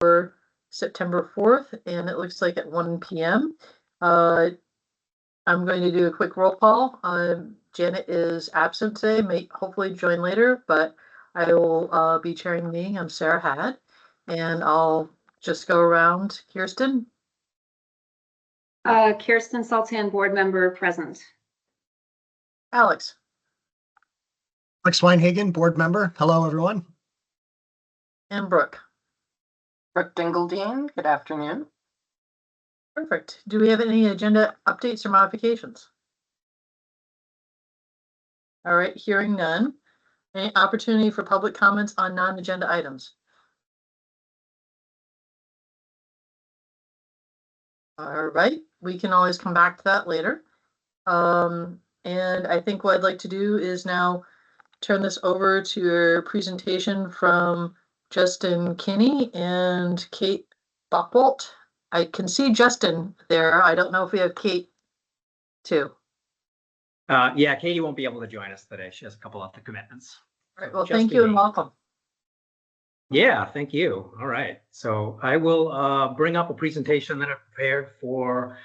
for September 4th, and it looks like at 1 p.m. I'm going to do a quick roll call. Janet is absent today, may hopefully join later, but I will be chairing the meeting. I'm Sarah Hadd, and I'll just go around. Kirsten? Kirsten Sultan, board member, present. Alex? Alex Weinhagen, board member. Hello, everyone. And Brooke? Brooke Dingledine, good afternoon. Perfect. Do we have any agenda updates or modifications? All right, hearing none. Any opportunity for public comments on non-agenda items? All right, we can always come back to that later. And I think what I'd like to do is now turn this over to a presentation from Justin Kinney and Kate Buchwald. I can see Justin there. I don't know if we have Kate too. Yeah, Katie won't be able to join us today. She has a couple of commitments. All right, well, thank you and welcome. Yeah, thank you. All right, so I will bring up a presentation that I prepared for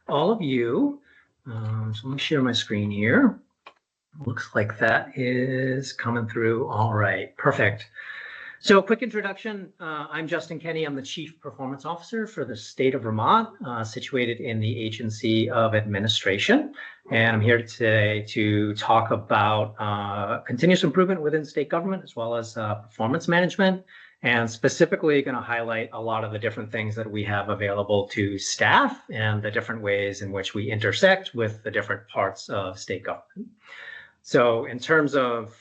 all of you. So let me share my screen here. Looks like that is coming through. All right, perfect. So a quick introduction. I'm Justin Kinney. I'm the Chief Performance Officer for the state of Vermont, situated in the Agency of Administration. And I'm here today to talk about continuous improvement within state government, as well as performance management, and specifically going to highlight a lot of the different things that we have available to staff and the different ways in which we intersect with the different parts of state government. So in terms of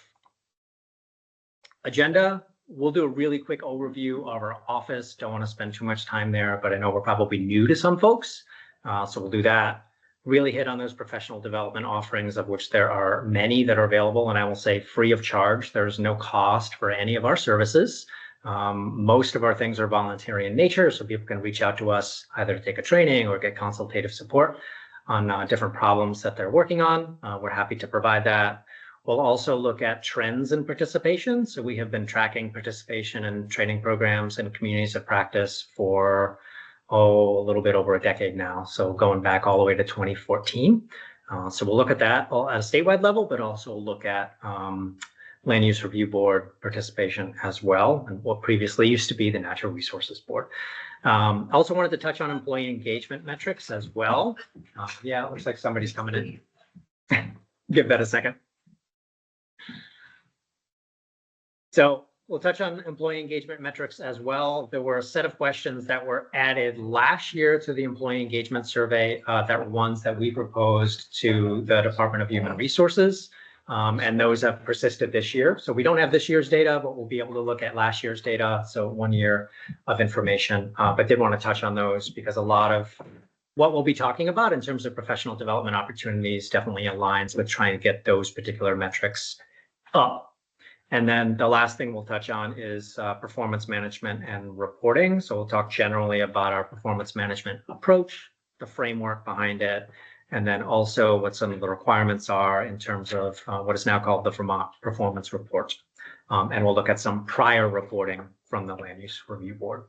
agenda, we'll do a really quick overview of our office. Don't want to spend too much time there, but I know we're probably new to some folks. So we'll do that. Really hit on those professional development offerings, of which there are many that are available. And I will say free of charge. There's no cost for any of our services. Most of our things are voluntary in nature, so people can reach out to us either to take a training or get consultative support on different problems that they're working on. We're happy to provide that. We'll also look at trends in participation. So we have been tracking participation in training programs and communities of practice for, a little bit over a decade now. So going back all the way to 2014. So we'll look at that at a statewide level, but also look at Land Use Review Board participation as well, and what previously used to be the Natural Resources Board. I also wanted to touch on employee engagement metrics as well. Yeah, it looks like somebody's coming in. Give that a second. So we'll touch on employee engagement metrics as well. There were a set of questions that were added last year to the employee engagement survey that were ones that we proposed to the Department of Human Resources. And those have persisted this year. So we don't have this year's data, but we'll be able to look at last year's data. So 1 year of information, but did want to touch on those because a lot of what we'll be talking about in terms of professional development opportunities definitely aligns with trying to get those particular metrics up. And then the last thing we'll touch on is performance management and reporting. So we'll talk generally about our performance management approach, the framework behind it, and then also what some of the requirements are in terms of what is now called the Vermont Performance Report. And we'll look at some prior reporting from the Land Use Review Board.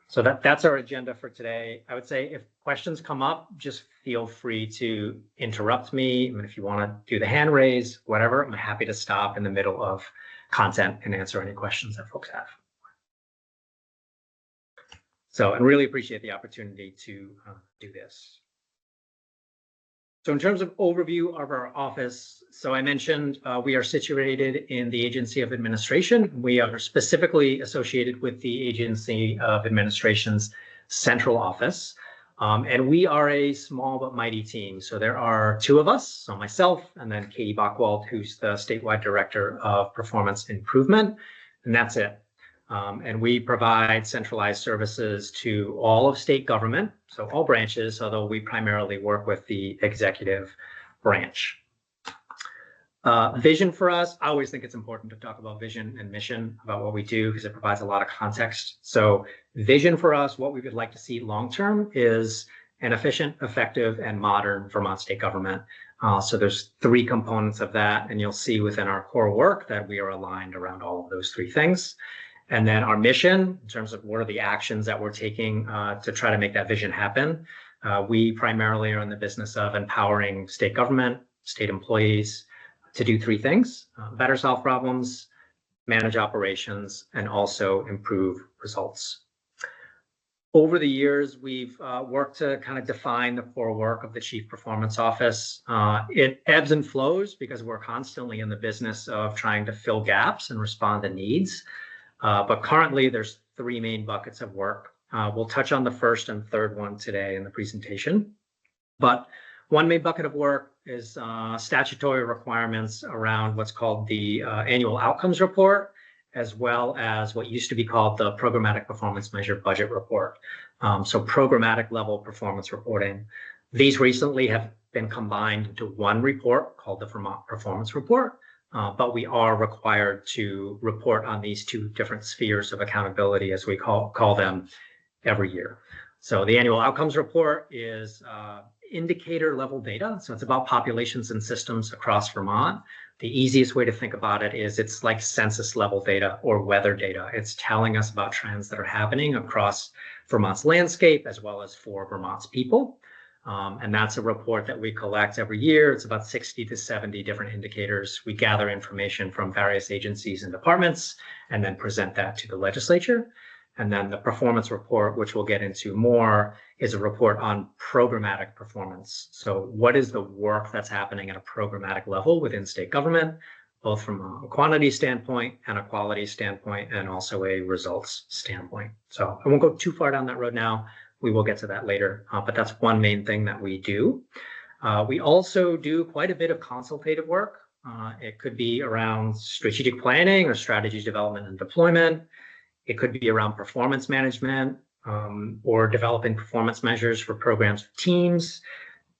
So that's our agenda for today. I would say if questions come up, just feel free to interrupt me. I mean, if you want to do the hand raise, whatever, I'm happy to stop in the middle of content and answer any questions that folks have. So, and really appreciate the opportunity to do this. So in terms of overview of our office, so I mentioned we are situated in the Agency of Administration. We are specifically associated with the Agency of Administration's central office. And we are a small but mighty team. So there are two of us, so myself and then Katie Buchwald, who's the statewide director of performance improvement, and that's it. And we provide centralized services to all of state government, so all branches, although we primarily work with the executive branch. Vision for us, I always think it's important to talk about vision and mission about what we do because it provides a lot of context. So vision for us, what we would like to see long-term is an efficient, effective, and modern Vermont state government. So there's three components of that, and you'll see within our core work that we are aligned around all of those three things. And then our mission, in terms of what are the actions that we're taking to try to make that vision happen. We primarily are in the business of empowering state government, state employees to do three things: better solve problems, manage operations, and also improve results. Over the years, we've worked to kind of define the core work of the Chief Performance Office. It ebbs and flows because we're constantly in the business of trying to fill gaps and respond to needs. But currently, there's three main buckets of work. We'll touch on the first and third one today in the presentation. But one main bucket of work is statutory requirements around what's called the annual outcomes report, as well as what used to be called the programmatic performance measure budget report. So programmatic level performance reporting. These recently have been combined into one report called the Vermont Performance Report, but we are required to report on these two different spheres of accountability, as we call them, every year. So the annual outcomes report is indicator level data. So it's about populations and systems across Vermont. The easiest way to think about it is it's like census level data or weather data. It's telling us about trends that are happening across Vermont's landscape as well as for Vermont's people. And that's a report that we collect every year. It's about 60 to 70 different indicators. We gather information from various agencies and departments and then present that to the legislature. And then the performance report, which we'll get into more, is a report on programmatic performance. So what is the work that's happening at a programmatic level within state government, both from a quantity standpoint and a quality standpoint, and also a results standpoint. So I won't go too far down that road now. We will get to that later, but that's one main thing that we do. We also do quite a bit of consultative work. It could be around strategic planning or strategy development and deployment. It could be around performance management or developing performance measures for programs or teams.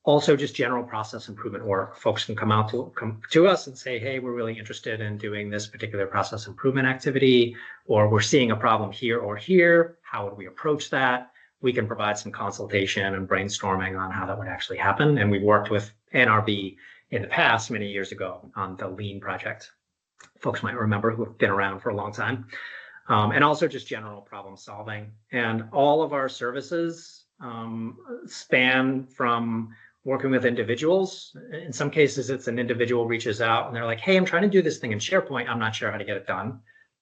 Also, just general process improvement work. Folks can come to us and say, hey, we're really interested in doing this particular process improvement activity, or we're seeing a problem here or here. How would we approach that? We can provide some consultation and brainstorming on how that would actually happen. And we worked with NRB in the past, many years ago, on the Lean project. Folks might remember who have been around for a long time. And also just general problem solving. And all of our services span from working with individuals. In some cases, it's an individual reaches out and they're like, hey, I'm trying to do this thing in SharePoint. I'm not sure how to get it done.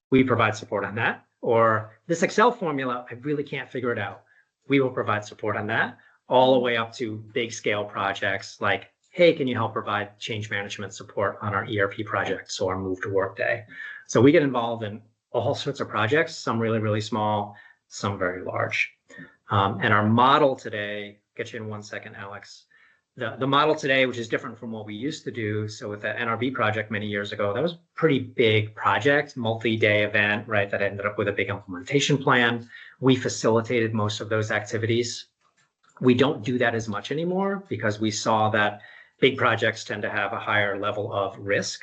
We provide support on that. Or this Excel formula, I really can't figure it out. We will provide support on that, all the way up to big scale projects like, hey, can you help provide change management support on our ERP project, so our move to Workday. So we get involved in all sorts of projects, some really, really small, some very large. And our model today, get you in 1 second, Alex. The model today, which is different from what we used to do. So with the NRB project many years ago, that was a pretty big project, multi-day event, right? That ended up with a big implementation plan. We facilitated most of those activities. We don't do that as much anymore because we saw that big projects tend to have a higher level of risk.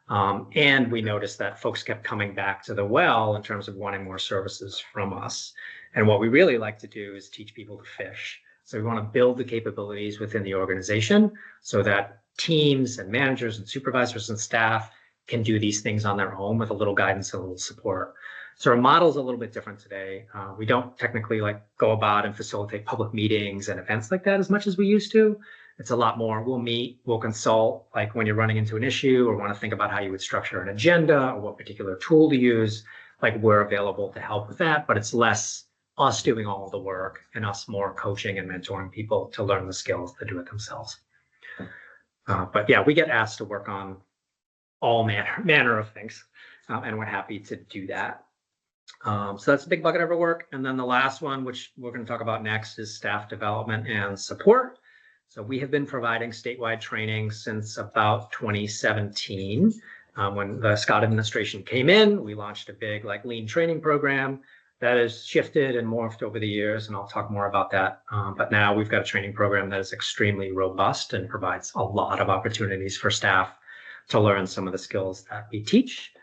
And we noticed that folks kept coming back to the well in terms of wanting more services from us. And what we really like to do is teach people to fish. So we want to build the capabilities within the organization so that teams and managers and supervisors and staff can do these things on their own with a little guidance and a little support. So our model is a little bit different today. We don't technically go about and facilitate public meetings and events like that as much as we used to. It's a lot more, we'll meet, we'll consult, like when you're running into an issue or want to think about how you would structure an agenda or what particular tool to use, like we're available to help with that, but it's less us doing all of the work and us more coaching and mentoring people to learn the skills to do it themselves. But yeah, we get asked to work on all manner of things, and we're happy to do that. So that's a big bucket of our work. And then the last one, which we're going to talk about next, is staff development and support. So we have been providing statewide training since about 2017. When the Scott administration came in, we launched a big lean training program that has shifted and morphed over the years, and I'll talk more about that. But now we've got a training program that is extremely robust and provides a lot of opportunities for staff to learn some of the skills that we teach,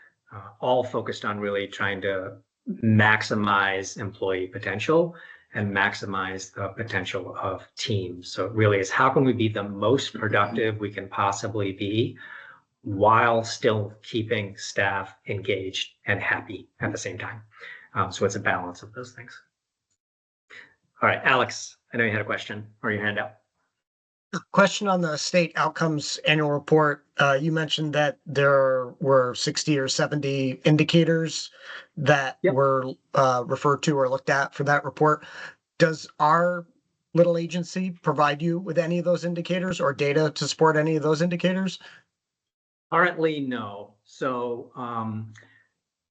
all focused on really trying to maximize employee potential and maximize the potential of teams. So it really is, how can we be the most productive we can possibly be while still keeping staff engaged and happy at the same time? So it's a balance of those things. All right, Alex, I know you had a question or your hand up. Question on the state outcomes annual report. You mentioned that there were 60 or 70 indicators that Yep. were referred to or looked at for that report. Does our little agency provide you with any of those indicators or data to support any of those indicators? Currently, no. So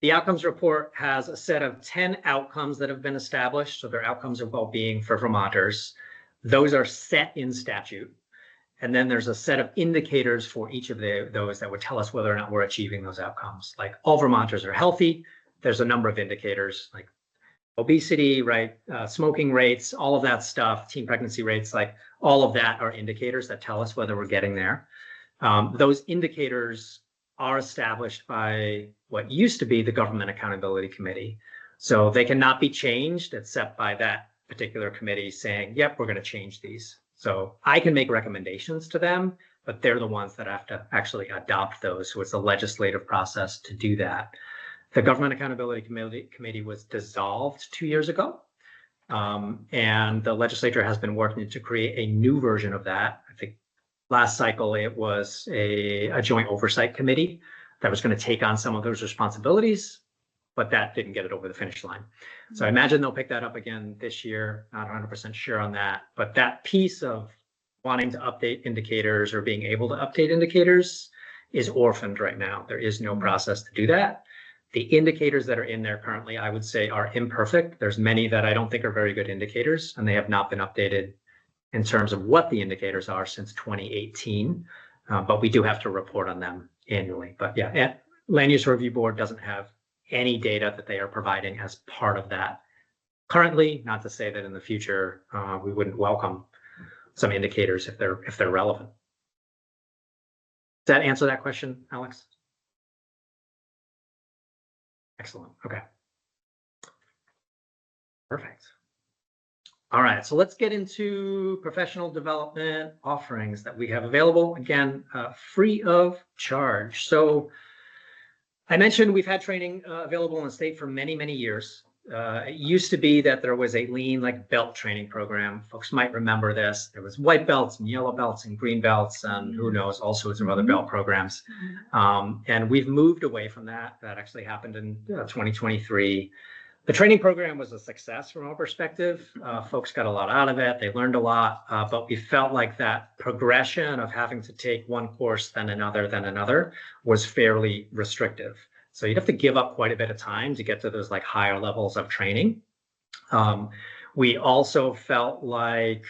the outcomes report has a set of 10 outcomes that have been established. So they're outcomes of well-being for Vermonters. Those are set in statute. And then there's a set of indicators for each of those that would tell us whether or not we're achieving those outcomes. Like all Vermonters are healthy. There's a number of indicators like obesity, right? Smoking rates, all of that stuff, teen pregnancy rates, like all of that are indicators that tell us whether we're getting there. Those indicators are established by what used to be the Government Accountability Committee. So they cannot be changed except by that particular committee saying, yep, we're going to change these. So I can make recommendations to them, but they're the ones that have to actually adopt those. So it's a legislative process to do that. The Government Accountability Committee was dissolved 2 years ago. And the legislature has been working to create a new version of that. I think last cycle, it was a joint oversight committee that was going to take on some of those responsibilities, but that didn't get it over the finish line. So I imagine they'll pick that up again this year. Not 100% sure on that, but that piece of wanting to update indicators or being able to update indicators is orphaned right now. There is no process to do that. The indicators that are in there currently, I would say, are imperfect. There's many that I don't think are very good indicators, and they have not been updated in terms of what the indicators are since 2018, but we do have to report on them annually. But yeah, Land Use Review Board doesn't have any data that they are providing as part of that currently. Not to say that in the future we wouldn't welcome some indicators if they're relevant. Does that answer that question, Alex? Excellent. Okay. Perfect. All right, so let's get into professional development offerings that we have available, again, free of charge. So I mentioned we've had training available in the state for many, many years. It used to be that there was a lean like belt training program. Folks might remember this. There was white belts and yellow belts and green belts and who knows, all sorts of other belt programs. And we've moved away from that. That actually happened in 2023. The training program was a success from our perspective. Folks got a lot out of it. They learned a lot, but we felt like that progression of having to take one course, then another was fairly restrictive. So you'd have to give up quite a bit of time to get to those like higher levels of training. We also felt like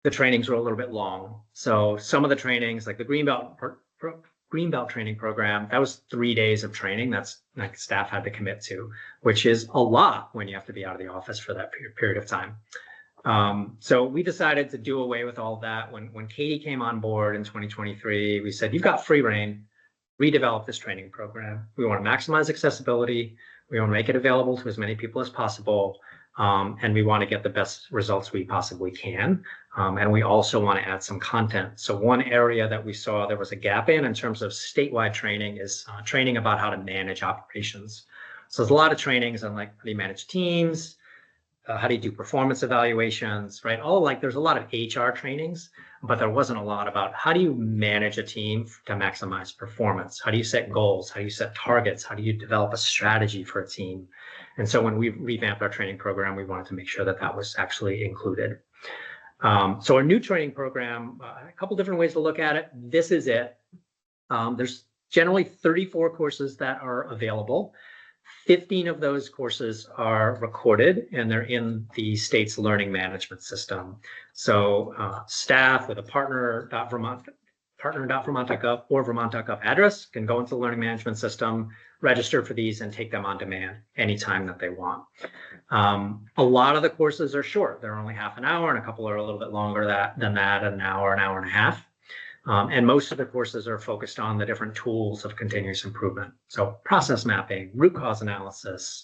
the trainings were a little bit long. So some of the trainings, like the Greenbelt training program, that was 3 days of training. That's like staff had to commit to, which is a lot when you have to be out of the office for that period of time. So we decided to do away with all of that. When Katie came on board in 2023, we said, you've got free reign, redevelop this training program. We want to maximize accessibility. We want to make it available to as many people as possible. And we want to get the best results we possibly can. And we also want to add some content. So one area that we saw there was a gap in terms of statewide training is training about how to manage operations. So there's a lot of trainings on like, how do you manage teams? How do you do performance evaluations, right? There's a lot of HR trainings, but there wasn't a lot about how do you manage a team to maximize performance? How do you set goals? How do you set targets? How do you develop a strategy for a team? And so when we revamped our training program, we wanted to make sure that that was actually included. So our new training program, a couple different ways to look at it. This is it. There's generally 34 courses that are available. 15 of those courses are recorded and they're in the state's learning management system. So staff with a partner.vermont.gov or vermont.gov address can go into the learning management system, register for these and take them on demand anytime that they want. A lot of the courses are short. They're only half an hour and a couple are a little bit longer than that, an hour and a half. And most of the courses are focused on the different tools of continuous improvement. So process mapping, root cause analysis,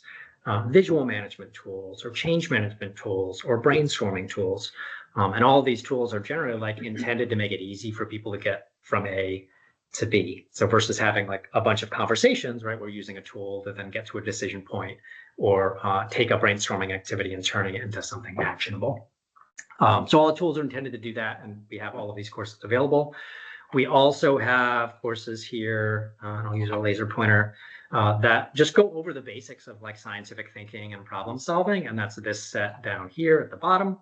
visual management tools, or change management tools, or brainstorming tools. And all of these tools are generally like intended to make it easy for people to get from A to B. So versus having like a bunch of conversations, right, we're using a tool to then get to a decision point. or take a brainstorming activity and turning it into something actionable. So all the tools are intended to do that, and we have all of these courses available. We also have courses here, and I'll use a laser pointer, that just go over the basics of like scientific thinking and problem solving, and that's this set down here at the bottom.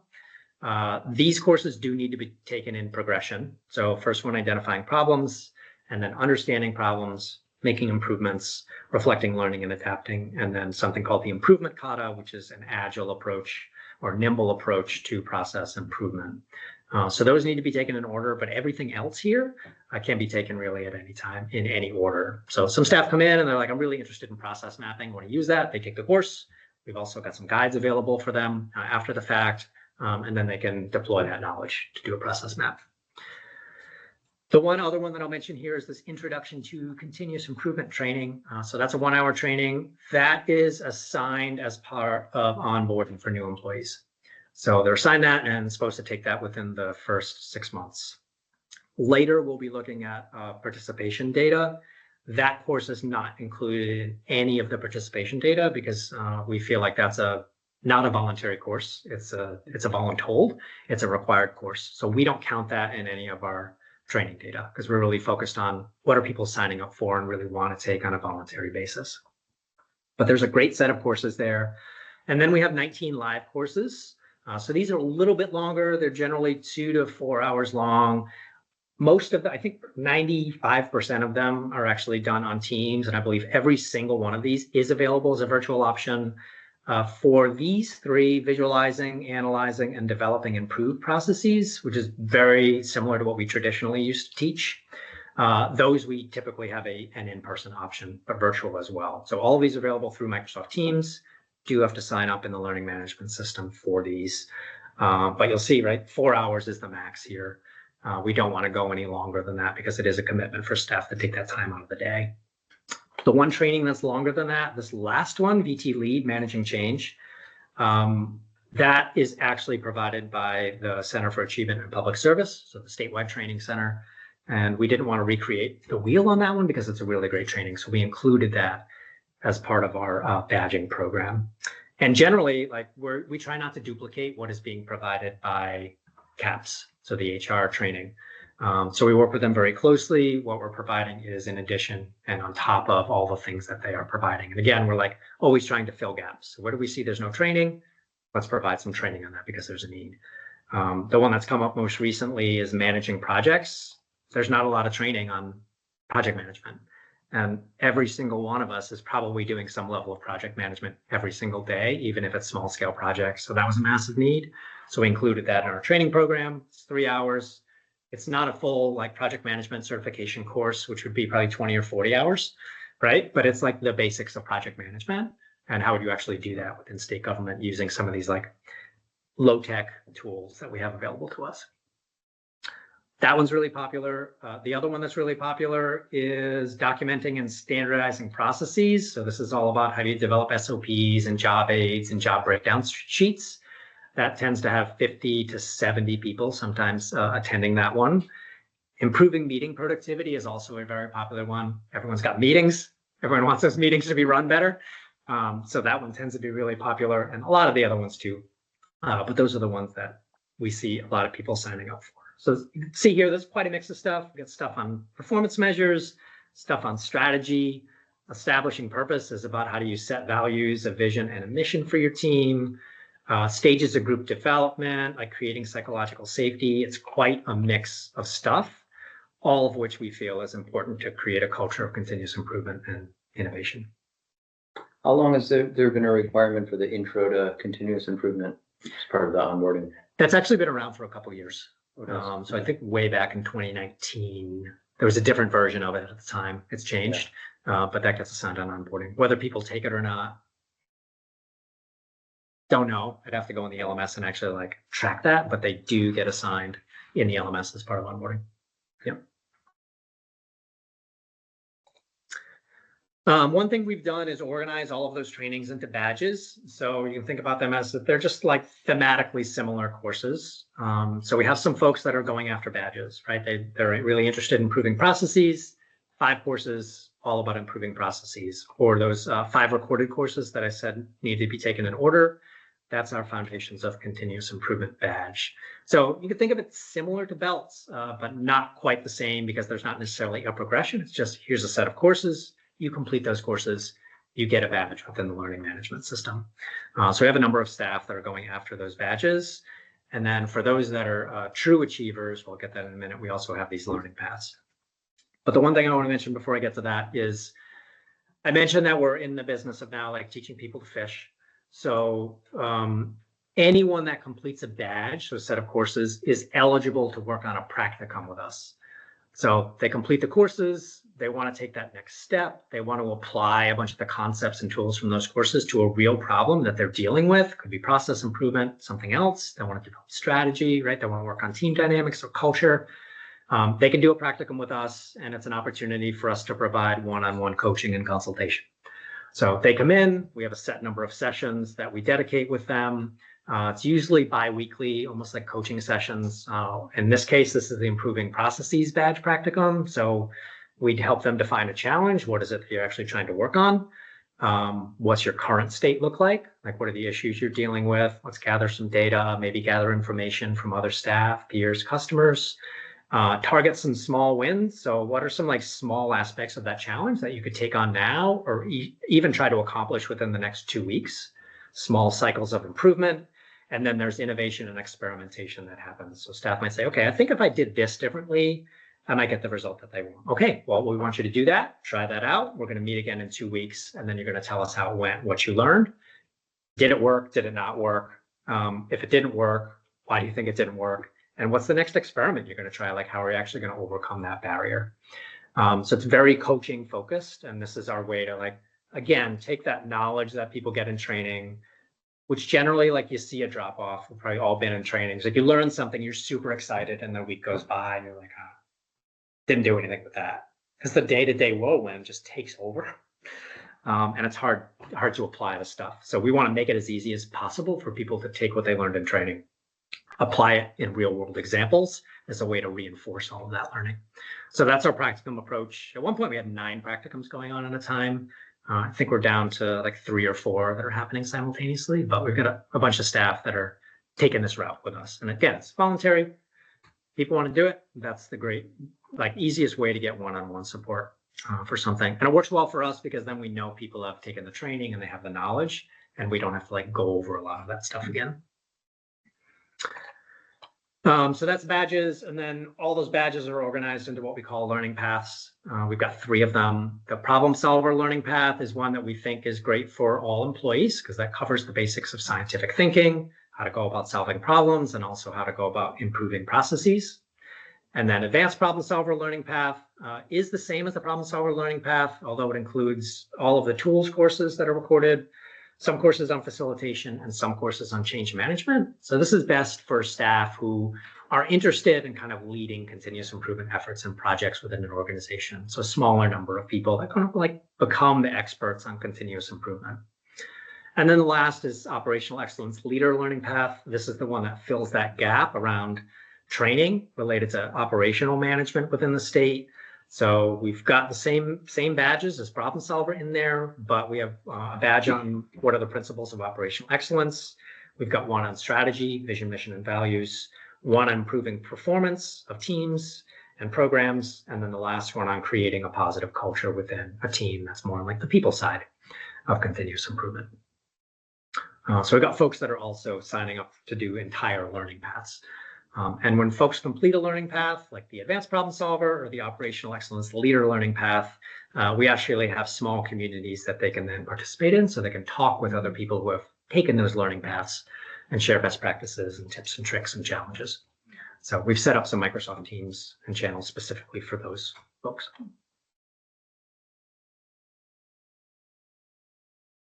These courses do need to be taken in progression. So first one, identifying problems, and then understanding problems, making improvements, reflecting, learning, and adapting, and then something called the improvement kata, which is an agile approach or nimble approach to process improvement. So those need to be taken in order, but everything else here can be taken really at any time in any order. So some staff come in and they're like, I'm really interested in process mapping, want to use that. They take the course. We've also got some guides available for them after the fact, and then they can deploy that knowledge to do a process map. The one other one that I'll mention here is this Introduction to Continuous Improvement training. So that's a 1-hour training that is assigned as part of onboarding for new employees. So they're assigned that and supposed to take that within the first 6 months. Later, we'll be looking at participation data. That course is not included in any of the participation data because we feel like that's not a voluntary course. It's a voluntold. It's a required course. So we don't count that in any of our training data because we're really focused on what are people signing up for and really want to take on a voluntary basis. But there's a great set of courses there. And then we have 19 live courses. So these are a little bit longer. They're generally 2 to 4 hours long. Most of I think 95% of them are actually done on Teams. And I believe every single one of these is available as a virtual option. For these 3, visualizing, analyzing, and developing improved processes, which is very similar to what we traditionally used to teach, those we typically have an in-person option, but virtual as well. So all of these are available through Microsoft Teams. Do have to sign up in the learning management system for these. But you'll see, right, 4 hours is the max here. We don't want to go any longer than that because it is a commitment for staff to take that time out of the day. The one training that's longer than that, this last one, VT Lead, Managing Change, that is actually provided by the Center for Achievement in Public Service, so the statewide training center. And we didn't want to recreate the wheel on that one because it's a really great training. So we included that as part of our badging program. And generally, like we try not to duplicate what is being provided by CAPS, so the HR training. So we work with them very closely. What we're providing is in addition and on top of all the things that they are providing. And again, we're like always trying to fill gaps. So where do we see there's no training? Let's provide some training on that because there's a need. The one that's come up most recently is managing projects. There's not a lot of training on project management. And every single one of us is probably doing some level of project management every single day, even if it's small scale projects. So that was a massive need. So we included that in our training program. It's 3 hours. It's not a full like project management certification course, which would be probably 20 or 40 hours, right? But it's like the basics of project management and how would you actually do that within state government using some of these like low tech tools that we have available to us. That one's really popular. The other one that's really popular is documenting and standardizing processes. So this is all about how do you develop SOPs and job aids and job breakdown sheets. That tends to have 50 to 70 people sometimes attending that one. Improving meeting productivity is also a very popular one. Everyone's got meetings. Everyone wants those meetings to be run better. So that one tends to be really popular and a lot of the other ones too. But those are the ones that we see a lot of people signing up for. So you can see here, there's quite a mix of stuff. We got stuff on performance measures, stuff on strategy. Establishing purpose is about how do you set values, a vision, and a mission for your team. Stages of group development, like creating psychological safety. It's quite a mix of stuff, all of which we feel is important to create a culture of continuous improvement and innovation. How long has there been a requirement for the intro to continuous improvement as part of the onboarding? That's actually been around for a couple of years. So I think way back in 2019, there was a different version of it at the time. It's changed, but that gets assigned on onboarding. Whether people take it or not, don't know. I'd have to go in the LMS and actually like track that, but they do get assigned in the LMS as part of onboarding. Yep. One thing we've done is organize all of those trainings into badges. So you can think about them as that they're just like thematically similar courses. So we have some folks that are going after badges, right? They're really interested in improving processes, 5 courses, all about improving processes, or those 5 recorded courses that I said need to be taken in order. That's our Foundations of Continuous Improvement badge. So you can think of it similar to belts, but not quite the same, because there's not necessarily a progression. It's just, here's a set of courses. You complete those courses, you get a badge within the learning management system. So we have a number of staff that are going after those badges. And then for those that are true achievers, we'll get that in a minute, we also have these learning paths. But the one thing I want to mention before I get to that is, I mentioned that we're in the business of now like teaching people to fish. So anyone that completes a badge, so a set of courses, is eligible to work on a practicum with us. So they complete the courses, they want to take that next step, they want to apply a bunch of the concepts and tools from those courses to a real problem that they're dealing with. Could be process improvement, something else. They want to develop strategy, right? They want to work on team dynamics or culture. They can do a practicum with us, and it's an opportunity for us to provide one-on-one coaching and consultation. So they come in, we have a set number of sessions that we dedicate with them. It's usually bi-weekly, almost like coaching sessions. In this case, this is the Improving Processes badge practicum. So we'd help them define a challenge. What is it that you're actually trying to work on? What's your current state look like? Like, what are the issues you're dealing with? Let's gather some data, maybe gather information from other staff, peers, customers. Target some small wins. So what are some like small aspects of that challenge that you could take on now, or even try to accomplish within the next 2 weeks? Small cycles of improvement. And then there's innovation and experimentation that happens. So staff might say, okay, I think if I did this differently, I might get the result that they want. Okay, well, we want you to do that. Try that out. We're going to meet again in 2 weeks, and then you're going to tell us how it went, what you learned. Did it work? Did it not work? If it didn't work, why do you think it didn't work? And what's the next experiment you're going to try? Like, how are you actually going to overcome that barrier? So it's very coaching focused. And this is our way to, like, again, take that knowledge that people get in training, which generally, like, you see a drop off. We've probably all been in trainings. Like, you learn something, you're super excited, and the week goes by and you're like, oh, didn't do anything with that. Because the day-to-day whirlwind just takes over. And it's hard to apply the stuff. So we want to make it as easy as possible for people to take what they learned in training, apply it in real world examples as a way to reinforce all of that learning. So that's our practicum approach. At one point, we had 9 practicums going on at a time. I think we're down to like 3 or 4 that are happening simultaneously, but we've got a bunch of staff that are taking this route with us. And again, it's voluntary. People want to do it. That's the great, like, easiest way to get one-on-one support for something. And it works well for us because then we know people have taken the training and they have the knowledge, and we don't have to like go over a lot of that stuff again. So that's badges, and then all those badges are organized into what we call learning paths. We've got 3 of them. The problem solver learning path is one that we think is great for all employees because that covers the basics of scientific thinking, how to go about solving problems, and also how to go about improving processes. And then advanced problem solver learning path is the same as the problem solver learning path, although it includes all of the tools courses that are recorded, some courses on facilitation, and some courses on change management. So this is best for staff who are interested in kind of leading continuous improvement efforts and projects within an organization. So a smaller number of people that kind of like become the experts on continuous improvement. And then the last is operational excellence leader learning path. This is the one that fills that gap around training related to operational management within the state. So we've got the same badges as problem solver in there, but we have a badge on what are the principles of operational excellence. We've got one on strategy, vision, mission, and values, one on improving performance of teams and programs, and then the last one on creating a positive culture within a team. That's more like the people side of continuous improvement. So we've got folks that are also signing up to do entire learning paths. And when folks complete a learning path, like the advanced problem solver or the operational excellence leader learning path, we actually have small communities that they can then participate in, so they can talk with other people who have taken those learning paths and share best practices and tips and tricks and challenges. So we've set up some Microsoft Teams and channels specifically for those folks.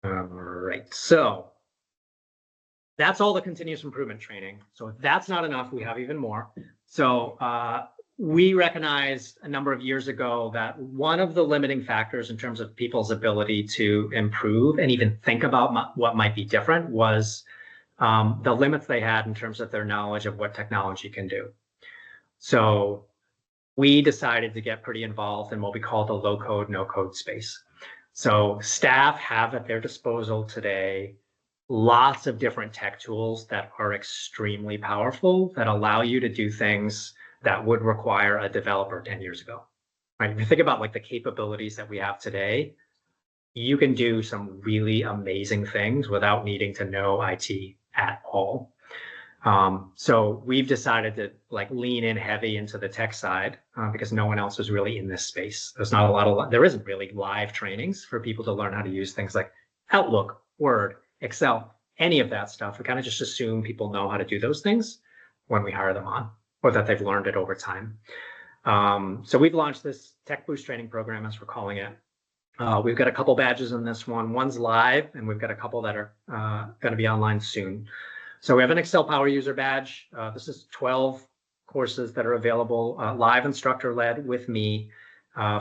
All right, so that's all the continuous improvement training. So if that's not enough, we have even more. So we recognized a number of years ago that one of the limiting factors in terms of people's ability to improve and even think about what might be different was the limits they had in terms of their knowledge of what technology can do. So we decided to get pretty involved in what we call the low code, no code space. So staff have at their disposal today lots of different tech tools that are extremely powerful that allow you to do things that would require a developer 10 years ago. Right? If you think about like the capabilities that we have today, you can do some really amazing things without needing to know IT at all. So we've decided to like lean in heavy into the tech side because no one else is really in this space. There's not a lot of, there isn't really live trainings for people to learn how to use things like Outlook, Word, Excel, any of that stuff. We kind of just assume people know how to do those things when we hire them on, or that they've learned it over time. So we've launched this Tech Boost training program, as we're calling it. We've got a couple badges in this one. One's live, and we've got a couple that are going to be online soon. So we have an Excel Power User badge. This is 12 courses that are available, live instructor-led with me,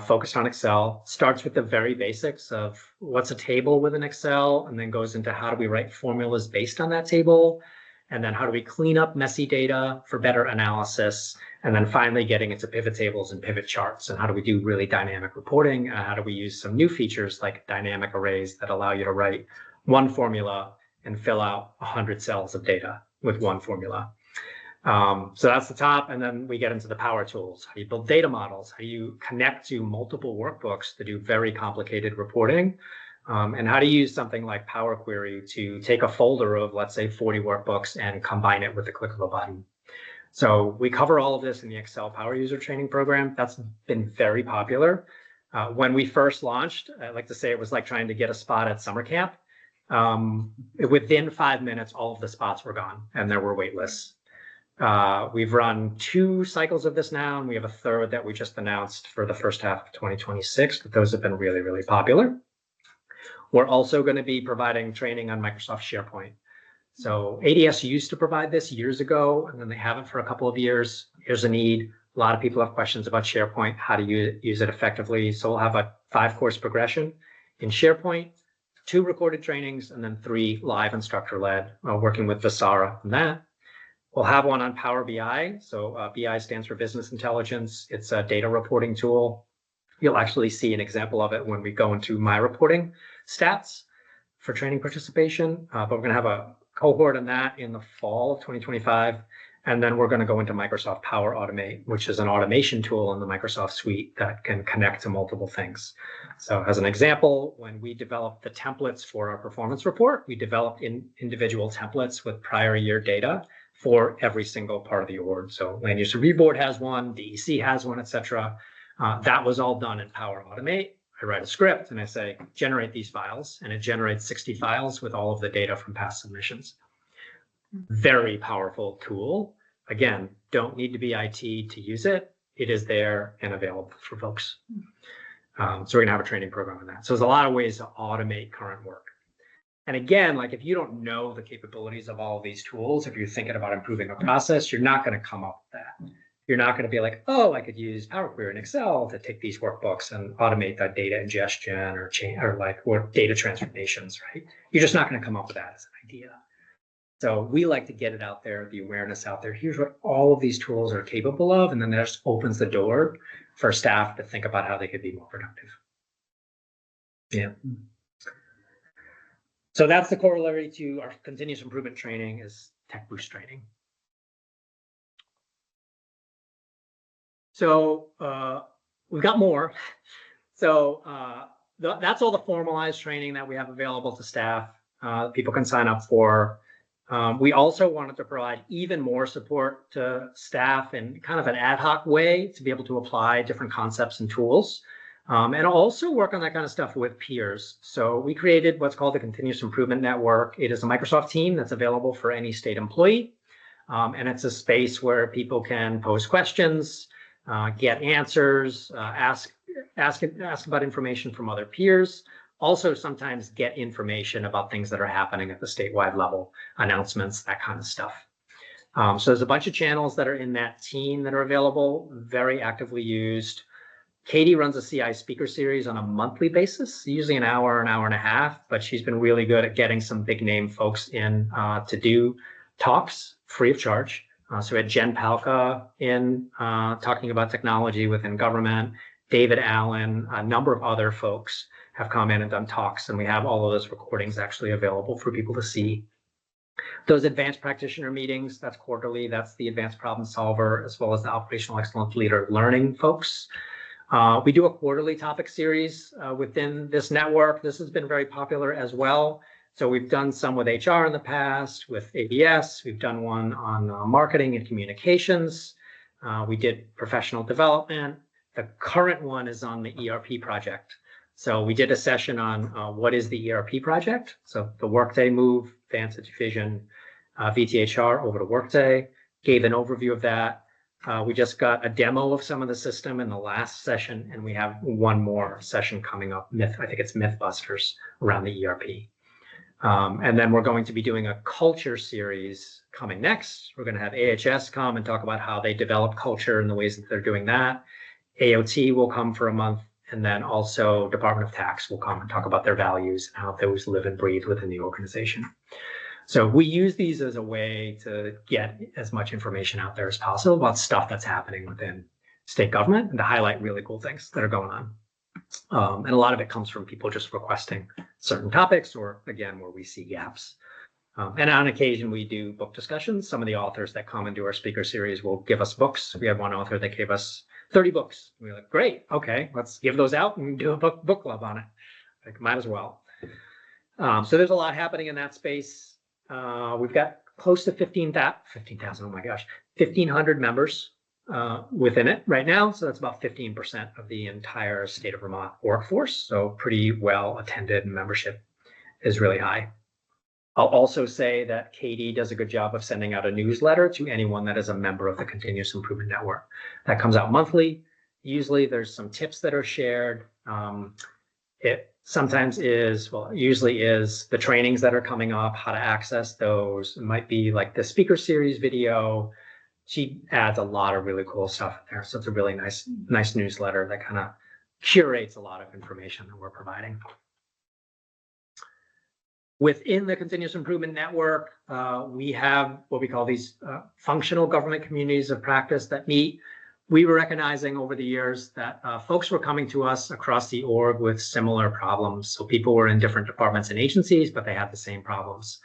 focused on Excel. Starts with the very basics of what's a table within Excel, and then goes into how do we write formulas based on that table, and then how do we clean up messy data for better analysis, and then finally getting into pivot tables and pivot charts, and how do we do really dynamic reporting, and how do we use some new features like dynamic arrays that allow you to write one formula and fill out 100 cells of data with one formula. So that's the top, and then we get into the power tools. How you build data models, how you connect to multiple workbooks to do very complicated reporting, and how to use something like Power Query to take a folder of, let's say, 40 workbooks and combine it with the click of a button. So we cover all of this in the Excel Power User Training Program. That's been very popular. When we first launched, I like to say it was like trying to get a spot at summer camp. Within 5 minutes, all of the spots were gone and there were wait lists. We've run 2 cycles of this now, and we have a third that we just announced for the first half of 2026, but those have been really, really popular. We're also going to be providing training on Microsoft SharePoint. So ADS used to provide this years ago, and then they haven't for a couple of years. Here's a need. A lot of people have questions about SharePoint, how to use it effectively. So we'll have a 5-course progression in SharePoint, 2 recorded trainings, and then 3 live instructor-led, working with Vasara on that. We'll have one on Power BI. So BI stands for Business Intelligence. It's a data reporting tool. You'll actually see an example of it when we go into my reporting stats for training participation. But we're going to have a cohort on that in the fall of 2025. And then we're going to go into Microsoft Power Automate, which is an automation tool in the Microsoft suite that can connect to multiple things. So as an example, when we developed the templates for our performance report, we developed individual templates with prior year data for every single part of the org. So Land Use Review Board has one, DEC has one, etc. That was all done in Power Automate. I write a script and I say, generate these files, and it generates 60 files with all of the data from past submissions. Very powerful tool. Again, don't need to be IT to use it. It is there and available for folks. So we're gonna have a training program on that. So there's a lot of ways to automate current work. And again, like if you don't know the capabilities of all of these tools, if you're thinking about improving a process, you're not gonna come up with that. You're not gonna be like, oh, I could use Power Query and Excel to take these workbooks and automate that data ingestion or data transformations, right? You're just not gonna come up with that as an idea. So we like to get it out there, the awareness out there. Here's what all of these tools are capable of. And then that just opens the door for staff to think about how they could be more productive. Yeah. So that's the corollary to our continuous improvement training is Tech Boost training. So we've got more. So that's all the formalized training that we have available to staff. People can sign up for. We also wanted to provide even more support to staff in kind of an ad hoc way to be able to apply different concepts and tools, and also work on that kind of stuff with peers. So we created what's called the Continuous Improvement Network. It is a Microsoft team that's available for any state employee, and it's a space where people can pose questions, get answers, ask about information from other peers. Also sometimes get information about things that are happening at the statewide level, announcements, that kind of stuff. So there's a bunch of channels that are in that team that are available, very actively used. Katie runs a CI speaker series on a monthly basis, usually an hour and a half, but she's been really good at getting some big name folks in to do talks free of charge So we had Jen Palka in talking about technology within government. David Allen, a number of other folks have come in and done talks, and we have all of those recordings actually available for people to see. Those advanced practitioner meetings, that's quarterly, that's the advanced problem solver, as well as the operational excellence leader learning folks. We do a quarterly topic series within this network. This has been very popular as well. So we've done some with HR in the past, with ABS. We've done one on marketing and communications. We did professional development. The current one is on the ERP project. So we did a session on what is the ERP project. So the Workday move, Vantage Vision, VTHR over to Workday, gave an overview of that. We just got a demo of some of the system in the last session, and we have one more session coming up. I think it's Mythbusters around the ERP. And then we're going to be doing a culture series coming next. We're going to have AHS come and talk about how they develop culture and the ways that they're doing that. AOT will come for a month, and then also Department of Tax will come and talk about their values and how those live and breathe within the organization. So we use these as a way to get as much information out there as possible about stuff that's happening within state government and to highlight really cool things that are going on. And a lot of it comes from people just requesting certain topics, or again, where we see gaps. And on occasion, we do book discussions. Some of the authors that come and do our speaker series will give us books. We had one author that gave us 30 books. We were like, great, okay, let's give those out and do a book club on it. Like, might as well. So there's a lot happening in that space. We've got close to 15,000, oh my gosh, 1,500 members within it right now. So that's about 15% of the entire state of Vermont workforce. So pretty well attended, and membership is really high. I'll also say that Katie does a good job of sending out a newsletter to anyone that is a member of the Continuous Improvement Network. That comes out monthly. Usually there's some tips that are shared. It sometimes is, well, usually is the trainings that are coming up, how to access those. It might be like the speaker series video. She adds a lot of really cool stuff in there. So it's a really nice newsletter that kind of curates a lot of information that we're providing. Within the Continuous Improvement Network, we have what we call these functional government communities of practice that meet. We were recognizing over the years that folks were coming to us across the org with similar problems. So people were in different departments and agencies, but they had the same problems.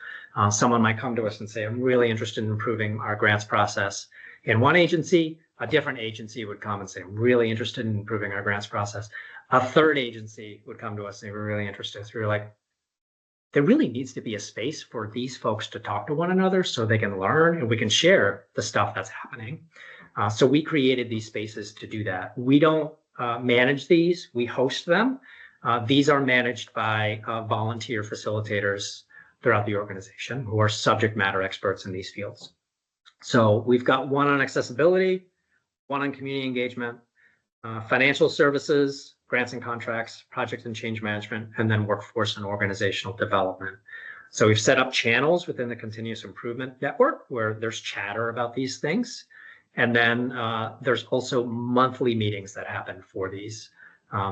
Someone might come to us and say, I'm really interested in improving our grants process. In one agency, a different agency would come and say, I'm really interested in improving our grants process. A third agency would come to us and they were really interested. So we were like, there really needs to be a space for these folks to talk to one another so they can learn and we can share the stuff that's happening. So we created these spaces to do that. We don't manage these, we host them. These are managed by volunteer facilitators throughout the organization who are subject matter experts in these fields. So we've got one on accessibility, one on community engagement, financial services, grants and contracts, project and change management, and then workforce and organizational development. So we've set up channels within the Continuous Improvement Network where there's chatter about these things. And then there's also monthly meetings that happen for these.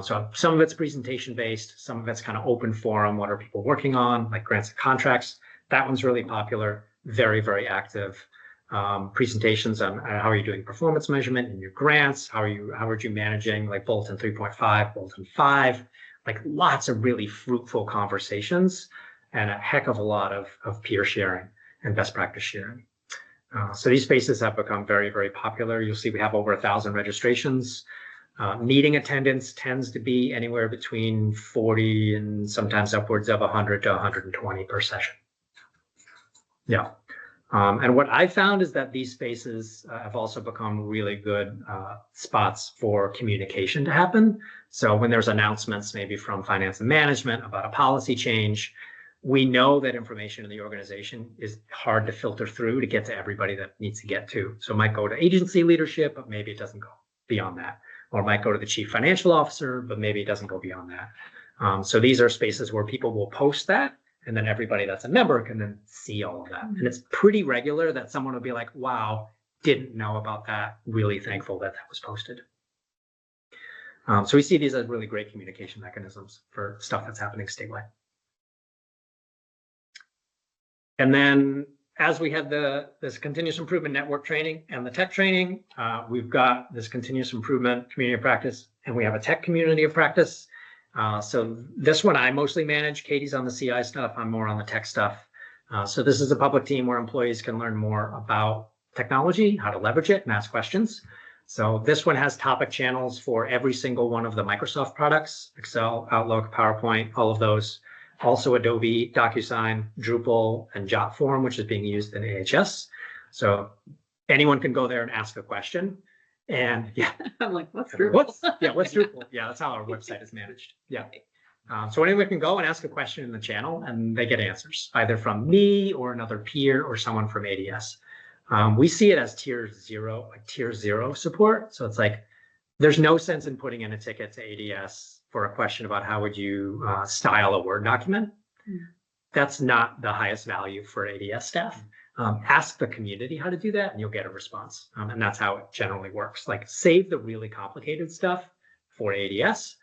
So some of it's presentation based, some of it's kind of open forum. What are people working on, like grants and contracts? That one's really popular, very, very active. Presentations on how are you doing performance measurement in your grants? How are you managing like Bulletin 3.5, Bulletin 5? Like lots of really fruitful conversations and a heck of a lot of peer sharing and best practice sharing. So these spaces have become very, very popular. You'll see we have over 1,000 registrations. Meeting attendance tends to be anywhere between 40 and sometimes upwards of 100 to 120 per session. Yeah. And what I found is that these spaces have also become really good spots for communication to happen. So when there's announcements maybe from finance and management about a policy change, we know that information in the organization is hard to filter through to get to everybody that needs to get to. So it might go to agency leadership, but maybe it doesn't go beyond that. Or it might go to the chief financial officer, but maybe it doesn't go beyond that. So these are spaces where people will post that, and then everybody that's a member can then see all of that. And it's pretty regular that someone will be like, wow, didn't know about that. Really thankful that that was posted. So we see these as really great communication mechanisms for stuff that's happening statewide. And then as we had this continuous improvement network training and the tech training, we've got this continuous improvement community of practice, and we have a tech community of practice. So this one I mostly manage. Katie's on the CI stuff. I'm more on the tech stuff. So this is a public team where employees can learn more about technology, how to leverage it, and ask questions. So this one has topic channels for every single one of the Microsoft products: Excel, Outlook, PowerPoint, all of those. Also Adobe, DocuSign, Drupal, and JotForm, which is being used in AHS. So anyone can go there and ask a question. And yeah, I'm like, what's Drupal? What's Drupal? Yeah, that's how our website is managed. Yeah. So anyone can go and ask a question in the channel, and they get answers either from me or another peer or someone from ADS. We see it as tier zero support. So it's like, there's no sense in putting in a ticket to ADS for a question about how would you style a Word document. That's not the highest value for ADS staff. Ask the community how to do that, and you'll get a response. And that's how it generally works. Like, save the really complicated stuff for ADS.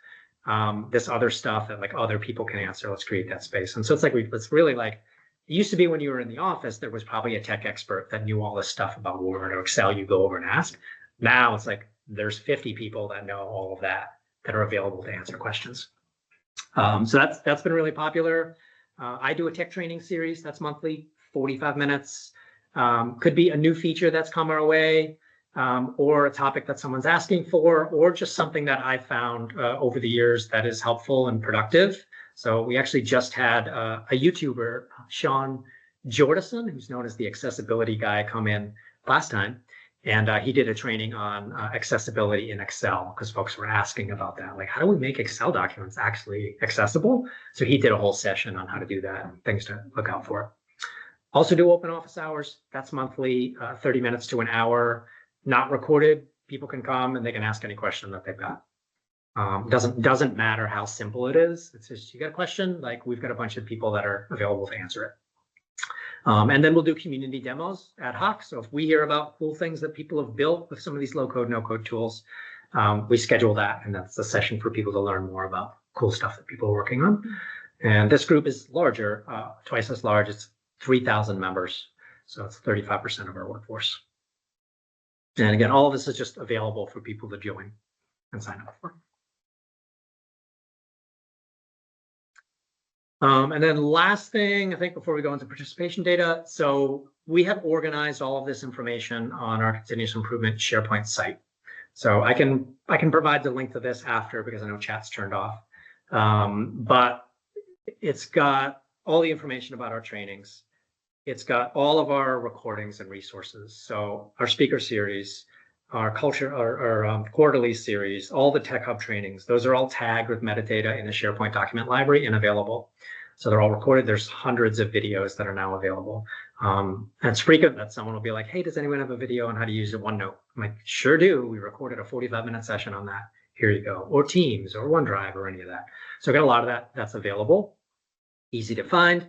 This other stuff that like other people can answer, let's create that space. And so it's like, it's really like, it used to be when you were in the office, there was probably a tech expert that knew all this stuff about Word or Excel. You go over and ask. Now it's like, there's 50 people that know all of that are available to answer questions. So that's been really popular. I do a tech training series that's monthly, 45 minutes. Could be a new feature that's come our way, or a topic that someone's asking for, or just something that I found over the years that is helpful and productive. So we actually just had a YouTuber, Sean Jordison, who's known as the accessibility guy, come in last time. And he did a training on accessibility in Excel, because folks were asking about that. Like, how do we make Excel documents actually accessible? So he did a whole session on how to do that and things to look out for. Also do open office hours. That's monthly, 30 minutes to an hour, not recorded. People can come and they can ask any question that they've got. Doesn't matter how simple it is. It's just, you got a question, like, we've got a bunch of people that are available to answer it. And then we'll do community demos ad hoc. So if we hear about cool things that people have built with some of these low code, no code tools, we schedule that. And that's a session for people to learn more about cool stuff that people are working on. And this group is larger, twice as large. It's 3,000 members. So it's 35% of our workforce. And again, all of this is just available for people to join and sign up for. And then last thing, I think, before we go into participation data, so we have organized all of this information on our continuous improvement SharePoint site. So I can provide the link to this after, because I know chat's turned off. But it's got all the information about our trainings. It's got all of our recordings and resources. So our speaker series, our culture, our quarterly series, all the Tech Hub trainings, those are all tagged with metadata in the SharePoint document library and available. So they're all recorded. There's hundreds of videos that are now available. And it's frequent that someone will be like, hey, does anyone have a video on how to use a OneNote? I'm like, sure do. We recorded a 45-minute session on that. Here you go. Or Teams or OneDrive or any of that. So I've got a lot of that that's available. Easy to find.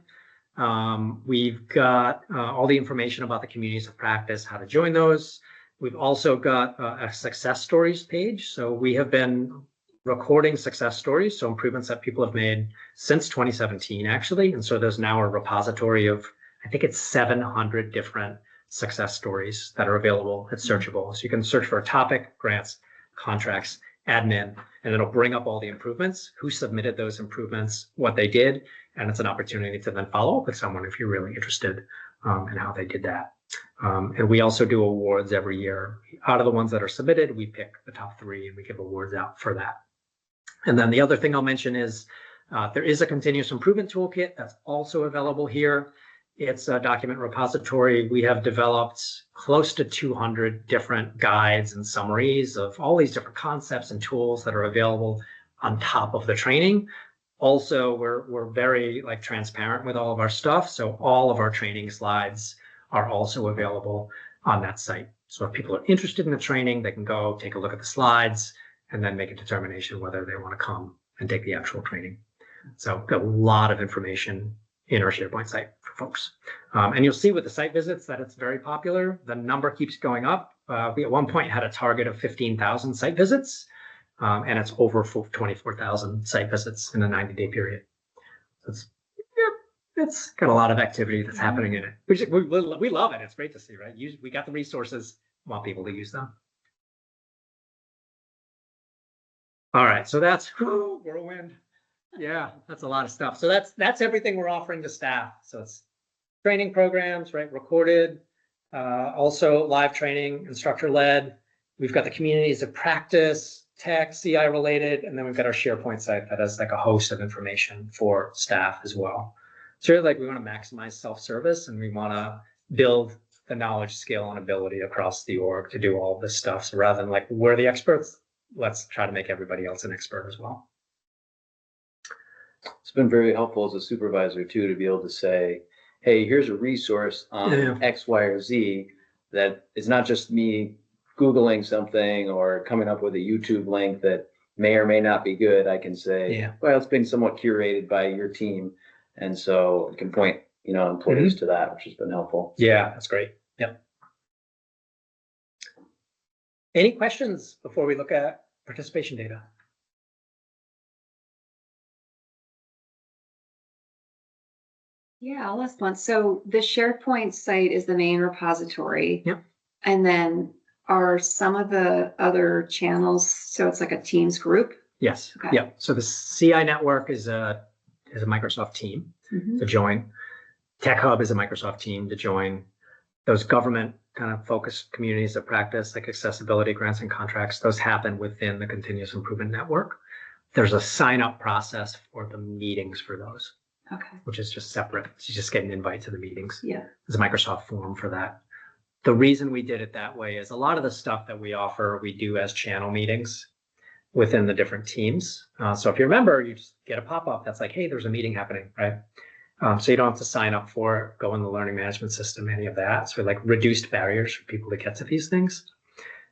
We've got all the information about the communities of practice, how to join those. We've also got a success stories page. So we have been recording success stories, so improvements that people have made since 2017, actually. And so there's now a repository of, I think it's 700 different success stories that are available. It's searchable. So you can search for a topic, grants, contracts, admin, and it'll bring up all the improvements, who submitted those improvements, what they did. And it's an opportunity to then follow up with someone if you're really interested in how they did that. And we also do awards every year. Out of the ones that are submitted, we pick the top 3 and we give awards out for that. And then the other thing I'll mention is there is a continuous improvement toolkit that's also available here. It's a document repository. We have developed close to 200 different guides and summaries of all these different concepts and tools that are available on top of the training. Also, we're very transparent with all of our stuff. So all of our training slides are also available on that site. So if people are interested in the training, they can go take a look at the slides and then make a determination whether they want to come and take the actual training. So got a lot of information in our SharePoint site for folks. And you'll see with the site visits that it's very popular. The number keeps going up. We at one point had a target of 15,000 site visits, and it's over 24,000 site visits in a 90-day period. So it's got a lot of activity that's happening in it. We love it. It's great to see, right? We got the resources, want people to use them. All right, so that's whirlwind. Yeah, that's a lot of stuff. So that's everything we're offering to staff. So it's training programs, right? Recorded, also live training, instructor led. We've got the communities of practice, tech, CI related, and then we've got our SharePoint site that has like a host of information for staff as well. So really, like we want to maximize self-service and we want to build the knowledge, skill, and ability across the org to do all of this stuff. So rather than like we're the experts, let's try to make everybody else an expert as well. It's been very helpful as a supervisor too, to be able to say, hey, here's a resource on X, Y, or Z that is not just me Googling something or coming up with a YouTube link that may or may not be good. I can say, well, it's been somewhat curated by your team. And so it can point, employees to that, which has been helpful. Yeah, that's great. Yep. Any questions before we look at participation data? Yeah, I'll ask one. So the SharePoint site is the main repository. Yep. And then are some of the other channels, so it's like a Teams group? Yes. Okay. Yep. So the CI network is a Microsoft team to join. Tech Hub is a Microsoft team to join. Those government kind of focused communities of practice, like accessibility grants and contracts, those happen within the continuous improvement network. There's a sign up process for the meetings for those. Okay. Which is just separate. So you just get an invite to the meetings. Yeah. There's a Microsoft form for that. The reason we did it that way is a lot of the stuff that we offer, we do as channel meetings within the different teams. So if you remember, you just get a pop-up that's like, hey, there's a meeting happening, right? So you don't have to sign up for it, go in the learning management system, any of that. So like reduced barriers for people to get to these things.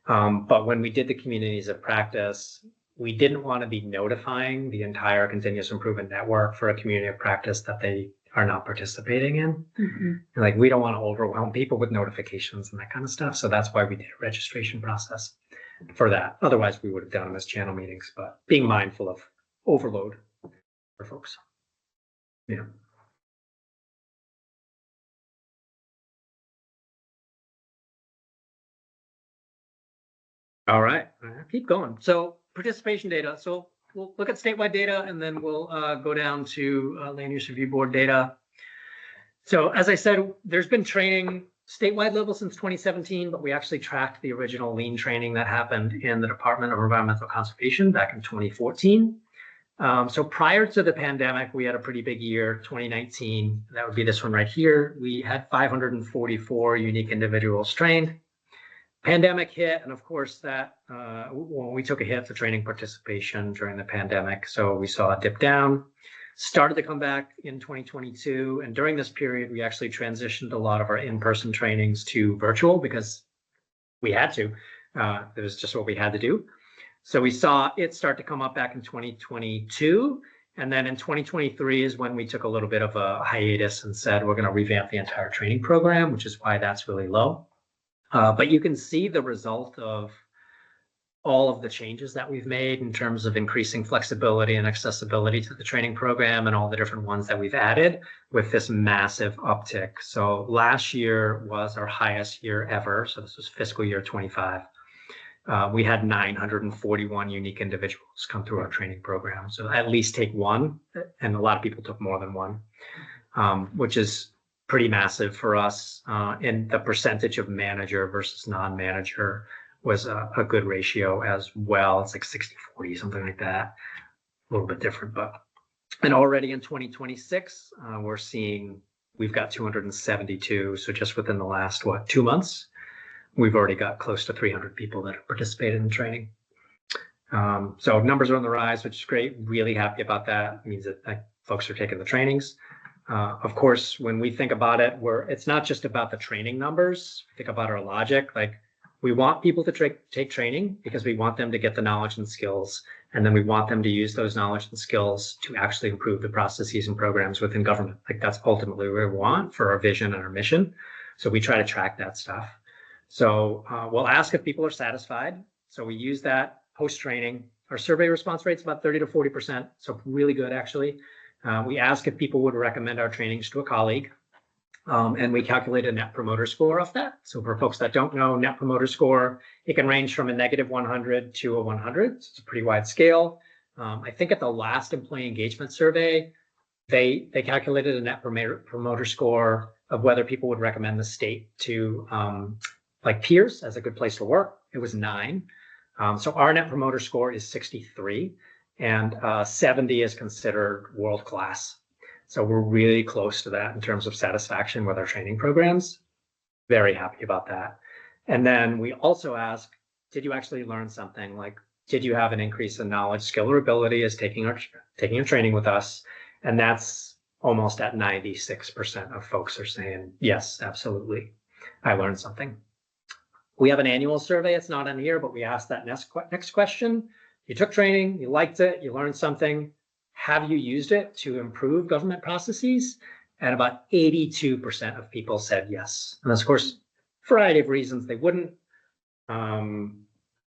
But when we did the communities of practice, we didn't want to be notifying the entire continuous improvement network for a community of practice that they are not participating in. Like we don't want to overwhelm people with notifications and that kind of stuff. So that's why we did a registration process for that. Otherwise, we would have done them as channel meetings, but being mindful of overload for folks. Yeah. All right, keep going. So participation data. So we'll look at statewide data and then we'll go down to land use review board data. So as I said, there's been training statewide level since 2017, but we actually tracked the original lean training that happened in the Department of Environmental Conservation back in 2014. So prior to the pandemic, we had a pretty big year, 2019. That would be this one right here. We had 544 unique individuals trained. Pandemic hit, and of course that when we took a hit for training participation during the pandemic, so we saw a dip down, started to come back in 2022, and during this period we actually transitioned a lot of our in-person trainings to virtual because we had to. It was just what we had to do. So we saw it start to come up back in 2022, and then in 2023 is when we took a little bit of a hiatus and said we're going to revamp the entire training program, which is why that's really low. But you can see the result of all of the changes that we've made in terms of increasing flexibility and accessibility to the training program and all the different ones that we've added with this massive uptick. So last year was our highest year ever. So this was fiscal year 25. We had 941 unique individuals come through our training program. So at least take one, and a lot of people took more than one, which is pretty massive for us. And the percentage of manager versus non-manager was a good ratio as well. It's like 60-40, something like that. A little bit different, but. And already in 2026, we're seeing we've got 272. So just within the last, 2 months, we've already got close to 300 people that have participated in training. So numbers are on the rise, which is great. Really happy about that. It means that folks are taking the trainings. Of course, when we think about it, it's not just about the training numbers. Think about our logic. Like we want people to take training because we want them to get the knowledge and skills. And then we want them to use those knowledge and skills to actually improve the processes and programs within government. Like that's ultimately what we want for our vision and our mission. So we try to track that stuff. So we'll ask if people are satisfied. So we use that post-training. Our survey response rate is about 30 to 40%. So really good, actually. We ask if people would recommend our trainings to a colleague. And we calculate a net promoter score off that. So for folks that don't know, net promoter score, it can range from a -100 to a 100. So it's a pretty wide scale. I think at the last employee engagement survey, they calculated a net promoter score of whether people would recommend the state to like peers as a good place to work. It was 9. So our net promoter score is 63, and 70 is considered world-class. So we're really close to that in terms of satisfaction with our training programs. Very happy about that. And then we also ask, did you actually learn something? Like, did you have an increase in knowledge, skill, or ability as taking a training with us? And that's almost at 96% of folks are saying, yes, absolutely, I learned something. We have an annual survey. It's not on here, but we asked that next question. You took training, you liked it, you learned something. Have you used it to improve government processes? And about 82% of people said yes. And of course, a variety of reasons they wouldn't.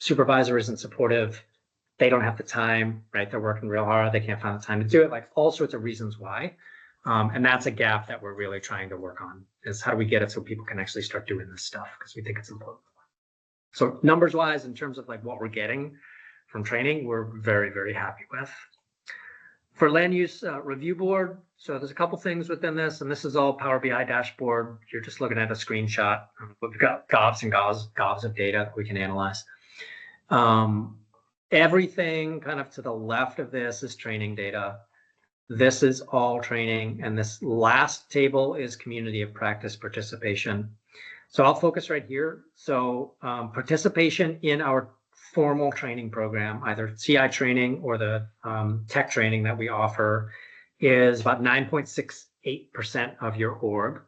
Supervisor isn't supportive. They don't have the time, right? They're working real hard. They can't find the time to do it. Like all sorts of reasons why. And that's a gap that we're really trying to work on, is how do we get it so people can actually start doing this stuff, because we think it's important. So numbers wise, in terms of like what we're getting from training, we're very, very happy with. For land use review board, so there's a couple things within this, and this is all Power BI dashboard. You're just looking at a screenshot. We've got gobs and gobs of data that we can analyze. Everything kind of to the left of this is training data. This is all training, and this last table is community of practice participation. So I'll focus right here. So participation in our formal training program, either CI training or the tech training that we offer, is about 9.68% of your org.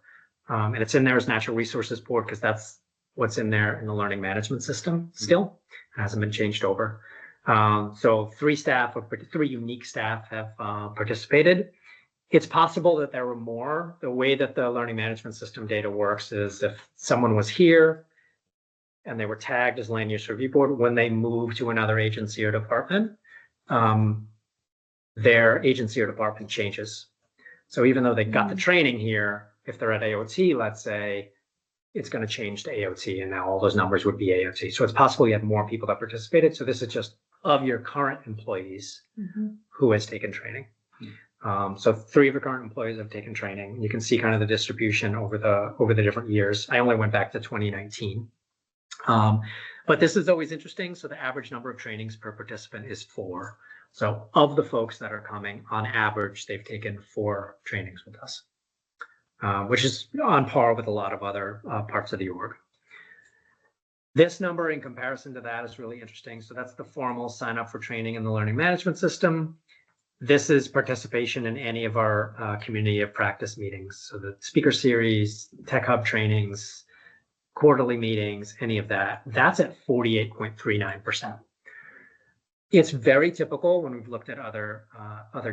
And it's in there as natural resources board because that's what's in there in the learning management system still. It hasn't been changed over. So 3 unique staff have participated. It's possible that there were more. The way that the learning management system data works is if someone was here and they were tagged as land use review board, when they move to another agency or department, their agency or department changes. So even though they got the training here, if they're at AOT, let's say, it's going to change to AOT, and now all those numbers would be AOT. So it's possible you have more people that participated. So this is just of your current employees who has taken training. So 3 of your current employees have taken training. You can see kind of the distribution over the different years. I only went back to 2019. But this is always interesting. So the average number of trainings per participant is 4. So of the folks that are coming, on average, they've taken 4 trainings with us, which is on par with a lot of other parts of the org. This number in comparison to that is really interesting. So that's the formal sign up for training in the learning management system. This is participation in any of our community of practice meetings. So the speaker series, Tech Hub trainings, quarterly meetings, any of that, that's at 48.39%. It's very typical when we've looked at other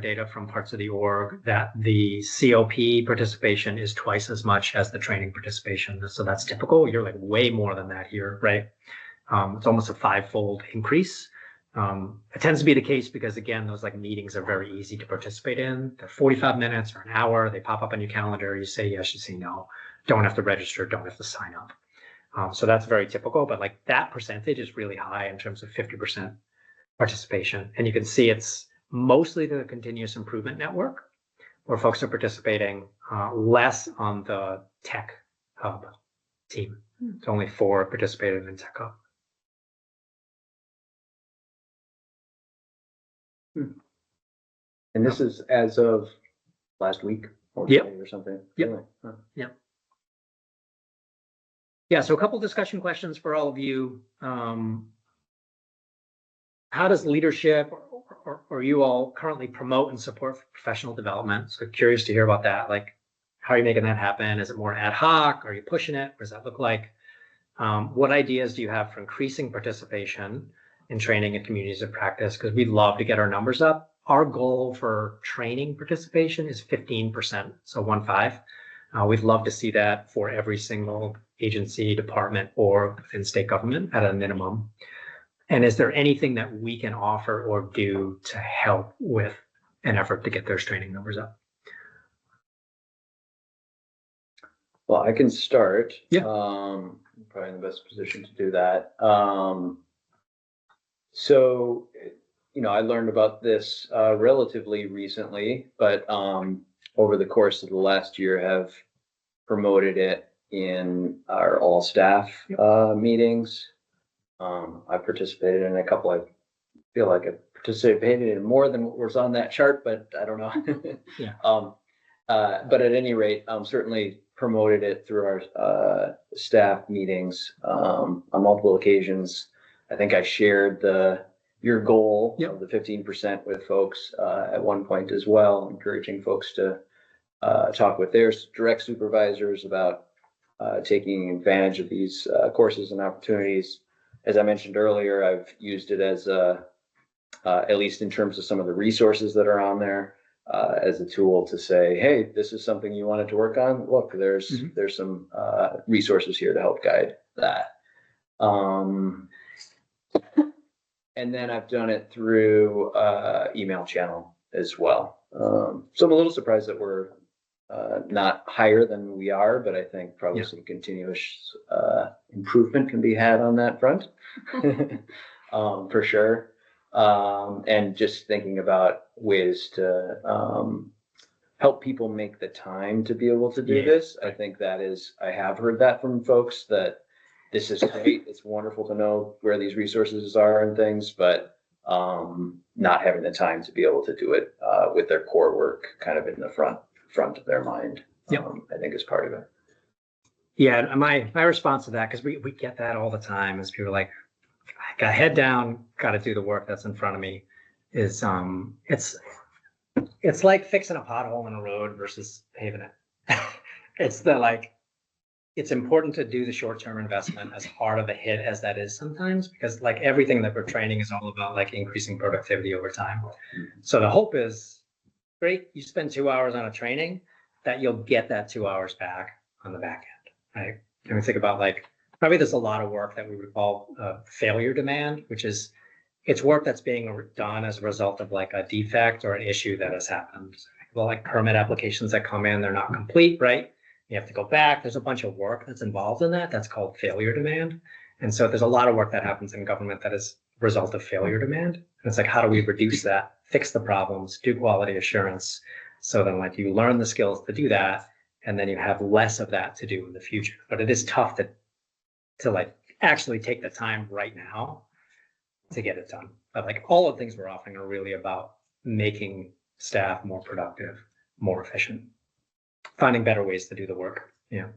data from parts of the org that the COP participation is twice as much as the training participation. So that's typical. You're like way more than that here, right? It's almost a 5-fold increase. It tends to be the case because, again, those like meetings are very easy to participate in. They're 45 minutes or an hour. They pop up on your calendar. You say yes, you say no. Don't have to register. Don't have to sign up. So that's very typical. But like that percentage is really high in terms of 50% participation. And you can see it's mostly the continuous improvement network where folks are participating, less on the Tech Hub team. It's only 4 participated in Tech Hub. And this is as of last week or something? Yep. Really? Huh. Yep. Yeah, so a couple discussion questions for all of you. How does leadership or you all currently promote and support professional development? So curious to hear about that. Like, how are you making that happen? Is it more ad hoc? Are you pushing it? What does that look like? What ideas do you have for increasing participation in training and communities of practice? Because we'd love to get our numbers up. Our goal for training participation is 15%, so 15. We'd love to see that for every single agency, department, or within state government at a minimum. And is there anything that we can offer or do to help with an effort to get those training numbers up. Well, I can start. Yeah. Probably in the best position to do that. So, I learned about this relatively recently, but over the course of the last year have promoted it in our all staff meetings. I participated in a couple. I feel like I participated in more than what was on that chart, but I don't know. Yeah. But at any rate, certainly promoted it through our staff meetings on multiple occasions. I think I shared your goal Yep. of the 15% with folks at one point as well, encouraging folks to talk with their direct supervisors about taking advantage of these courses and opportunities. As I mentioned earlier, I've used it as at least in terms of some of the resources that are on there, as a tool to say, hey, this is something you wanted to work on. Look, there's some resources here to help guide that. And then I've done it through email channel as well. So I'm a little surprised that we're not higher than we are, but I think probably some continuous improvement can be had on that front, for sure. And just thinking about ways to help people make the time to be able to do this. I think I have heard that from folks, that this is great. It's wonderful to know where these resources are and things, but not having the time to be able to do it with their core work kind of in the front of their mind, I think is part of it. Yeah, and my response to that, because we get that all the time, is people are like, I got head down, got to do the work that's in front of me. Is it's like fixing a pothole in a road versus paving it. It's important to do the short-term investment, as hard of a hit as that is sometimes, because like everything that we're training is all about like increasing productivity over time. So the hope is, great, you spend 2 hours on a training, that you'll get that 2 hours back on the back end, right? And we think about like, probably there's a lot of work that we would call failure demand, which is, it's work that's being done as a result of like a defect or an issue that has happened. Well, like permit applications that come in, they're not complete, right? You have to go back. There's a bunch of work that's involved in that. That's called failure demand. And so there's a lot of work that happens in government that is a result of failure demand. And it's like, how do we reduce that, fix the problems, do quality assurance? So then like you learn the skills to do that, and then you have less of that to do in the future. But it is tough to like actually take the time right now to get it done. But like all of the things we're offering are really about making staff more productive, more efficient, finding better ways to do the work. Yeah.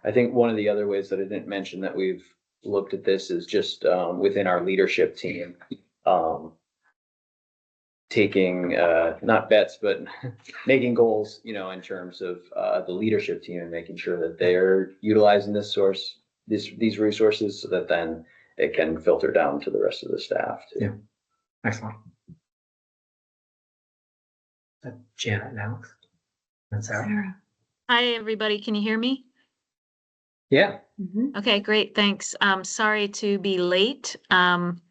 I think one of the other ways that I didn't mention that we've looked at this is just within our leadership team, taking not bets, but making goals, in terms of the leadership team, and making sure that they're utilizing these resources, so that then it can filter down to the rest of the staff too. Yeah. Excellent. Janet and Alex. And Sarah. Hi, everybody. Can you hear me? Yeah. Okay, great. Thanks. Sorry to be late. One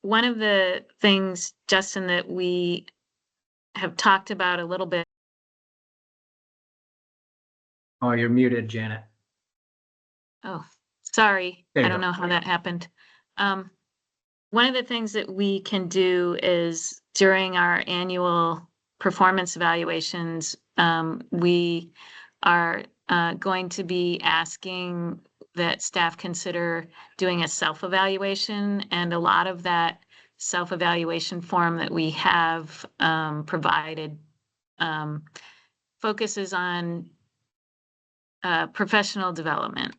of the things, Justin, that we have talked about a little bit. Oh, you're muted, Janet. Oh, sorry. There you I don't go. know how that happened. One of the things that we can do is during our annual performance evaluations, we are going to be asking that staff consider doing a self-evaluation, and a lot of that self-evaluation form that we have provided focuses on professional development.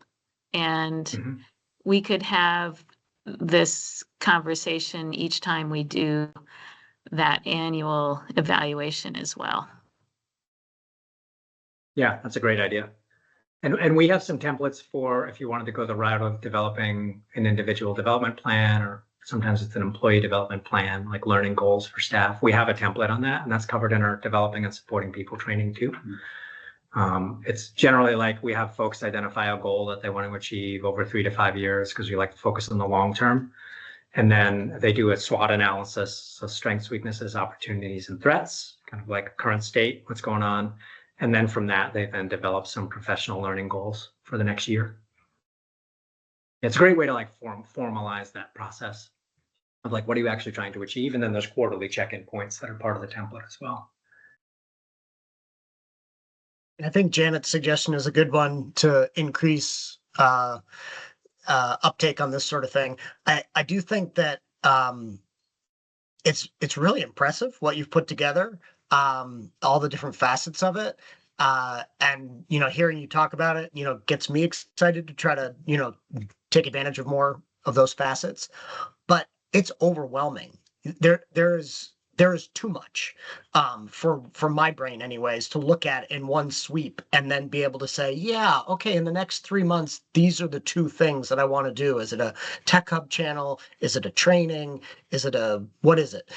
And we could have this conversation each time we do that annual evaluation as well. Yeah, that's a great idea. And we have some templates for if you wanted to go the route of developing an individual development plan, or sometimes it's an employee development plan, like learning goals for staff. We have a template on that, and that's covered in our developing and supporting people training too. It's generally like we have folks identify a goal that they want to achieve over 3 to 5 years, because we like to focus on the long term. And then they do a SWOT analysis, so strengths, weaknesses, opportunities, and threats, kind of like current state, what's going on. And then from that, they then develop some professional learning goals for the next year. It's a great way to like formalize that process of like, what are you actually trying to achieve? And then there's quarterly check-in points that are part of the template as well. I think Janet's suggestion is a good one to increase uptake on this sort of thing. I do think that it's really impressive what you've put together, all the different facets of it. And, hearing you talk about it, gets me excited to try to, take advantage of more of those facets. But it's overwhelming. There is too much for my brain anyways to look at in one sweep and then be able to say, yeah, okay, in the next 3 months, these are the 2 things that I want to do. Is it a tech hub channel? Is it a training? Is it what is it?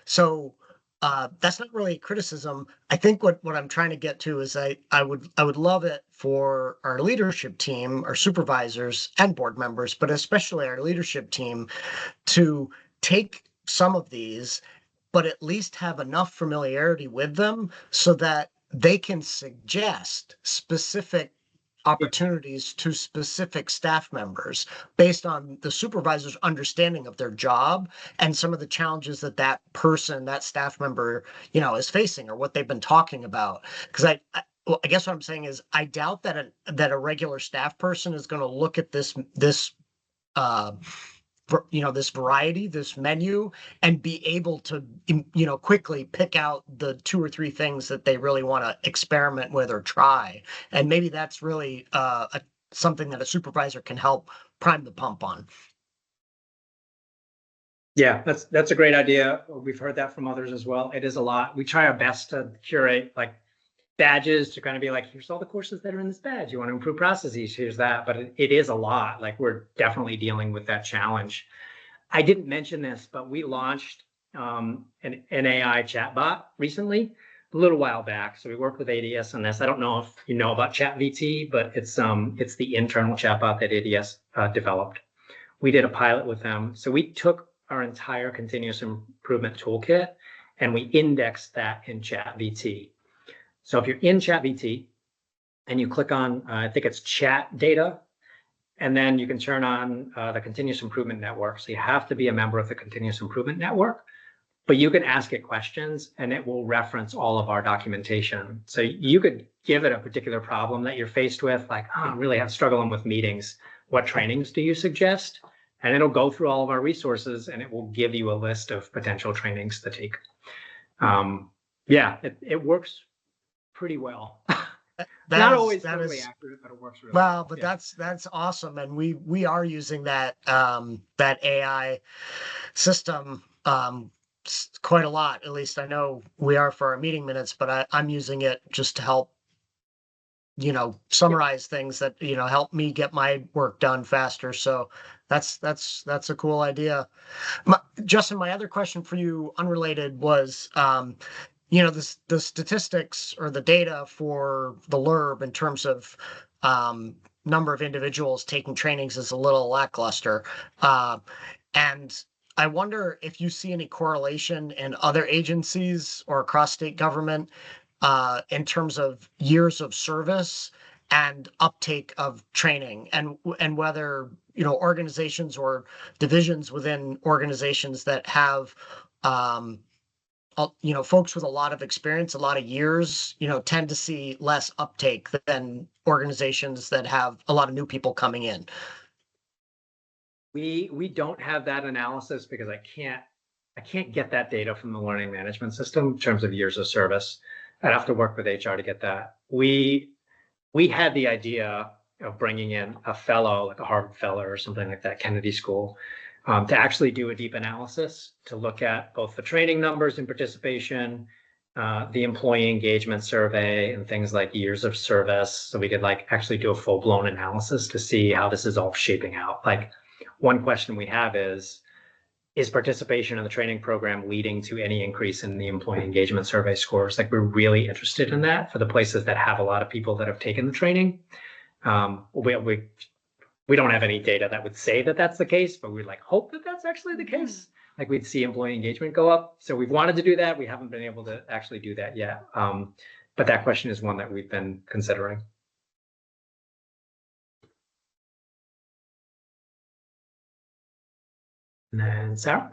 So that's not really a criticism. I think what I'm trying to get to is I would love it for our leadership team, our supervisors and board members, but especially our leadership team, to take some of these, but at least have enough familiarity with them so that they can suggest specific opportunities to specific staff members based on the supervisor's understanding of their job and some of the challenges that person, that staff member, is facing or what they've been talking about. Because I guess what I'm saying is I doubt that a regular staff person is going to look at this variety, this menu, and be able to, quickly pick out the 2 or 3 things that they really want to experiment with or try. And maybe that's really something that a supervisor can help prime the pump on. Yeah, that's a great idea. We've heard that from others as well. It is a lot. We try our best to curate like badges to kind of be like, here's all the courses that are in this badge. You want to improve processes, here's that. But it is a lot. Like, we're definitely dealing with that challenge. I didn't mention this, but we launched an AI chatbot recently, a little while back. So we worked with ADS on this. I don't know if you know about ChatVT, but it's the internal chatbot that ADS developed. We did a pilot with them. So we took our entire continuous improvement toolkit and we indexed that in ChatVT. So if you're in ChatVT and you click on, I think it's chat data, and then you can turn on the continuous improvement network. So you have to be a member of the continuous improvement network, but you can ask it questions and it will reference all of our documentation. So you could give it a particular problem that you're faced with, like, I'm really struggling with meetings. What trainings do you suggest? And it'll go through all of our resources and it will give you a list of potential trainings to take. It works pretty well. Not always totally accurate, but it works really well. But yeah. That's awesome, and we are using that AI system quite a lot. At least I know we are for our meeting minutes, but I'm using it just to help summarize things that help me get my work done faster. So that's a cool idea. Justin, my other question for you, unrelated, was the statistics or the data for the LURB in terms of number of individuals taking trainings is a little lackluster. And I wonder if you see any correlation in other agencies or across state government in terms of years of service and uptake of training, and whether organizations or divisions within organizations that have folks with a lot of experience, a lot of years, tend to see less uptake than organizations that have a lot of new people coming in. We don't have that analysis because I can't get that data from the learning management system in terms of years of service. I'd have to work with HR to get that. We had the idea of bringing in a fellow, like a Harvard fellow or something like that, Kennedy School, to actually do a deep analysis to look at both the training numbers and participation, the employee engagement survey, and things like years of service. So we could actually do a full-blown analysis to see how this is all shaping out. One question we have is participation in the training program leading to any increase in the employee engagement survey scores? We're really interested in that for the places that have a lot of people that have taken the training. We don't have any data that would say that that's the case, but we'd like hope that that's actually the case. Like we'd see employee engagement go up. So we've wanted to do that. We haven't been able to actually do that yet. But that question is one that we've been considering. And then Sarah?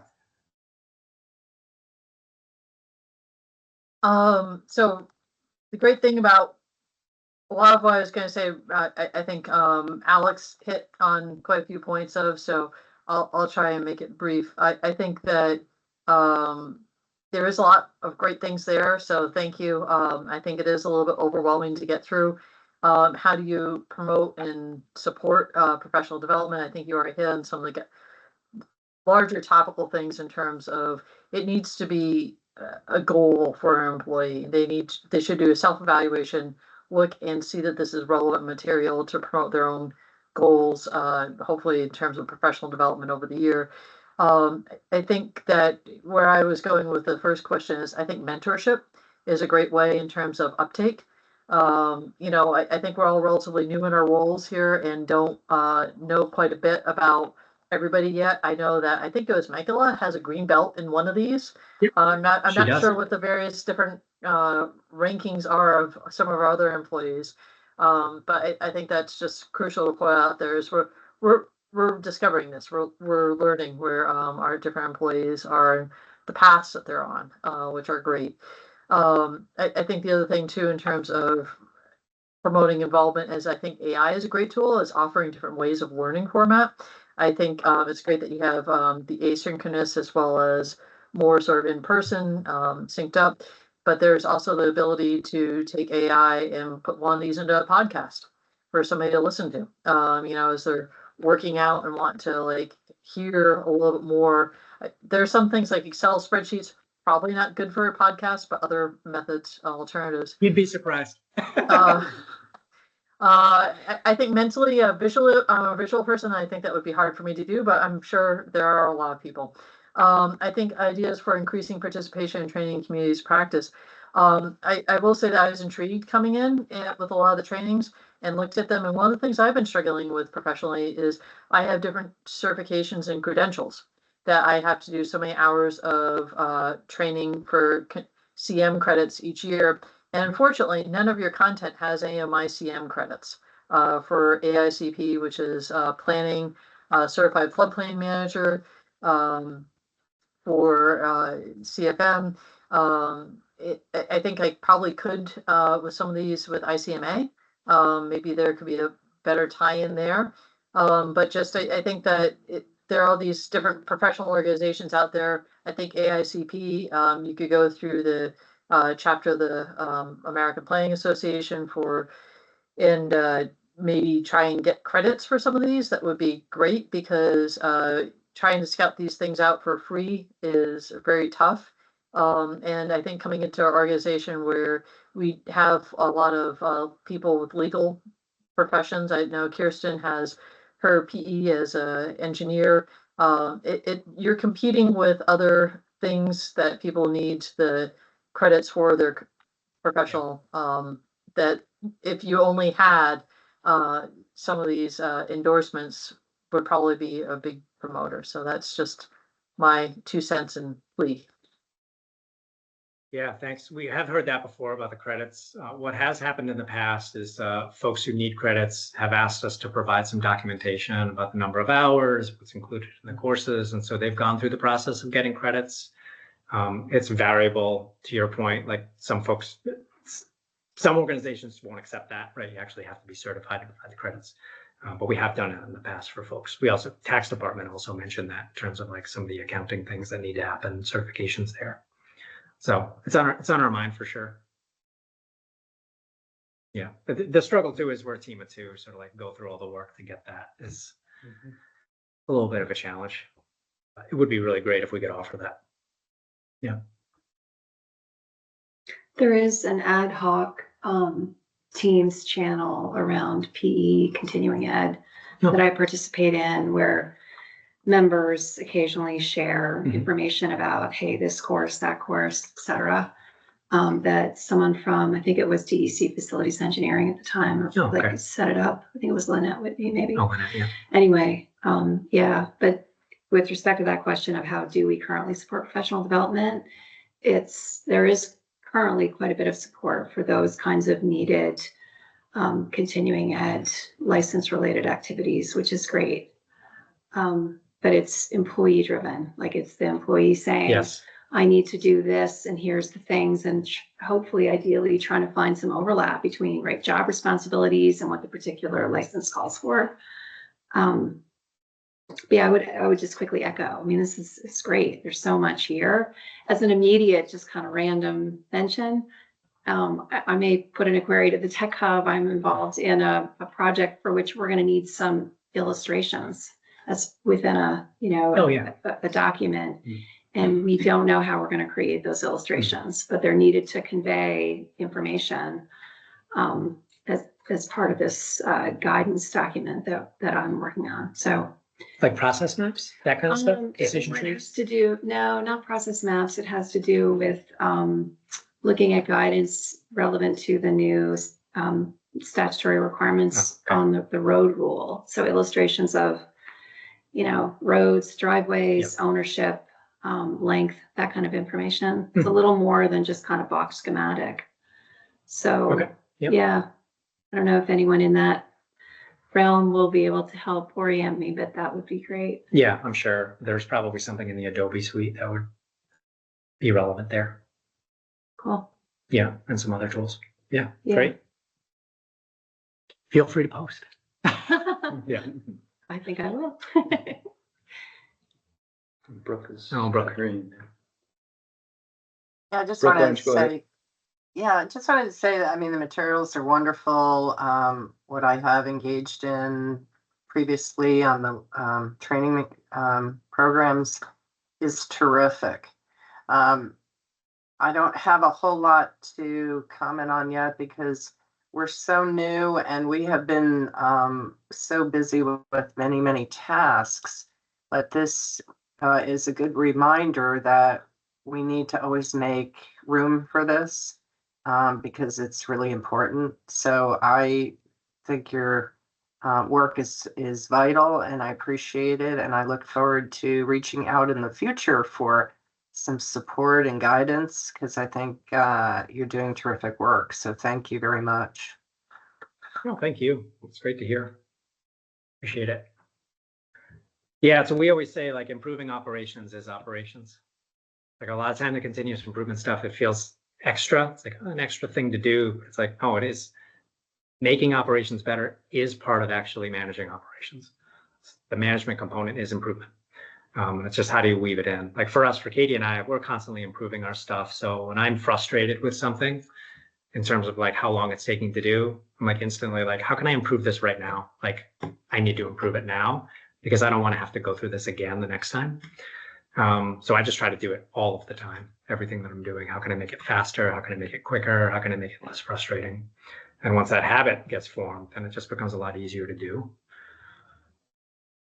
So the great thing about a lot of what I was going to say, I think Alex hit on quite a few points of, so I'll try and make it brief. I think that there is a lot of great things there, so thank you. I think it is a little bit overwhelming to get through. How do you promote and support professional development? I think you already hit on some of the larger topical things in terms of it needs to be a goal for an employee. They should do a self-evaluation, look and see that this is relevant material to promote their own goals, hopefully in terms of professional development over the year. I think that where I was going with the first question is I think mentorship is a great way in terms of uptake. I think we're all relatively new in our roles here and don't know quite a bit about everybody yet. I know that I think it was Michaela has a green belt in one of these. Yep. I'm not She does. sure what the various different rankings are of some of our other employees. But I think that's just crucial to point out there is we're discovering this. We're learning where our different employees are, the paths that they're on, which are great. I think the other thing too, in terms of promoting involvement, is I think AI is a great tool. It's offering different ways of learning format. I think it's great that you have the asynchronous as well as more sort of in person, synced up. But there's also the ability to take AI and put one of these into a podcast for somebody to listen to. As they're working out and want to like hear a little bit more. There's some things like Excel spreadsheets, probably not good for a podcast, but other methods, alternatives. You'd be surprised. I think mentally I'm a visual person. I think that would be hard for me to do, but I'm sure there are a lot of people. I think ideas for increasing participation in training communities practice. I will say that I was intrigued coming in with a lot of the trainings and looked at them. And one of the things I've been struggling with professionally is I have different certifications and credentials that I have to do so many hours of training for CM credits each year. And unfortunately, none of your content has AMI-CM credits for AICP, which is planning, certified floodplain manager, for CFM. I think I probably could with some of these with ICMA. Maybe there could be a better tie-in there. But just I think that there are all these different professional organizations out there. I think AICP, you could go through the chapter of the American Planning Association and maybe try and get credits for some of these. That would be great because trying to scout these things out for free is very tough. And I think coming into our organization where we have a lot of people with legal professions. I know Kirsten has her PE as an engineer. You're competing with other things that people need the credits for their professional, that if you only had some of these endorsements would probably be a big promoter. So that's just my 2 cents and plea. Yeah, thanks. We have heard that before about the credits. What has happened in the past is folks who need credits have asked us to provide some documentation about the number of hours, what's included in the courses. And so they've gone through the process of getting credits. It's variable, to your point, like some organizations won't accept that, right? You actually have to be certified to provide the credits. But we have done it in the past for folks. Tax department also mentioned that in terms of like some of the accounting things that need to happen, certifications there. So it's on our mind for sure. Yeah, but the struggle too is we're a team of two, sort of like go through all the work to get that is a little bit of a challenge. It would be really great if we could offer that. Yeah. There is an ad hoc Teams channel around PE continuing ed that I participate in where members occasionally share information about, hey, this course, that course, etc. that someone from, I think it was DEC Facilities Engineering at the time, Oh, okay. like set it up. I think it was Lynette Whitby, maybe. Oh, yeah. Anyway, yeah, but with respect to that question of how do we currently support professional development, there is currently quite a bit of support for those kinds of needed continuing ed license related activities, which is great. But it's employee driven, like it's the employee saying, Yes. I need to do this and here's the things, and hopefully ideally trying to find some overlap between right job responsibilities and what the particular license calls for. Yeah, I would just quickly echo. I mean, it's great. There's so much here. As an immediate, just kind of random mention, I may put in a query to the Tech Hub. I'm involved in a project for which we're going to need some illustrations. That's within a, Oh, yeah. a document. Mm. And we don't know how we're going to create those illustrations, but they're needed to convey information as part of this guidance document that I'm working on. So, Like process maps, that kind of stuff, decision it trees. has to do, no, not process maps. It has to do with looking at guidance relevant to the new statutory requirements Okay. on the road rule. So illustrations of, roads, driveways, ownership, length, that kind of information. It's a little more than just kind of box schematic. So, Okay. Yep. yeah, I don't know if anyone in that realm will be able to help orient me, but that would be great. Yeah, I'm sure there's probably something in the Adobe suite that would be relevant there. Cool. Yeah, and some other tools. Yeah, Yeah. great. Feel free to post. Yeah. I think I will. Brooke is. Oh, Brooke. Green. Yeah, I just Brooke, why wanted don't to you go ahead? say, yeah, I just wanted to say that, I mean, the materials are wonderful. What I have engaged in previously on the training programs is terrific. I don't have a whole lot to comment on yet because we're so new and we have been so busy with many, many tasks. But this is a good reminder that we need to always make room for this because it's really important. So I think your work is vital and I appreciate it. And I look forward to reaching out in the future for some support and guidance because I think you're doing terrific work. So thank you very much. Oh, thank you. It's great to hear. Appreciate it. Yeah, so we always say like improving operations is operations. Like a lot of time the continuous improvement stuff, it feels extra. It's like an extra thing to do. It's like, oh, it is. Making operations better is part of actually managing operations. The management component is improvement. It's just how do you weave it in? Like for us, for Katie and I, we're constantly improving our stuff. So when I'm frustrated with something in terms of like how long it's taking to do, I'm like instantly like, how can I improve this right now? Like I need to improve it now because I don't want to have to go through this again the next time. So I just try to do it all of the time. Everything that I'm doing, how can I make it faster? How can I make it quicker? How can I make it less frustrating? And once that habit gets formed, then it just becomes a lot easier to do.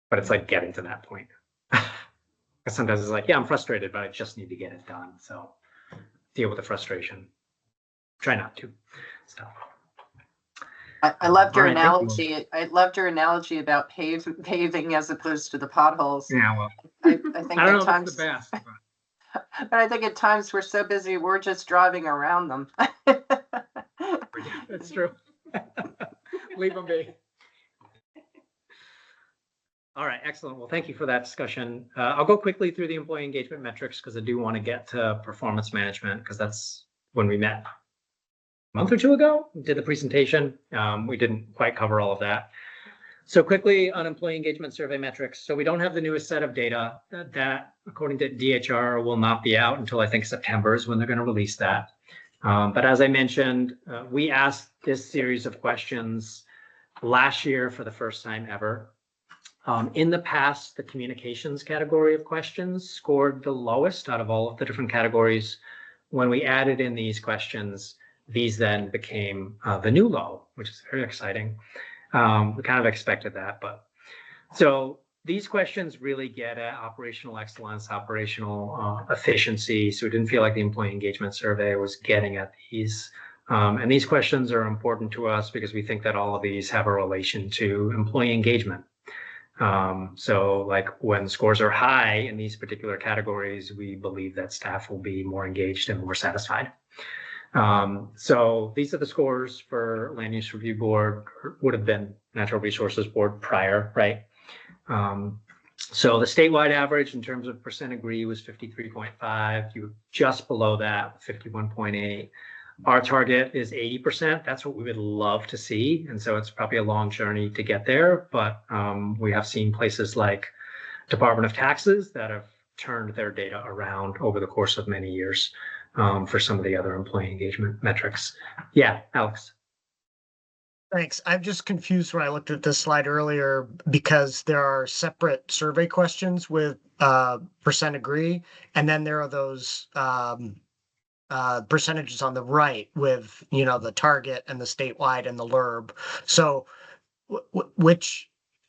But it's like getting to that point. Because sometimes it's like, yeah, I'm frustrated, but I just need to get it done. So deal with the frustration. Try not to. Stuff. I loved your All right, thank you. analogy. I loved your analogy about paving as opposed to the potholes. Yeah, well, I think I don't know at if times, it's the best. But but I think at times we're so busy, we're just driving around them. it's true. Leave them be. All right, excellent. Well, thank you for that discussion. I'll go quickly through the employee engagement metrics because I do want to get to performance management because that's when we met a month or two ago, we did the presentation. We didn't quite cover all of that. So quickly on employee engagement survey metrics. So we don't have the newest set of data that according to DHR will not be out until I think September is when they're going to release that. But as I mentioned, we asked this series of questions last year for the first time ever. In the past, the communications category of questions scored the lowest out of all of the different categories. When we added in these questions, these then became the new low, which is very exciting. We kind of expected that, but so these questions really get at operational excellence, operational efficiency. So it didn't feel like the employee engagement survey was getting at these. And these questions are important to us because we think that all of these have a relation to employee engagement. So like when scores are high in these particular categories, we believe that staff will be more engaged and more satisfied. So these are the scores for Land Use Review Board, would have been Natural Resources Board prior, right? So the statewide average in terms of percent agree was 53.5. You were just below that, 51.8. Our target is 80%. That's what we would love to see. And so it's probably a long journey to get there. But we have seen places like Department of Taxes that have turned their data around over the course of many years for some of the other employee engagement metrics. Yeah, Alex. Thanks. I'm just confused when I looked at this slide earlier because there are separate survey questions with percent agree, and then there are those percentages on the right with, you know, the target and the statewide and the LURB. So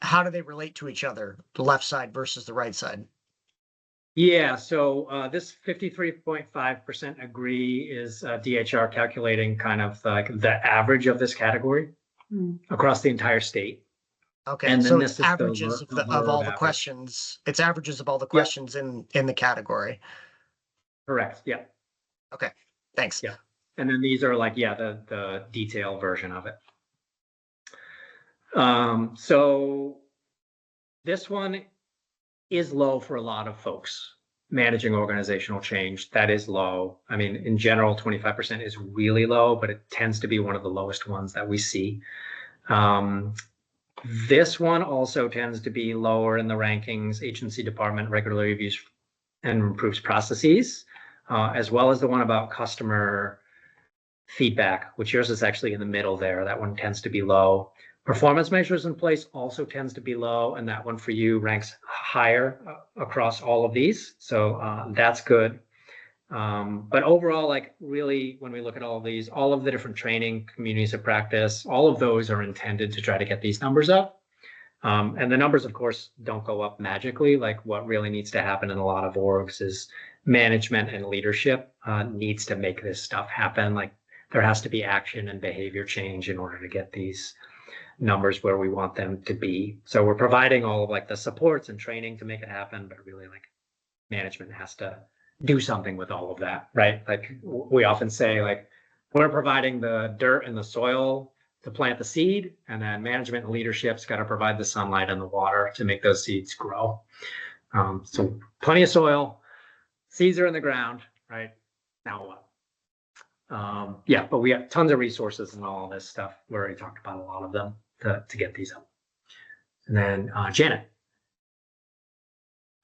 how do they relate to each other, the left side versus the right side? Yeah, so this 53.5% agree is DHR calculating kind of like the average of this category across the entire state. Okay, and so this it's is averages the of all the average. questions. It's averages of all the questions in the category. Correct, yeah. Okay, thanks. Yeah. And then these are like, yeah, the detailed version of it. So this one is low for a lot of folks. Managing organizational change, that is low. I mean, in general, 25% is really low, but it tends to be one of the lowest ones that we see. This one also tends to be lower in the rankings. Agency department regularly reviews and improves processes, as well as the one about customer feedback, which yours is actually in the middle there. That one tends to be low. Performance measures in place also tends to be low, and that one for you ranks higher across all of these. So that's good. But overall, like really, when we look at all of these, all of the different training communities of practice, all of those are intended to try to get these numbers up. And the numbers, of course, don't go up magically. Like what really needs to happen in a lot of orgs is management and leadership needs to make this stuff happen. Like there has to be action and behavior change in order to get these numbers where we want them to be. So we're providing all of like the supports and training to make it happen, but really like management has to do something with all of that, right? Like we often say, like we're providing the dirt and the soil to plant the seed, and then management and leadership's got to provide the sunlight and the water to make those seeds grow. So plenty of soil, seeds are in the ground, right? Now what? Yeah, but we have tons of resources and all this stuff. We already talked about a lot of them to get these up. And then Janet.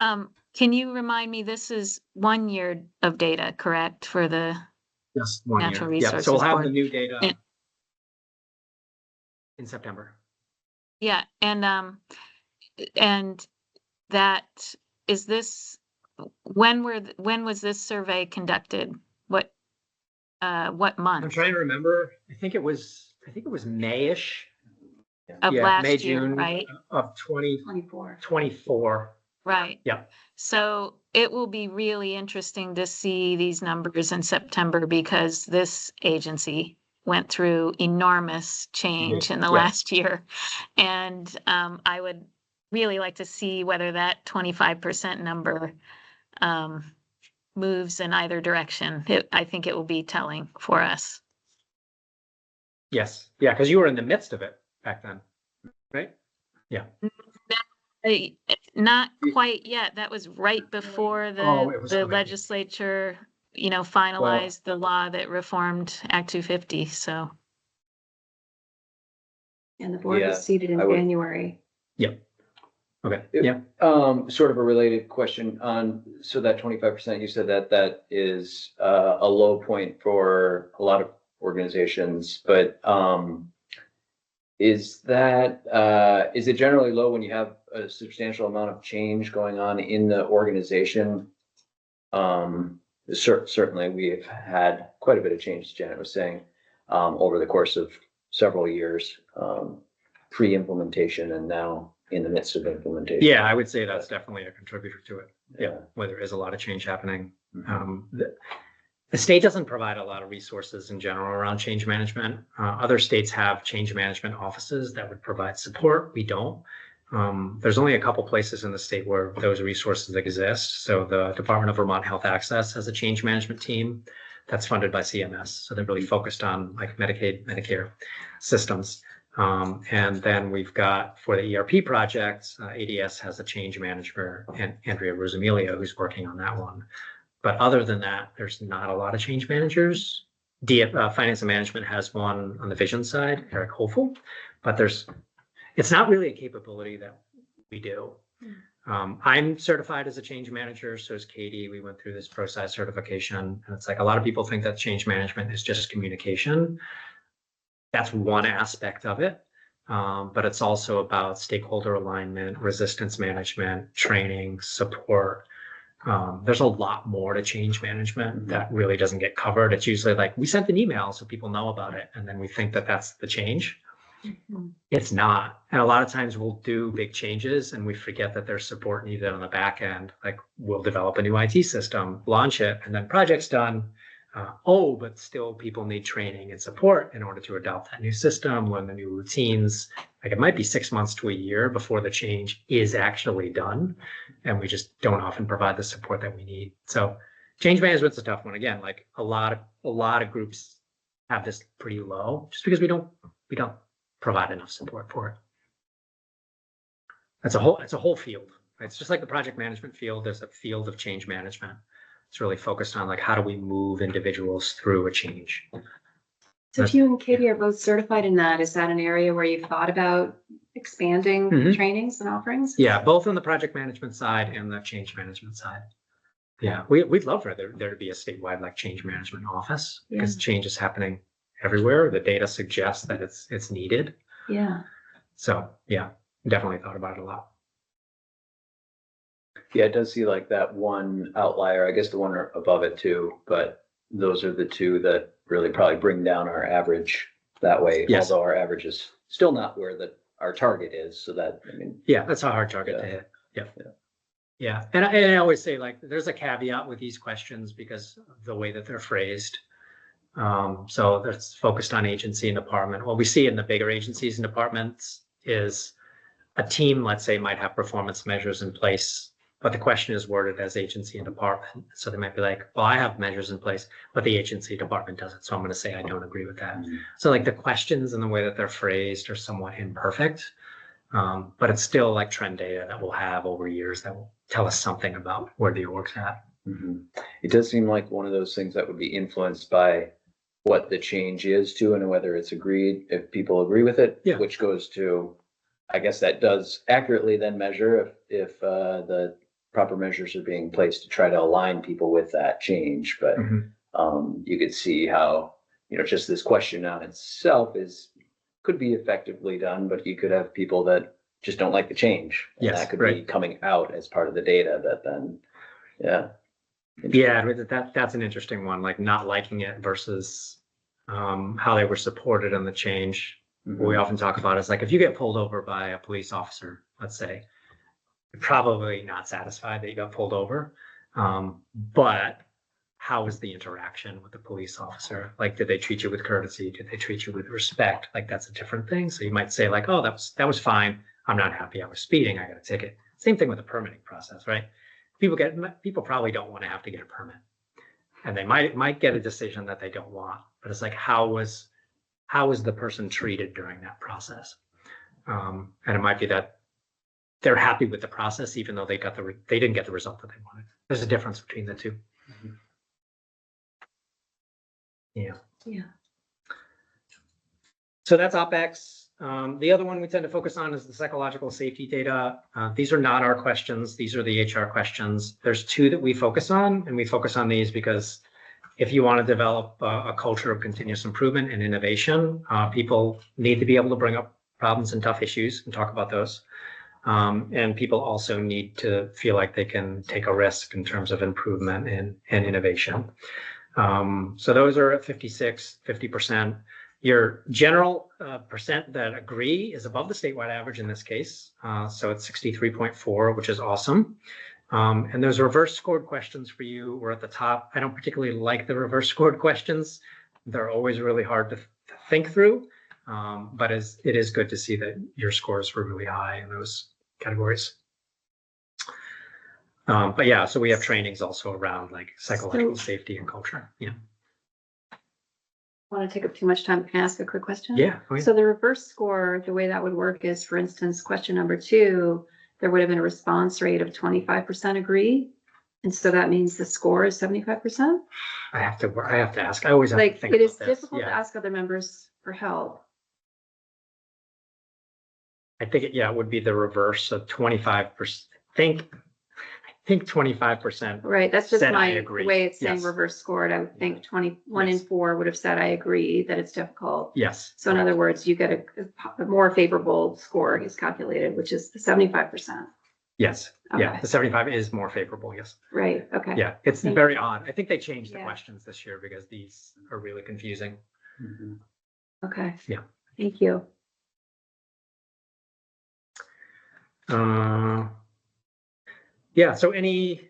Can you remind me, this is 1 year of data, correct, for the Yes, 1 year. Natural Yeah, Resources so we'll have Board? the new data Yeah. in September. Yeah, and that is this, when was this survey conducted? What I'm month trying to remember. I think it was May-ish. of Yeah, last May, year, June right? of 24. 2024. Right. Yeah. So it will be really interesting to see these numbers in September because this agency went through enormous change in the Yeah. last year. And I would really like to see whether that 25% number moves in either direction. I think it will be telling for us. Yes. Yeah, because you were in the midst of it back then, right? Yeah. Not quite yet. That was right before it was the okay. legislature, finalized the law that reformed Act 250. So. And the board Yeah, was seated in I would- January. Yep. Okay. Yep. Yeah. Sort of a related question on, so that 25%, you said that is a low point for a lot of organizations, but is it generally low when you have a substantial amount of change going on in the organization? Certainly we've had quite a bit of change, as Janet was saying, over the course of several years, pre-implementation and now in the midst of implementation. Yeah, I would say that's definitely a contributor to it. Yeah, where there is a lot of change happening. The state doesn't provide a lot of resources in general around change management. Other states have change management offices that would provide support. We don't. There's only a couple places in the state where those resources exist. So the Department of Vermont Health Access has a change management team that's funded by CMS. So they're really focused on like Medicaid, Medicare systems. And then we've got for the ERP project, ADS has a change manager, and Andrea Rosamilio, who's working on that one. But other than that, there's not a lot of change managers. Finance and Management has one on the vision side, Eric Hopeful, but it's not really a capability that we do. I'm certified as a change manager, so is Katie. We went through this process certification, and it's like a lot of people think that change management is just communication. That's one aspect of it, but it's also about stakeholder alignment, resistance management, training, support. There's a lot more to change management that really doesn't get covered. It's usually like we sent an email so people know about it, and then we think that that's the change. It's not. And a lot of times we'll do big changes and we forget that there's support needed on the back end. Like we'll develop a new IT system, launch it, and then project's done. But still people need training and support in order to adopt that new system, learn the new routines. Like it might be 6 months to a year before the change is actually done. And we just don't often provide the support that we need. So change management's a tough one. Again, like a lot of groups have this pretty low just because we don't provide enough support for it. It's a whole field. Right? It's just like the project management field. There's a field of change management. It's really focused on like how do we move individuals through a change. So if you and Katie are both certified in that, is that an area where you've thought about expanding trainings and offerings? Yeah, both on the project management side and the change management side. Yeah, we'd love for there to be a statewide like change management office because change is happening everywhere. The data suggests that it's needed. Yeah. So yeah, definitely thought about it a lot. Yeah, it does see like that one outlier, I guess the one above it too, but those are the two that really probably bring down our average that way. Yes. Although our average is still not where our target is. So that, I mean. Yeah, that's a hard target to hit. Yeah. And I always say like, there's a caveat with these questions because of the way that they're phrased. So that's focused on agency and department. What we see in the bigger agencies and departments is a team, let's say, might have performance measures in place, but the question is worded as agency and department. So they might be like, well, I have measures in place, but the agency department doesn't. So I'm going to say I don't agree with that. So like the questions and the way that they're phrased are somewhat imperfect, but it's still like trend data that we'll have over years that will tell us something about where the org's at. It does seem like one of those things that would be influenced by what the change is to and whether it's agreed, if people agree with it, which goes to, I guess that does accurately then measure if the proper measures are being placed to try to align people with that change. But you could see how, just this question on itself could be effectively done, but you could have people that just don't like the change. And that could be coming out as part of the data that then, that's an interesting one, like not liking it versus how they were supported in the change. What we often talk about is like, if you get pulled over by a police officer, let's say, you're probably not satisfied that you got pulled over. But how was the interaction with the police officer? Like, did they treat you with courtesy? Did they treat you with respect? Like, that's a different thing. So you might say like, oh, that was fine. I'm not happy. I was speeding. I got a ticket. Same thing with the permitting process, right? People probably don't want to have to get a permit, and they might get a decision that they don't want. But it's like, how was the person treated during that process? And it might be that they're happy with the process, even though they didn't get the result that they wanted. There's a difference between the two. Yeah. So that's OpEx. The other one we tend to focus on is the psychological safety data. These are not our questions. These are the HR questions. There's two that we focus on, and we focus on these because if you want to develop a culture of continuous improvement and innovation, people need to be able to bring up problems and tough issues and talk about those. And people also need to feel like they can take a risk in terms of improvement and innovation. So those are at 50%. Your general percent that agree is above the statewide average in this case. So it's 63.4, which is awesome. And those reverse scored questions for you were at the top. I don't particularly like the reverse scored questions. They're always really hard to think through. But it is good to see that your scores were really high in those categories. But yeah, so we have trainings also around like psychological safety and culture. Yeah. I want to take up too much time. Can I ask a quick question? Yeah. Oh, yeah. So the reverse score, the way that would work is, for instance, question number 2, there would have been a response rate of 25% agree. And so that means the score is 75%. I have to ask. I always have to Like, think it is about this. difficult to Yeah. ask other members for help. I think it would be the reverse of 25%. I think 25%. Right, that's just Said I my, agree. the way it's saying Yes. reverse scored. I would think 21 Yes. in 4 would have said, I agree that it's difficult. Yes. So in other words, you get a more favorable score is calculated, which is the 75%. Yes. Yeah. Okay. The 75 is more favorable. Yes. Right, okay. Yeah. It's Thank very odd. I think they changed the Yeah. questions this year because these are really confusing. Mhm. Okay. Yeah. Thank you. Yeah. So we're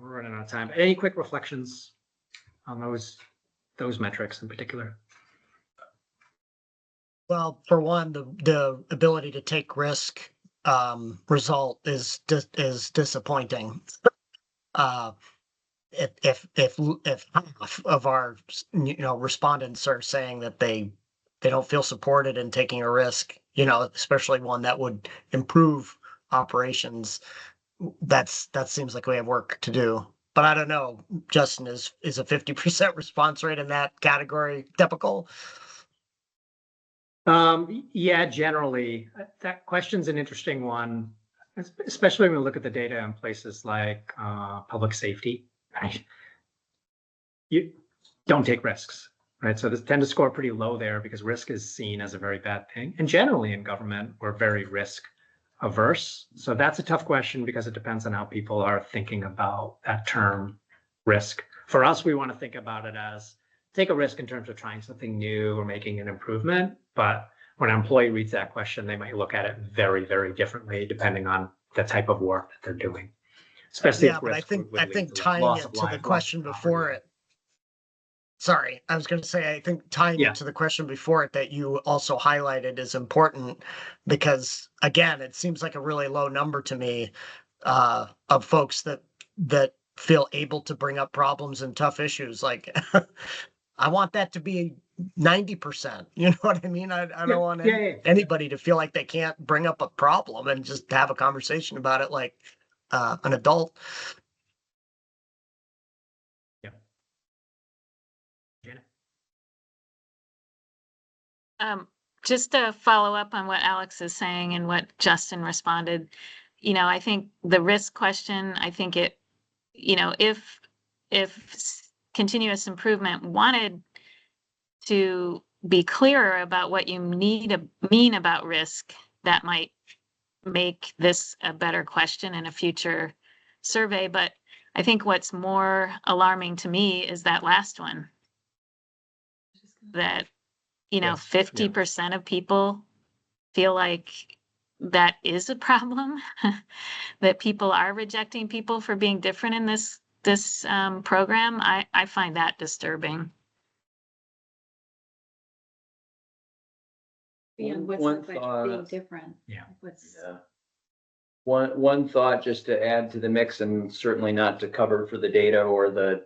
running out of time. Any quick reflections on those metrics in particular? Well, for one, the ability to take risk result is disappointing. If half of our respondents are saying that they don't feel supported in taking a risk, especially one that would improve operations, that seems like we have work to do. But I don't know, Justin, is a 50% response rate in that category typical? Yeah, generally, that question's an interesting one, especially when we look at the data in places like public safety. Right? You don't take risks, right? So they tend to score pretty low there because risk is seen as a very bad thing. And generally in government, we're very risk averse. So that's a tough question because it depends on how people are thinking about that term risk. For us, we want to think about it as take a risk in terms of trying something new or making an improvement. But when an employee reads that question, they might look at it very, very differently depending on the type of work that they're doing. Especially Yeah, but I think tying loss it of to life, the loss question of property. before it. Sorry, I was going to say, I think tying Yeah. it to the question before it that you also highlighted is important because, again, it seems like a really low number to me of folks that feel able to bring up problems and tough issues. Like, I want that to be 90%. You know what I mean? I don't want anybody to feel like they can't bring up a problem and just have a conversation about it like an adult. Just to follow up on what Alex is saying and what Justin responded, I think the risk question, I think it, if continuous improvement wanted to be clearer about what you mean about risk, that might make this a better question in a future survey. But I think what's more alarming to me is that last one, that 50% of people feel like that is a problem, that people are rejecting people for being different in this program. I find that disturbing. What's One being thought. different? Yeah. One thought just to add to the mix, and certainly not to cover for the data or the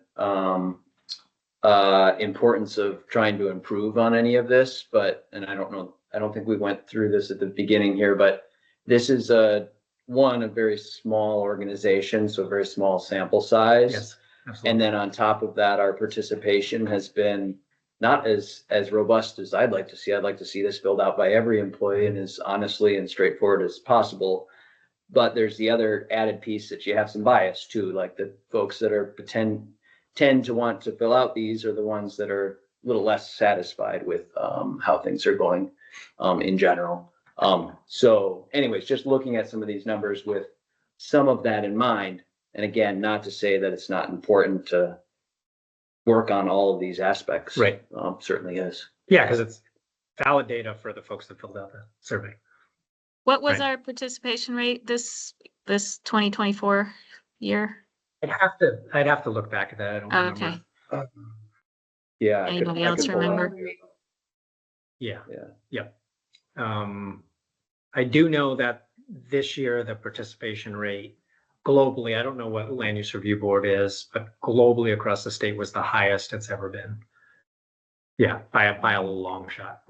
importance of trying to improve on any of this, and I don't think we went through this at the beginning here, but this is a very small organization, so a very small sample size. Yes, absolutely. And then on top of that, our participation has been not as robust as I'd like to see. I'd like to see this filled out by every employee and as honestly and straightforward as possible. But there's the other added piece that you have some bias too, like the folks that are tend to want to fill out these are the ones that are a little less satisfied with how things are going in general. So anyways, just looking at some of these numbers with some of that in mind, and again, not to say that it's not important to work on all of these aspects. Right. Certainly is. Yeah, because it's valid data for the folks that filled out the survey. What was Right. our participation rate this 2024 year? I'd have to look back at that. I don't Oh, remember. okay. Yeah. Anybody I else could pull that. remember? Yeah. Yeah. Yep. I do know that this year, the participation rate globally, I don't know what land use review board is, but globally across the state was the highest it's ever been. Yeah, by a long shot.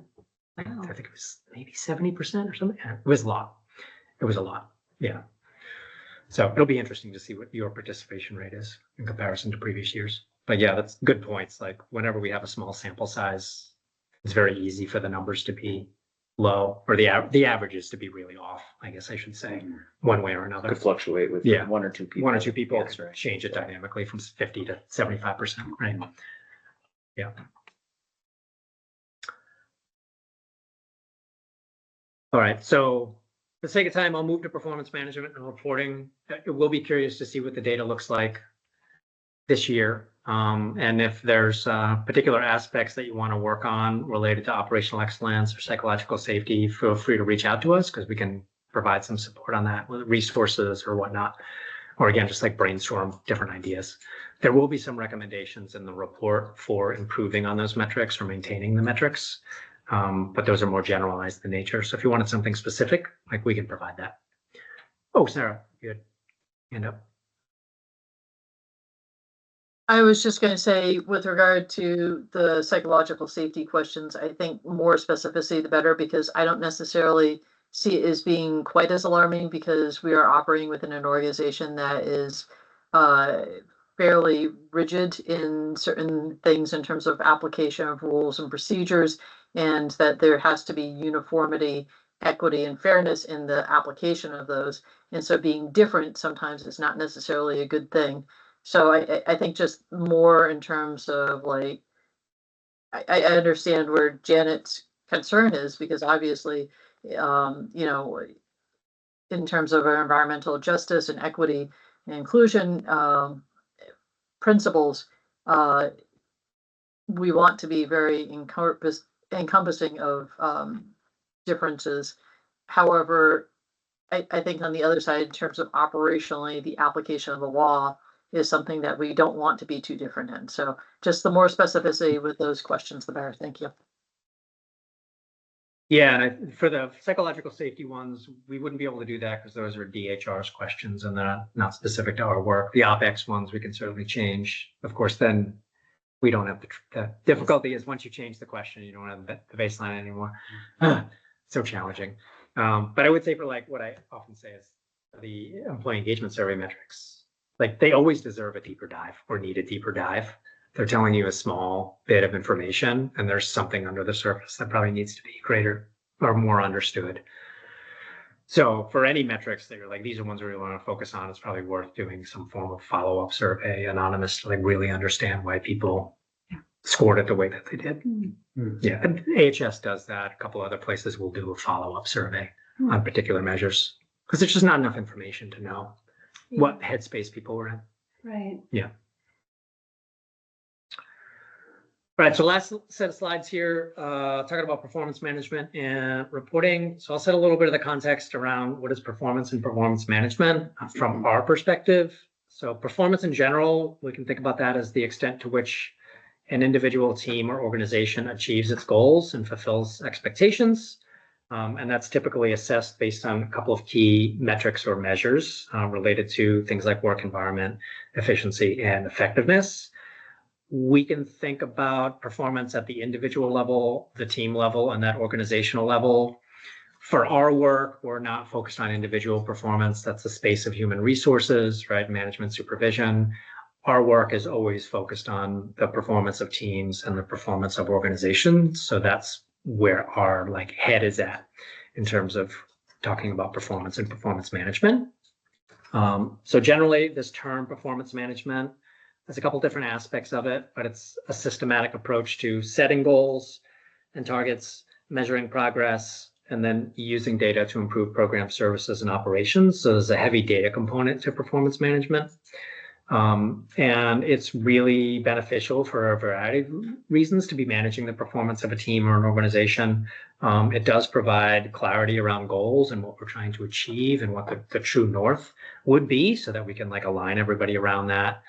I think it was maybe 70% or something. It was a lot. It was a lot. Yeah. So it'll be interesting to see what your participation rate is in comparison to previous years. But yeah, that's good points. Like whenever we have a small sample size, it's very easy for the numbers to be low or the averages to be really off, I guess I should say, one way or another. Could fluctuate with Yeah. one or two people. One or two people That's could right. change it dynamically from 50 to 75%, right? Yeah. All right, so for the sake of time, I'll move to performance management and reporting. We'll be curious to see what the data looks like this year. And if there's particular aspects that you want to work on related to operational excellence or psychological safety, feel free to reach out to us because we can provide some support on that with resources or whatnot. Or again, just like brainstorm different ideas. There will be some recommendations in the report for improving on those metrics or maintaining the metrics. But those are more generalized in nature. So if you wanted something specific, like we can provide that. Oh, Sarah, you had hand up. I was just going to say, with regard to the psychological safety questions, I think more specificity the better, because I don't necessarily see it as being quite as alarming, because we are operating within an organization that is fairly rigid in certain things in terms of application of rules and procedures, and that there has to be uniformity, equity, and fairness in the application of those. And so being different sometimes is not necessarily a good thing. So I think just more in terms of like, I understand where Janet's concern is, because obviously, you know, in terms of our environmental justice and equity and inclusion principles, we want to be very encompassing of differences. However, I think on the other side, in terms of operationally, the application of the law is something that we don't want to be too different in. So just the more specificity with those questions, the better. Thank you. Yeah, and for the psychological safety ones, we wouldn't be able to do that because those are DHR's questions and they're not specific to our work. The OpEx ones we can certainly change. Of course, then we don't have the difficulty is once you change the question, you don't have the baseline anymore. So challenging. But I would say for like what I often say is the employee engagement survey metrics, like they always deserve a deeper dive or need a deeper dive. They're telling you a small bit of information and there's something under the surface that probably needs to be greater or more understood. So for any metrics that you're like, these are ones we really want to focus on, it's probably worth doing some form of follow-up survey, anonymous, to like really understand why people scored it the way that they did. Yeah, and AHS does that. A couple other places will do a follow-up survey on particular measures because there's just not enough information to know what headspace people were in. Right. Yeah. All right, so last set of slides here, talking about performance management and reporting. So I'll set a little bit of the context around what is performance and performance management from our perspective. So performance in general, we can think about that as the extent to which an individual, team, or organization achieves its goals and fulfills expectations. And that's typically assessed based on a couple of key metrics or measures related to things like work environment, efficiency, and effectiveness. We can think about performance at the individual level, the team level, and that organizational level. For our work, we're not focused on individual performance. That's the space of human resources, right? Management supervision. Our work is always focused on the performance of teams and the performance of organizations. So that's where our like head is at in terms of talking about performance and performance management. So generally, this term performance management, there's a couple different aspects of it, but it's a systematic approach to setting goals and targets, measuring progress, and then using data to improve program services and operations. So there's a heavy data component to performance management. And it's really beneficial for a variety of reasons to be managing the performance of a team or an organization. It does provide clarity around goals and what we're trying to achieve and what the true north would be, so that we can like align everybody around that.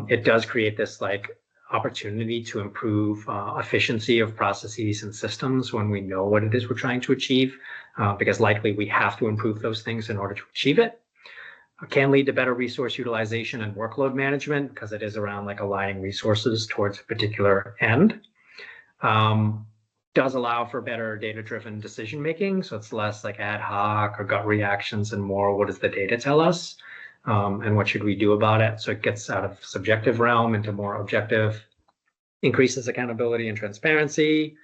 It does create this like opportunity to improve efficiency of processes and systems when we know what it is we're trying to achieve, because likely we have to improve those things in order to achieve it. It can lead to better resource utilization and workload management, because it is around like aligning resources towards a particular end. Does allow for better data-driven decision making, so it's less like ad hoc or gut reactions and more what does the data tell us, and what should we do about it. So it gets out of subjective realm into more objective, increases accountability and transparency.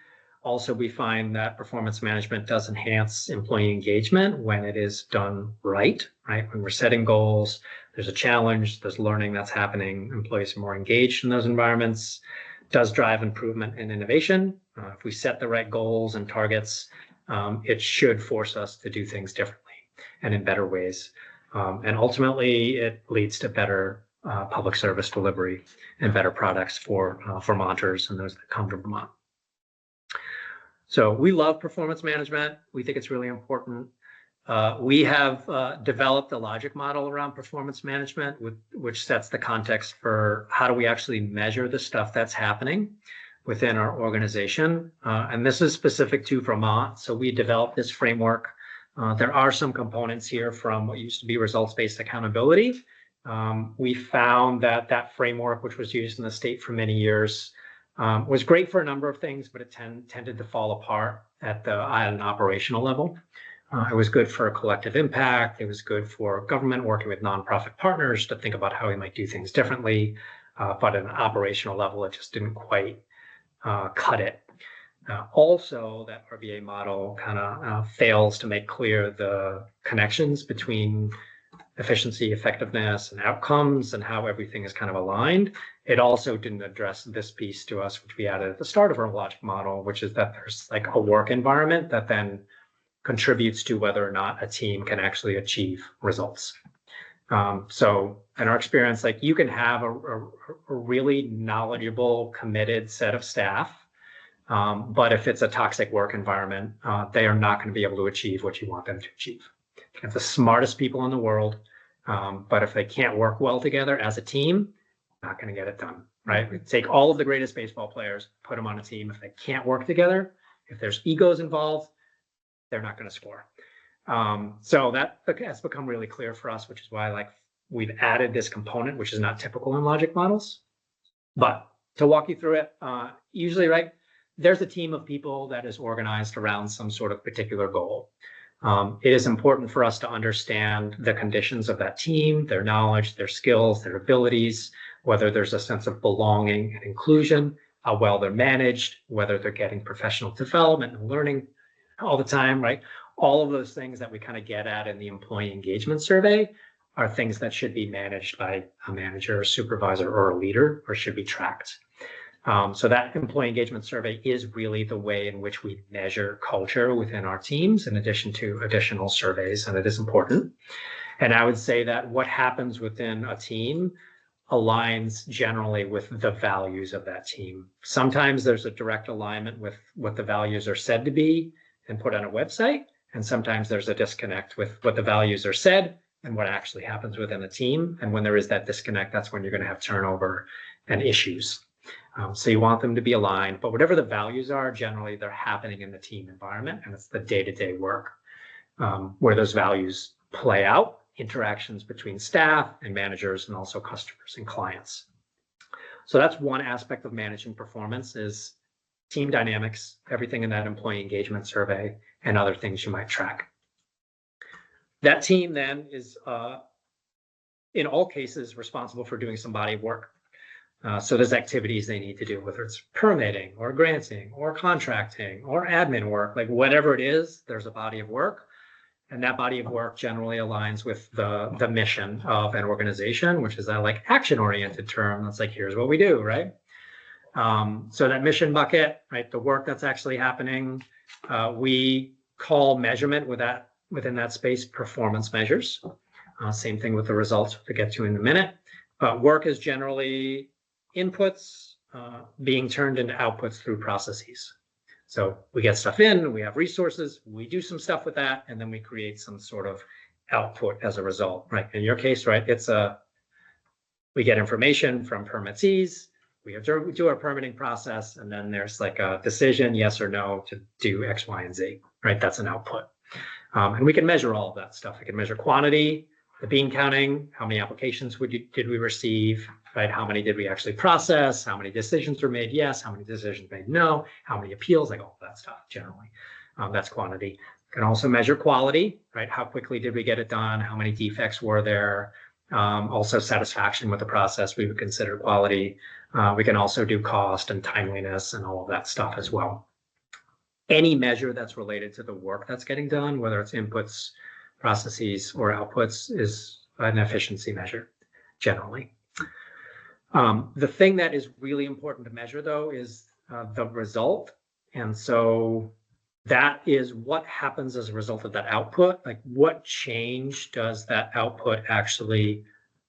Also, we find that performance management does enhance employee engagement when it is done right? When we're setting goals, there's a challenge, there's learning that's happening, employees are more engaged in those environments, does drive improvement and innovation. If we set the right goals and targets, it should force us to do things differently and in better ways. And ultimately, it leads to better public service delivery and better products for Vermonters and those that come to Vermont. So we love performance management. We think it's really important. We have developed a logic model around performance management, which sets the context for how do we actually measure the stuff that's happening within our organization. And this is specific to Vermont. So we developed this framework. There are some components here from what used to be results-based accountability. We found that framework, which was used in the state for many years, was great for a number of things, but it tended to fall apart at an operational level. It was good for collective impact. It was good for government working with nonprofit partners to think about how we might do things differently. But at an operational level, it just didn't quite cut it. Also, that RBA model kind of fails to make clear the connections between efficiency, effectiveness, and outcomes, and how everything is kind of aligned. It also didn't address this piece to us, which we added at the start of our logic model, which is that there's like a work environment that then contributes to whether or not a team can actually achieve results. So in our experience, like you can have a really knowledgeable, committed set of staff, but if it's a toxic work environment, they are not going to be able to achieve what you want them to achieve. You have the smartest people in the world, but if they can't work well together as a team, not going to get it done, right? We take all of the greatest baseball players, put them on a team. If they can't work together, if there's egos involved, they're not going to score. So that has become really clear for us, which is why like we've added this component, which is not typical in logic models. But to walk you through it, usually, right, there's a team of people that is organized around some sort of particular goal. It is important for us to understand the conditions of that team, their knowledge, their skills, their abilities, whether there's a sense of belonging and inclusion, how well they're managed, whether they're getting professional development and learning all the time, right? All of those things that we kind of get at in the employee engagement survey are things that should be managed by a manager, a supervisor, or a leader, or should be tracked. So that employee engagement survey is really the way in which we measure culture within our teams, in addition to additional surveys, and it is important. And I would say that what happens within a team aligns generally with the values of that team. Sometimes there's a direct alignment with what the values are said to be and put on a website, and sometimes there's a disconnect with what the values are said and what actually happens within a team. And when there is that disconnect, that's when you're going to have turnover and issues. So you want them to be aligned, but whatever the values are, generally they're happening in the team environment, and it's the day-to-day work where those values play out, interactions between staff and managers and also customers and clients. So that's one aspect of managing performance is team dynamics, everything in that employee engagement survey and other things you might track. That team then is in all cases responsible for doing some body of work. So there's activities they need to do, whether it's permitting or granting or contracting or admin work, like whatever it is, there's a body of work. And that body of work generally aligns with the mission of an organization, which is that like action-oriented term. That's like, here's what we do, right? So that mission bucket, right? The work that's actually happening, we call measurement within that space performance measures. Same thing with the results we'll get to in a minute. Work is generally inputs being turned into outputs through processes. So we get stuff in, we have resources, we do some stuff with that, and then we create some sort of output as a result, right? In your case, right, we get information from permittees, we do our permitting process, and then there's like a decision, yes or no, to do X, Y, and Z, right? That's an output. And we can measure all of that stuff. We can measure quantity, the bean counting, how many applications did we receive, right? How many did we actually process? How many decisions were made yes? How many decisions made no? How many appeals? Like all of that stuff generally. That's quantity. Can also measure quality, right? How quickly did we get it done? How many defects were there? Also satisfaction with the process, we would consider quality. We can also do cost and timeliness and all of that stuff as well. Any measure that's related to the work that's getting done, whether it's inputs, processes, or outputs, is an efficiency measure generally. The thing that is really important to measure, though, is the result. And so that is what happens as a result of that output. Like, what change does that output actually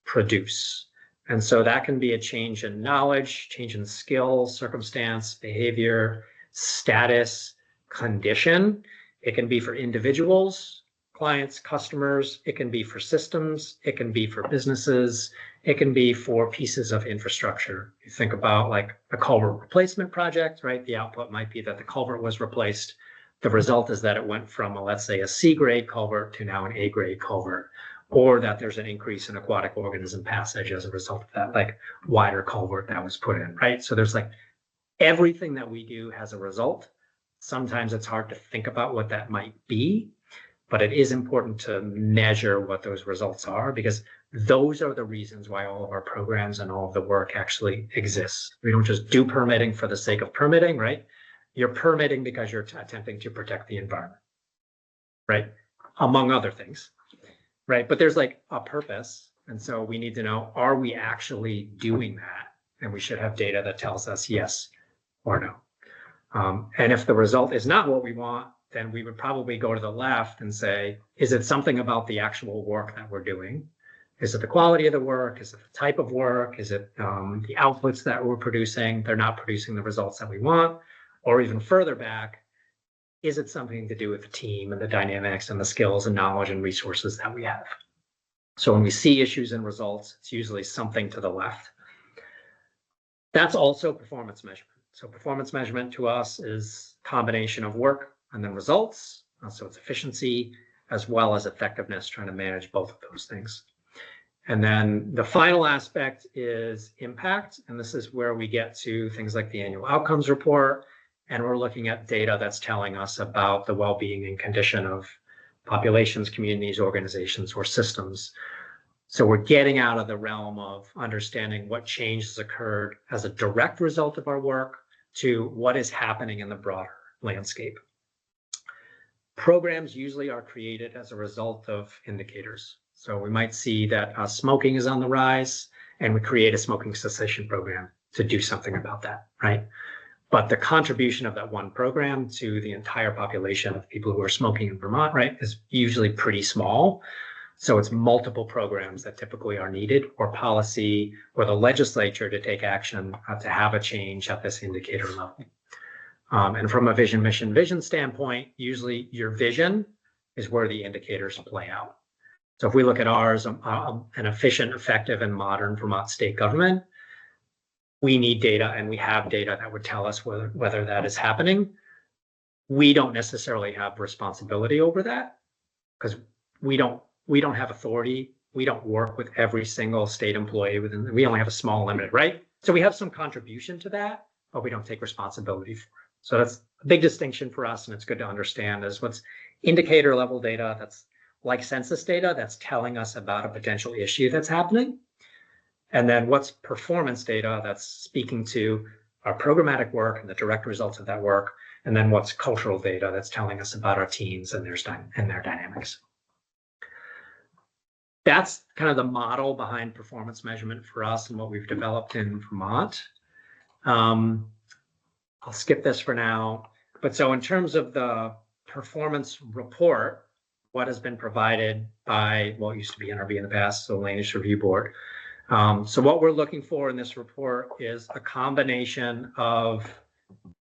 produce? And so that can be a change in knowledge, change in skill, circumstance, behavior, status, condition. It can be for individuals, clients, customers. It can be for systems. It can be for businesses. It can be for pieces of infrastructure. You think about like a culvert replacement project, right? The output might be that the culvert was replaced. The result is that it went from, let's say, a C-grade culvert to now an A-grade culvert, or that there's an increase in aquatic organism passage as a result of that, like wider culvert that was put in, right? So there's like everything that we do has a result. Sometimes it's hard to think about what that might be, but it is important to measure what those results are, because those are the reasons why all of our programs and all of the work actually exists. We don't just do permitting for the sake of permitting, right? You're permitting because you're attempting to protect the environment, right? Among other things, right? But there's like a purpose. And so we need to know, are we actually doing that? And we should have data that tells us yes or no. And if the result is not what we want, then we would probably go to the left and say, is it something about the actual work that we're doing? Is it the quality of the work? Is it the type of work? Is it the outputs that we're producing? They're not producing the results that we want. Or even further back, is it something to do with the team and the dynamics and the skills and knowledge and resources that we have? So when we see issues and results, it's usually something to the left. That's also performance measurement. So performance measurement to us is a combination of work and then results. So it's efficiency as well as effectiveness, trying to manage both of those things. And then the final aspect is impact. And this is where we get to things like the annual outcomes report. And we're looking at data that's telling us about the well-being and condition of populations, communities, organizations, or systems. So we're getting out of the realm of understanding what change has occurred as a direct result of our work to what is happening in the broader landscape. Programs usually are created as a result of indicators. So we might see that smoking is on the rise, and we create a smoking cessation program to do something about that, right? But the contribution of that one program to the entire population of people who are smoking in Vermont, right, is usually pretty small. So it's multiple programs that typically are needed, or policy, or the legislature to take action to have a change at this indicator level. And from a vision, mission, vision standpoint, usually your vision is where the indicators play out. So if we look at ours, an efficient, effective, and modern Vermont state government, we need data, and we have data that would tell us whether that is happening. We don't necessarily have responsibility over that because we don't have authority. We don't work with every single state employee we only have a small limit, right? So we have some contribution to that, but we don't take responsibility for it. So that's a big distinction for us, and it's good to understand is what's indicator level data that's like census data that's telling us about a potential issue that's happening. And then what's performance data that's speaking to our programmatic work and the direct results of that work. And then what's cultural data that's telling us about our teams and their dynamics. That's kind of the model behind performance measurement for us and what we've developed in Vermont. I'll skip this for now. But so in terms of the performance report, what has been provided by what used to be NRB in the past, so Land Use Review Board. So what we're looking for in this report is a combination of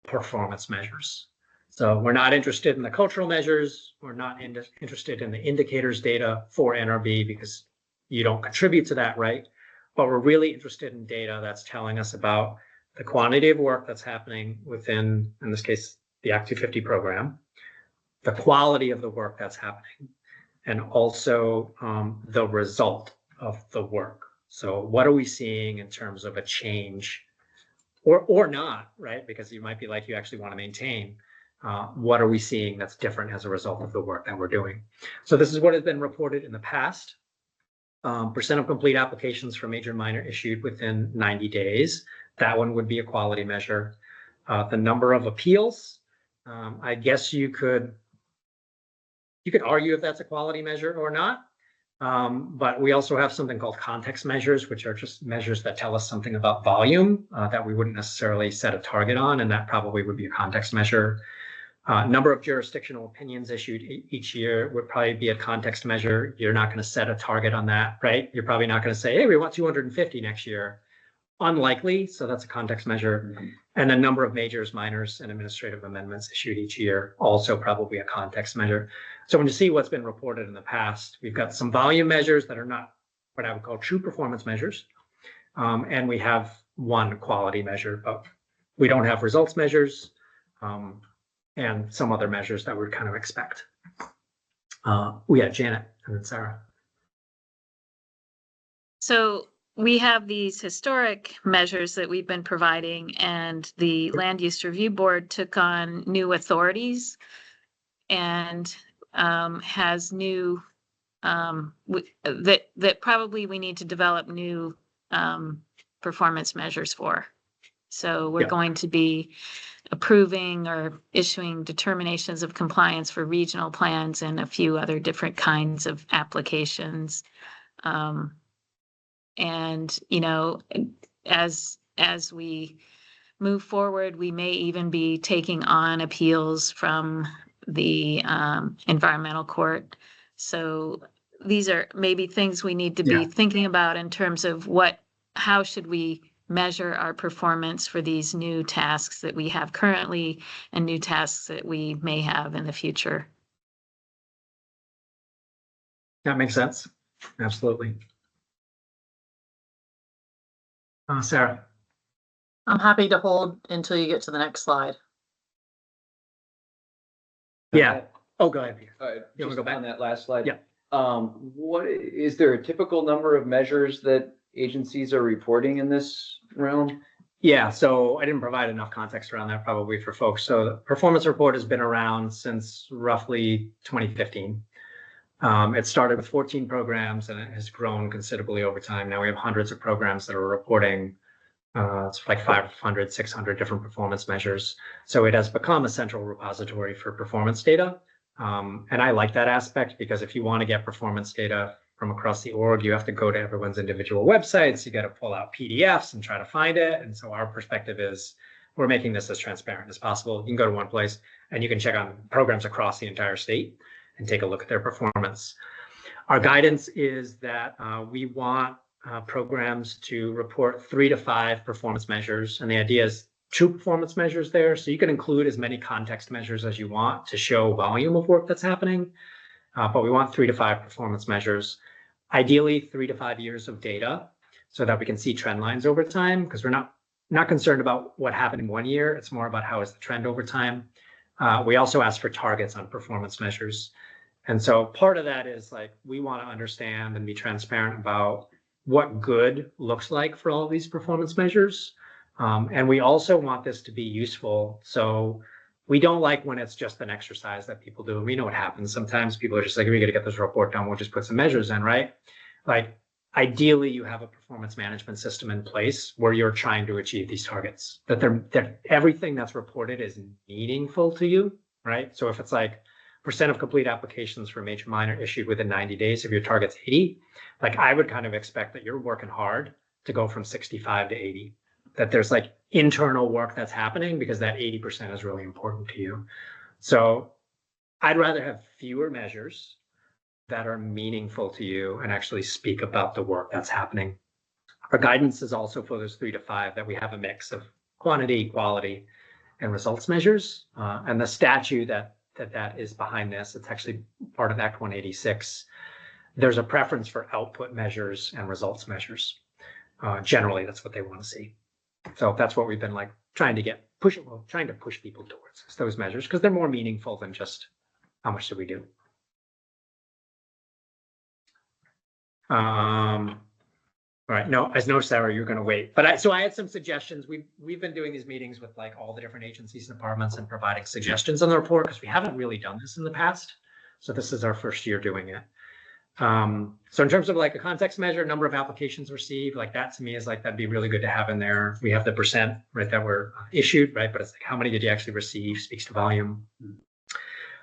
performance measures. So we're not interested in the cultural measures. We're not interested in the indicators data for NRB because you don't contribute to that, right? But we're really interested in data that's telling us about the quantity of work that's happening within, in this case, the Act 250 program, the quality of the work that's happening, and also the result of the work. So what are we seeing in terms of a change or not, right? Because you might be like, you actually want to maintain. What are we seeing that's different as a result of the work that we're doing? So this is what has been reported in the past. Percent of complete applications for major and minor issued within 90 days. That one would be a quality measure. The number of appeals, I guess you could argue if that's a quality measure or not. But we also have something called context measures, which are just measures that tell us something about volume that we wouldn't necessarily set a target on, and that probably would be a context measure. Number of jurisdictional opinions issued each year would probably be a context measure. You're not going to set a target on that, right? You're probably not going to say, hey, we want 250 next year. Unlikely, so that's a context measure. And the number of majors, minors, and administrative amendments issued each year, also probably a context measure. So when you see what's been reported in the past, we've got some volume measures that are not what I would call true performance measures. And we have one quality measure, but we don't have results measures. And some other measures that we'd kind of expect. We had Janet and then Sarah. So we have these historic measures that we've been providing, and the Land Use Review Board took on new authorities and has new that probably we need to develop new performance measures for. So we're going to be approving or issuing determinations of compliance for regional plans and a few other different kinds of applications. And, you know, as we move forward, we may even be taking on appeals from the environmental court. So these are maybe things we need to be thinking about in terms of how should we measure our performance for these new tasks that we have currently and new tasks that we may have in the future. That makes sense. Absolutely. Sarah. I'm happy to hold until you get to the next slide. Yeah. Oh, go ahead. You want to go back on that last slide? Yeah. What is there a typical number of measures that agencies are reporting in this realm? Yeah, so I didn't provide enough context around that probably for folks. So the performance report has been around since roughly 2015. It started with 14 programs and it has grown considerably over time. Now we have hundreds of programs that are reporting. It's like 500, 600 different performance measures. So it has become a central repository for performance data. And I like that aspect because if you want to get performance data from across the org, you have to go to everyone's individual websites. You got to pull out PDFs and try to find it. And so our perspective is we're making this as transparent as possible. You can go to one place and you can check on programs across the entire state and take a look at their performance. Our guidance is that we want programs to report 3 to 5 performance measures. And the idea is true performance measures there. So you can include as many context measures as you want to show volume of work that's happening. But we want 3 to 5 performance measures, ideally 3 to 5 years of data so that we can see trend lines over time, because we're not concerned about what happened in 1 year. It's more about how is the trend over time. We also ask for targets on performance measures. And so part of that is like, we want to understand and be transparent about what good looks like for all these performance measures. And we also want this to be useful. So we don't like when it's just an exercise that people do. We know what happens. Sometimes people are just like, we got to get this report done. We'll just put some measures in, right? Like ideally you have a performance management system in place where you're trying to achieve these targets, that everything that's reported is meaningful to you, right? So if it's like percent of complete applications for major minor issued within 90 days, if your target's 80, like I would kind of expect that you're working hard to go from 65 to 80. That there's like internal work that's happening because that 80% is really important to you. So I'd rather have fewer measures that are meaningful to you and actually speak about the work that's happening. Our guidance is also for those 3 to 5 that we have a mix of quantity, quality, and results measures. And the statute that is behind this, it's actually part of Act 186. There's a preference for output measures and results measures. Generally, that's what they want to see. So that's what we've been like trying to push people towards is those measures, because they're more meaningful than just how much did we do. All right, no, as no, Sarah, you're going to wait. But so I had some suggestions. We've been doing these meetings with like all the different agencies and departments and providing suggestions on the report because we haven't really done this in the past. So this is our first year doing it. So in terms of like a context measure, number of applications received, like that to me is like, that'd be really good to have in there. We have the percent, right, that were issued, right? But it's like, how many did you actually receive? Speaks to volume.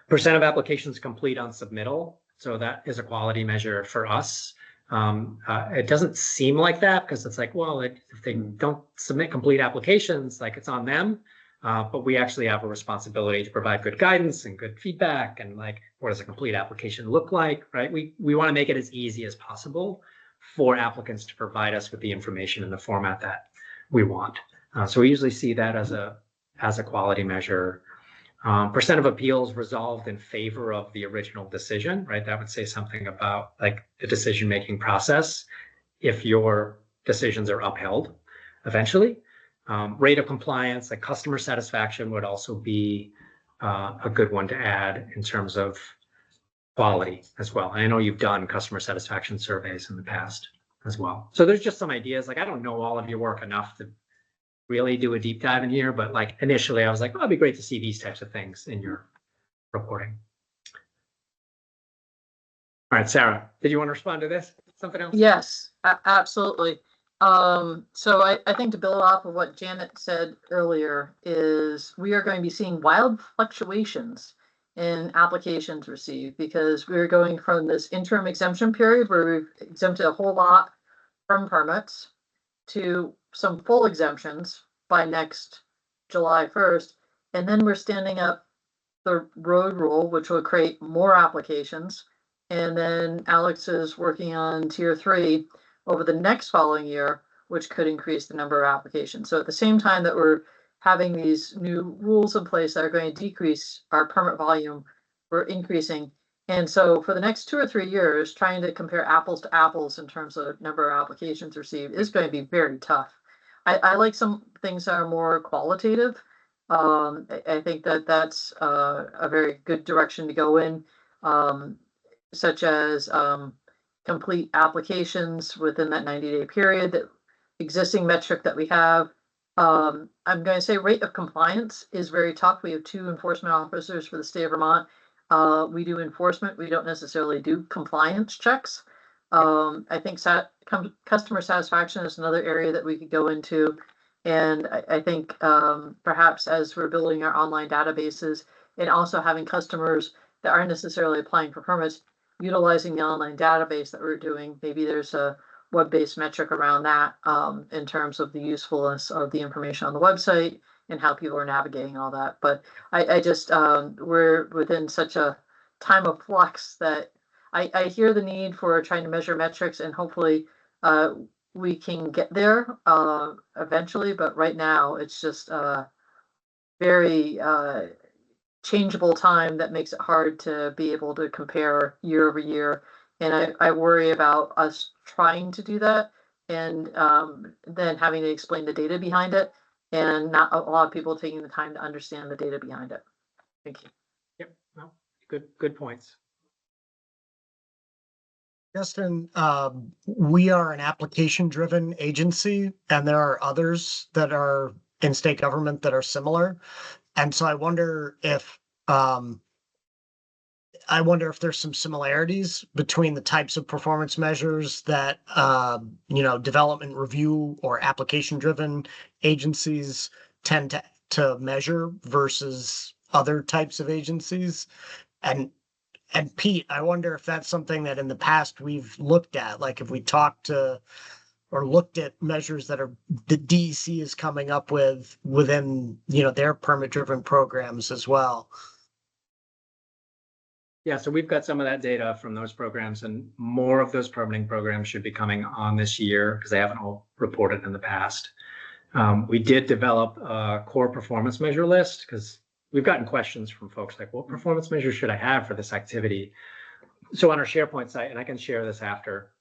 Percent of applications complete on submittal. So that is a quality measure for us. It doesn't seem like that because it's like, well, if they don't submit complete applications, like it's on them. But we actually have a responsibility to provide good guidance and good feedback and like, what does a complete application look like, right? We want to make it as easy as possible for applicants to provide us with the information in the format that we want. So we usually see that as a quality measure. Percent of appeals resolved in favor of the original decision, right? That would say something about like the decision-making process if your decisions are upheld eventually. Rate of compliance, like customer satisfaction would also be a good one to add in terms of quality as well. I know you've done customer satisfaction surveys in the past as well. So there's just some ideas. Like I don't know all of your work enough to really do a deep dive in here, but like initially I was like, oh, it'd be great to see these types of things in your reporting. All right, Sarah, did you want to respond to this? Something else? Yes, absolutely. So I think to build off of what Janet said earlier is we are going to be seeing wild fluctuations in applications received because we're going from this interim exemption period where we've exempted a whole lot from permits to some full exemptions by next July 1st. And then we're standing up the road rule, which will create more applications. And then Alex is working on tier 3 over the next following year, which could increase the number of applications. So at the same time that we're having these new rules in place that are going to decrease our permit volume, we're increasing. And so for the next 2 or 3 years, trying to compare apples to apples in terms of number of applications received is going to be very tough. I like some things that are more qualitative. I think that that's a very good direction to go in, such as complete applications within that 90-day period, that existing metric that we have. I'm going to say rate of compliance is very tough. We have 2 enforcement officers for the state of Vermont. We do enforcement. We don't necessarily do compliance checks. I think customer satisfaction is another area that we could go into. And I think perhaps as we're building our online databases and also having customers that aren't necessarily applying for permits, utilizing the online database that we're doing, maybe there's a web-based metric around that in terms of the usefulness of the information on the website and how people are navigating all that. But I just, we're within such a time of flux that I hear the need for trying to measure metrics, and hopefully we can get there eventually. But right now it's just very changeable time that makes it hard to be able to compare year over year. And I worry about us trying to do that and then having to explain the data behind it, and not a lot of people taking the time to understand the data behind it. Thank you. Yep, well, good points. Justin, we are an application-driven agency, and there are others that are in state government that are similar. And so I wonder if there's some similarities between the types of performance measures that development review or application-driven agencies tend to measure versus other types of agencies. And Pete, I wonder if that's something that in the past we've looked at, like if we talked to or looked at measures that the DEC is coming up with within, their permit-driven programs as well. Yeah, so we've got some of that data from those programs, and more of those permitting programs should be coming on this year because they haven't all reported in the past. We did develop a core performance measure list because we've gotten questions from folks like, what performance measures should I have for this activity? So on our SharePoint site, and I can share this after,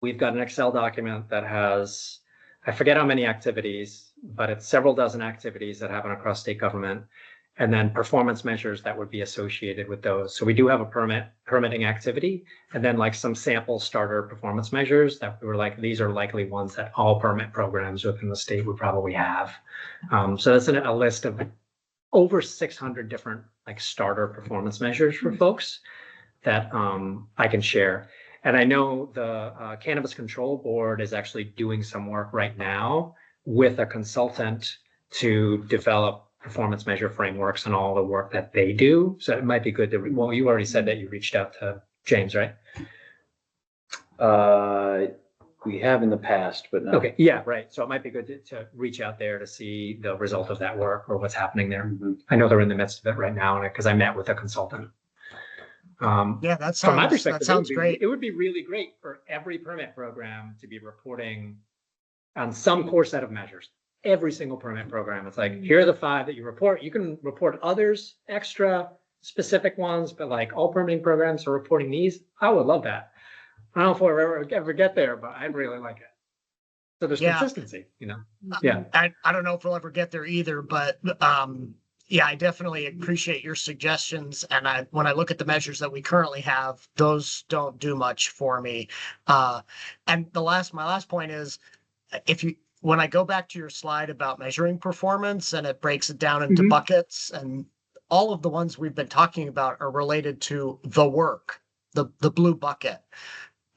we've got an Excel document that has, I forget how many activities, but it's several dozen activities that happen across state government, and then performance measures that would be associated with those. So we do have a permitting activity, and then like some sample starter performance measures that we were like, these are likely ones that all permit programs within the state would probably have. So that's a list of over 600 different like starter performance measures for folks that I can share. And I know the Cannabis Control Board is actually doing some work right now with a consultant to develop performance measure frameworks and all the work that they do. So it might be good to, well, you already said that you reached out to James, right? We have in the past, but not. Okay, yeah, right. So it might be good to reach out there to see the result of that work or what's happening there. I know they're in the midst of it right now because I met with a consultant. Yeah, that From my sounds, perspective, that sounds great. It would be really great for every permit program to be reporting on some core set of measures. Every single permit program, it's like, here are the 5 that you report. You can report others, extra specific ones, but like all permitting programs are reporting these. I would love that. I don't know if we'll ever get there, but I'd really like it. So there's Yeah. consistency, you know? Yeah. I don't know if we'll ever get there either, but yeah, I definitely appreciate your suggestions. And when I look at the measures that we currently have, those don't do much for me. And my last point is, when I go back to your slide about measuring performance and it breaks it down into buckets, and all of the ones we've been talking about are related to the work, the blue bucket.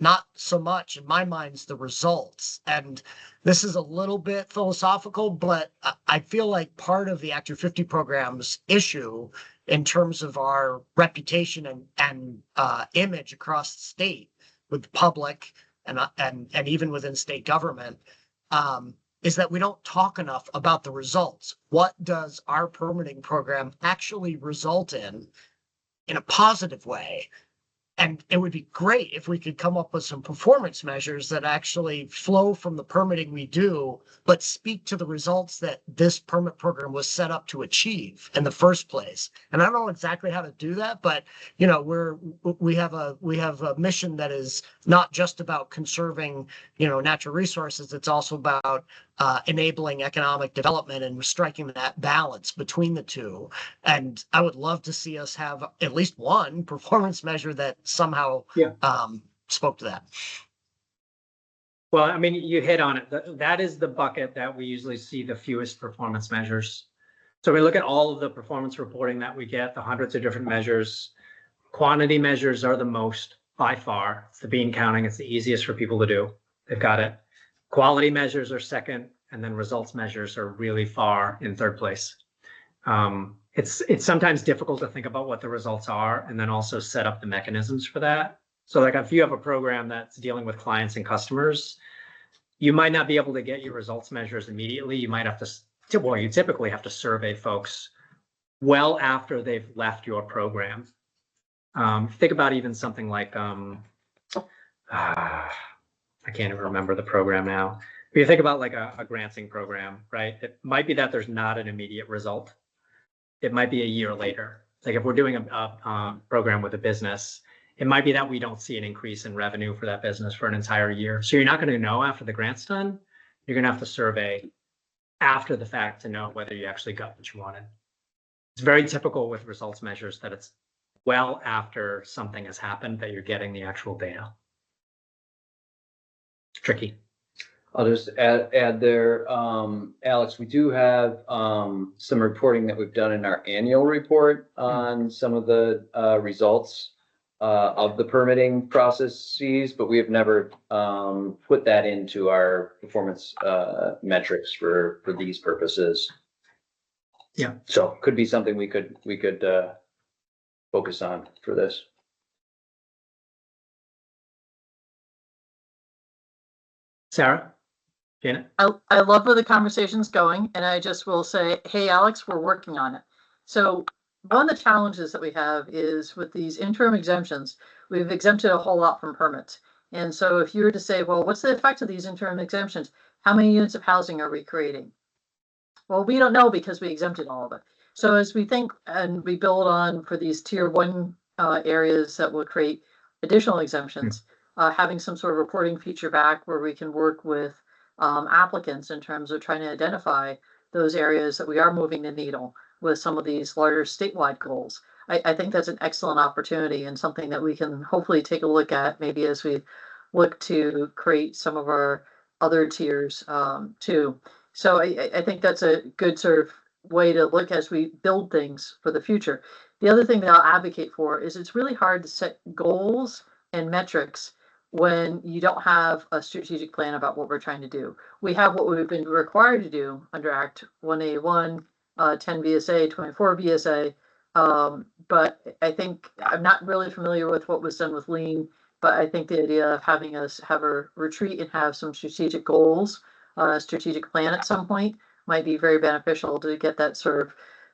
Not so much in my mind's the results. And this is a little bit philosophical, but I feel like part of the Act 250 program's issue in terms of our reputation and image across the state with the public and even within state government is that we don't talk enough about the results. What does our permitting program actually result in a positive way? And it would be great if we could come up with some performance measures that actually flow from the permitting we do, but speak to the results that this permit program was set up to achieve in the first place. And I don't know exactly how to do that, but you know, we have a mission that is not just about conserving, you know, natural resources. It's also about enabling economic development and striking that balance between the two. And I would love to see us have at least one performance measure that somehow spoke to that. Well, I mean, you hit on it. That is the bucket that we usually see the fewest performance measures. So we look at all of the performance reporting that we get, the hundreds of different measures. Quantity measures are the most by far. It's the bean counting. It's the easiest for people to do. They've got it. Quality measures are second, and then results measures are really far in third place. It's sometimes difficult to think about what the results are and then also set up the mechanisms for that. So like if you have a program that's dealing with clients and customers, you might not be able to get your results measures immediately. You might have to, well, you typically have to survey folks well after they've left your program. Think about even something like, I can't even remember the program now. If you think about like a granting program, right? It might be that there's not an immediate result. It might be a year later. Like if we're doing a program with a business, it might be that we don't see an increase in revenue for that business for an entire year. So you're not going to know after the grant's done. You're going to have to survey after the fact to know whether you actually got what you wanted. It's very typical with results measures that it's well after something has happened that you're getting the actual data. It's tricky. I'll just add there, Alex, we do have some reporting that we've done in our annual report on some of the results of the permitting processes, but we have never put that into our performance metrics for these purposes. Yeah. So could be something we could focus on for this. Sarah? Janet? I love where the conversation's going, and I just will say, hey, Alex, we're working on it. So one of the challenges that we have is with these interim exemptions, we've exempted a whole lot from permits. And so if you were to say, well, what's the effect of these interim exemptions? How many units of housing are we creating? Well, we don't know because we exempted all of it. So as we think and we build on for these tier one areas that will create additional exemptions, having some sort of reporting feature back where we can work with applicants in terms of trying to identify those areas that we are moving the needle with some of these larger statewide goals. I think that's an excellent opportunity and something that we can hopefully take a look at maybe as we look to create some of our other tiers too. So I think that's a good sort of way to look as we build things for the future. The other thing that I'll advocate for is it's really hard to set goals and metrics when you don't have a strategic plan about what we're trying to do. We have what we've been required to do under Act 1A1, 10 VSA, 24 VSA. But I think I'm not really familiar with what was done with lean, but I think the idea of having us have a retreat and have some strategic goals, a strategic plan at some point might be very beneficial to get that sort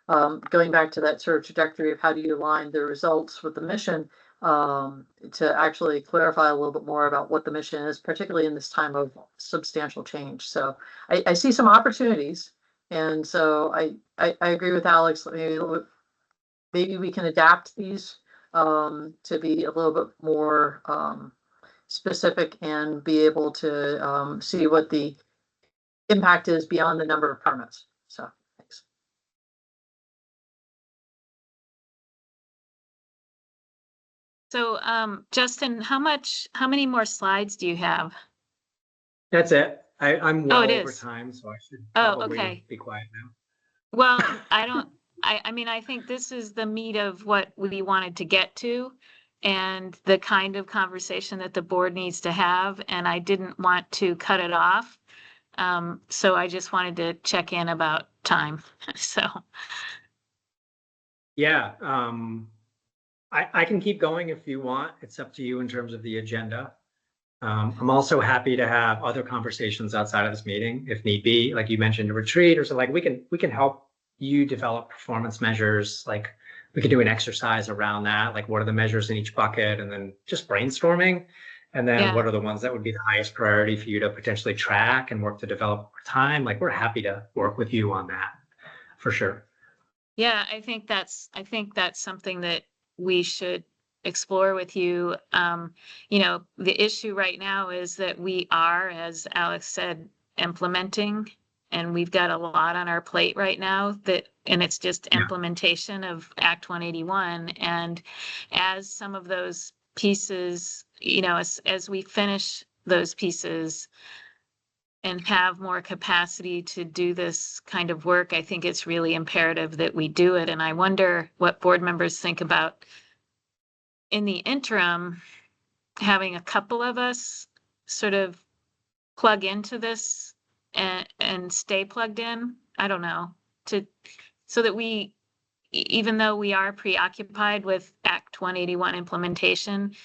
of going back to that sort of trajectory of how do you align the results with the mission, to actually clarify a little bit more about what the mission is, particularly in this time of substantial change. So I see some opportunities. And so I agree with Alex. Maybe we can adapt these to be a little bit more specific and be able to see what the impact is beyond the number of permits. So thanks. So, Justin, how many more slides do you have? That's it. I'm Oh, well it over is. time, so I should Oh, probably okay. be quiet now. Well, I mean, I think this is the meat of what we wanted to get to and the kind of conversation that the board needs to have, and I didn't want to cut it off. So I just wanted to check in about time. So, Yeah, I can keep going if you want. It's up to you in terms of the agenda. I'm also happy to have other conversations outside of this meeting if need be. Like you mentioned, a retreat or so. Like we can help you develop performance measures. Like we could do an exercise around that. Like what are the measures in each bucket, and then just brainstorming. And then Yeah. what are the ones that would be the highest priority for you to potentially track and work to develop over time? Like we're happy to work with you on that for sure. yeah, I think that's something that we should explore with you. You know, the issue right now is that we are, as Alex said, implementing, and we've got a lot on our plate right now and it's just Yeah. implementation of Act 181. And as some of those pieces, you know, as we finish those pieces and have more capacity to do this kind of work, I think it's really imperative that we do it. And I wonder what board members think about in the interim, having a couple of us sort of plug into this and stay plugged in. I don't know, so that we, even though we are preoccupied with Act 181 implementation,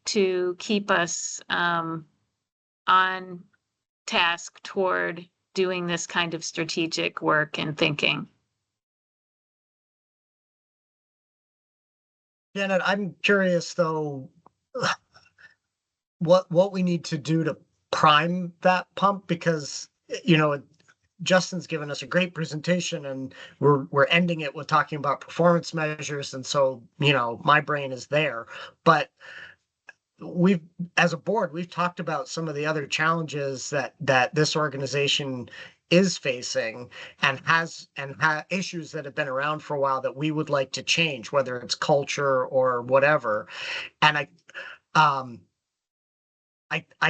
to keep us on task toward doing this kind of strategic work and thinking. Janet, I'm curious though, what we need to do to prime that pump, because Justin's given us a great presentation and we're ending it with talking about performance measures, and so my brain is there. But as a board, we've talked about some of the other challenges that this organization is facing and has issues that have been around for a while that we would like to change, whether it's culture or whatever. And I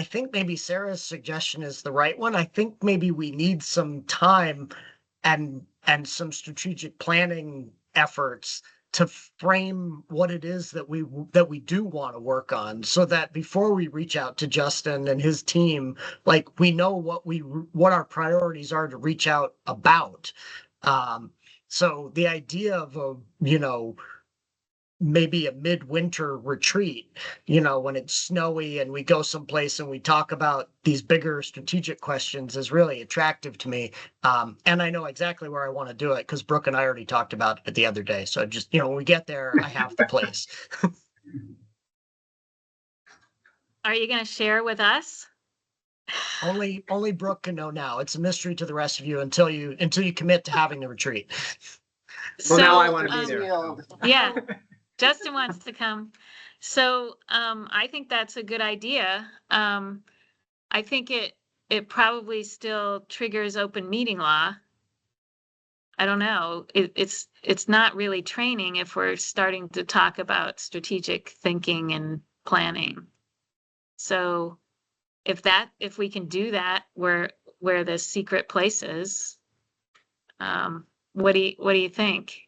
think maybe Sarah's suggestion is the right one. I think maybe we need some time and some strategic planning efforts to frame what it is that we do want to work on, so that before we reach out to Justin and his team, like we know what our priorities are to reach out about. So the idea of maybe a midwinter retreat, when it's snowy and we go someplace and we talk about these bigger strategic questions is really attractive to me. And I know exactly where I want to do it because Brooke and I already talked about it the other day. So just, when we get there, I have the place. Are you going to share with us? Only Brooke can know now. It's a mystery to the rest of you until you commit to having the retreat. Well, now I So, want to be there. Revealed. Yeah, Justin wants to come. So, I think that's a good idea. I think it probably still triggers open meeting law. I don't know. It's not really training if we're starting to talk about strategic thinking and planning. So if we can do that where the secret place is, what do you think?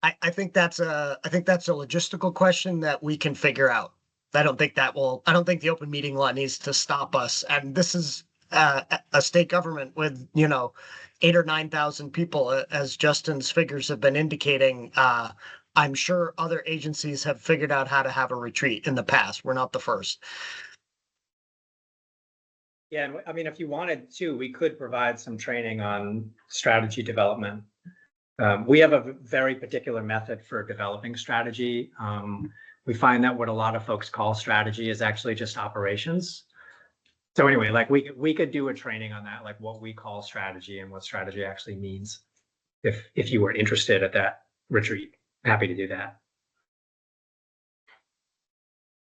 I think that's a logistical question that we can figure out. I don't think the open meeting law needs to stop us. And this is a state government with, 8,000 or 9,000 people, as Justin's figures have been indicating. I'm sure other agencies have figured out how to have a retreat in the past. We're not the first. Yeah, and I mean, if you wanted to, we could provide some training on strategy development. We have a very particular method for developing strategy. We find that what a lot of folks call strategy is actually just operations. So anyway, like we could do a training on that, like what we call strategy and what strategy actually means. If you were interested at that retreat, happy to do that.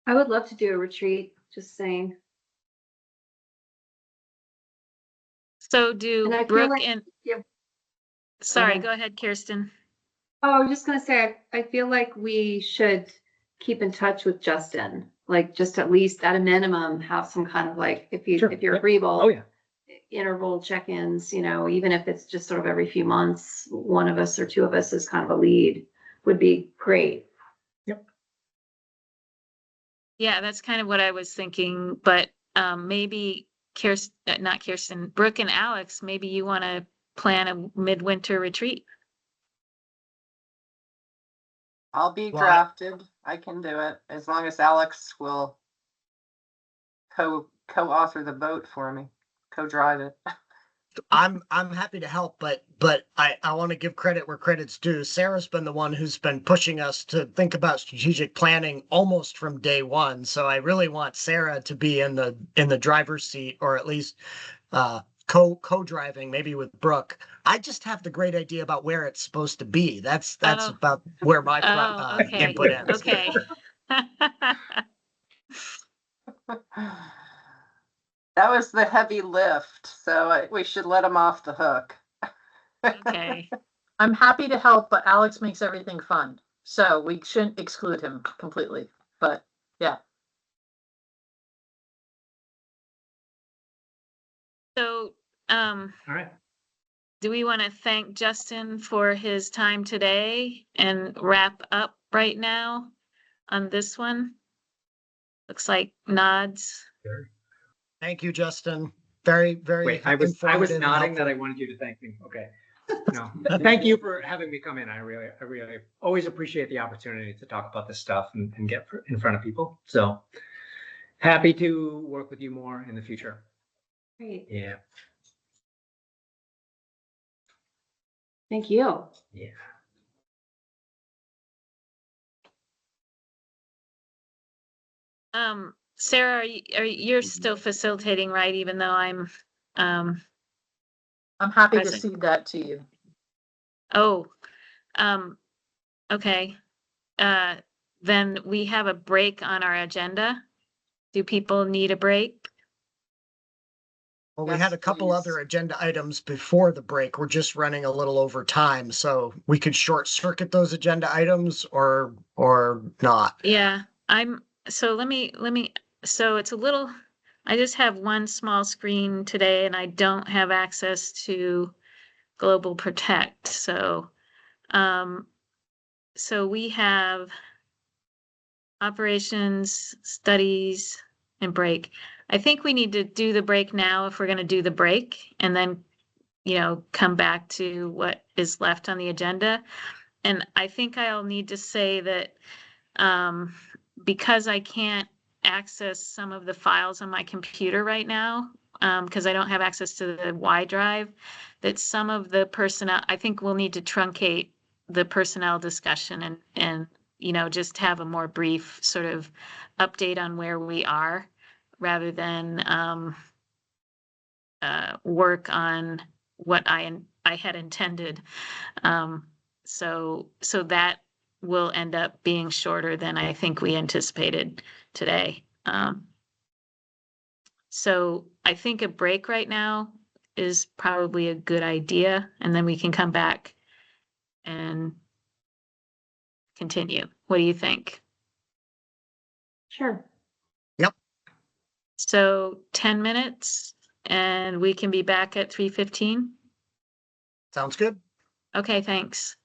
I would love to do a retreat, just saying. So do And I feel Brooke like- and, yeah. sorry, ahead. go ahead, Kirsten. Oh, I was just gonna say, I feel like we should keep in touch with Justin, like just at least at a minimum, have some kind of like, if Sure, you're yep. agreeable. Oh, yeah. Interval check-ins, even if it's just sort of every few months, one of us or two of us is kind of a lead, would be great. Yeah, that's kind of what I was thinking, but maybe not Kirsten, Brooke and Alex, maybe you want to plan a midwinter retreat. I'll be Well, drafted. I can do it as long as Alex will co-author the boat for me, co-drive it. I'm happy to help, but I want to give credit where credit's due. Sarah's been the one who's been pushing us to think about strategic planning almost from day one. So I really want Sarah to be in the driver's seat, or at least co-driving, maybe with Brooke. I just have the great idea about where it's supposed to be. That's Oh. about where my Okay. input ends. Okay. That was the heavy lift, so we should let him off the hook. Okay. I'm happy to help, but Alex makes everything fun. So we shouldn't exclude him completely, but yeah. So, All right. do we want to thank Justin for his time today and wrap up right now on this one? Looks like nods. Thank you, Justin. Very, very Wait, I was informative and nodding that I helpful. wanted you to thank me. Okay. No, thank you for having me come in. I really always appreciate the opportunity to talk about this stuff and get in front of people. So happy to work with you more in the future. Great, Yeah. thank you. Yeah. Sarah, you're still facilitating, right? Even though I'm, I'm happy to Present. cede that to you. oh, okay. Then we have a break on our agenda. Do people need a break? Well, we Yes, had a couple please. other agenda items before the break. We're just running a little over time, so we could short circuit those agenda items or not. Yeah, so so it's a little, I just have one small screen today and I don't have access to Global Protect. So, so we have operations, studies, and break. I think we need to do the break now if we're going to do the break and then, come back to what is left on the agenda. and I think I'll need to say that, because I can't access some of the files on my computer right now, because I don't have access to the Y drive, that some of the personnel, I think we'll need to truncate the personnel discussion and, you know, just have a more brief sort of update on where we are rather than, work on what I had intended. So that will end up being shorter than I think we anticipated today. So I think a break right now is probably a good idea, and then we can come back and continue. What do you think? Sure. So 10 minutes, and we can be back at 3:15? Sounds good. Okay, thanks.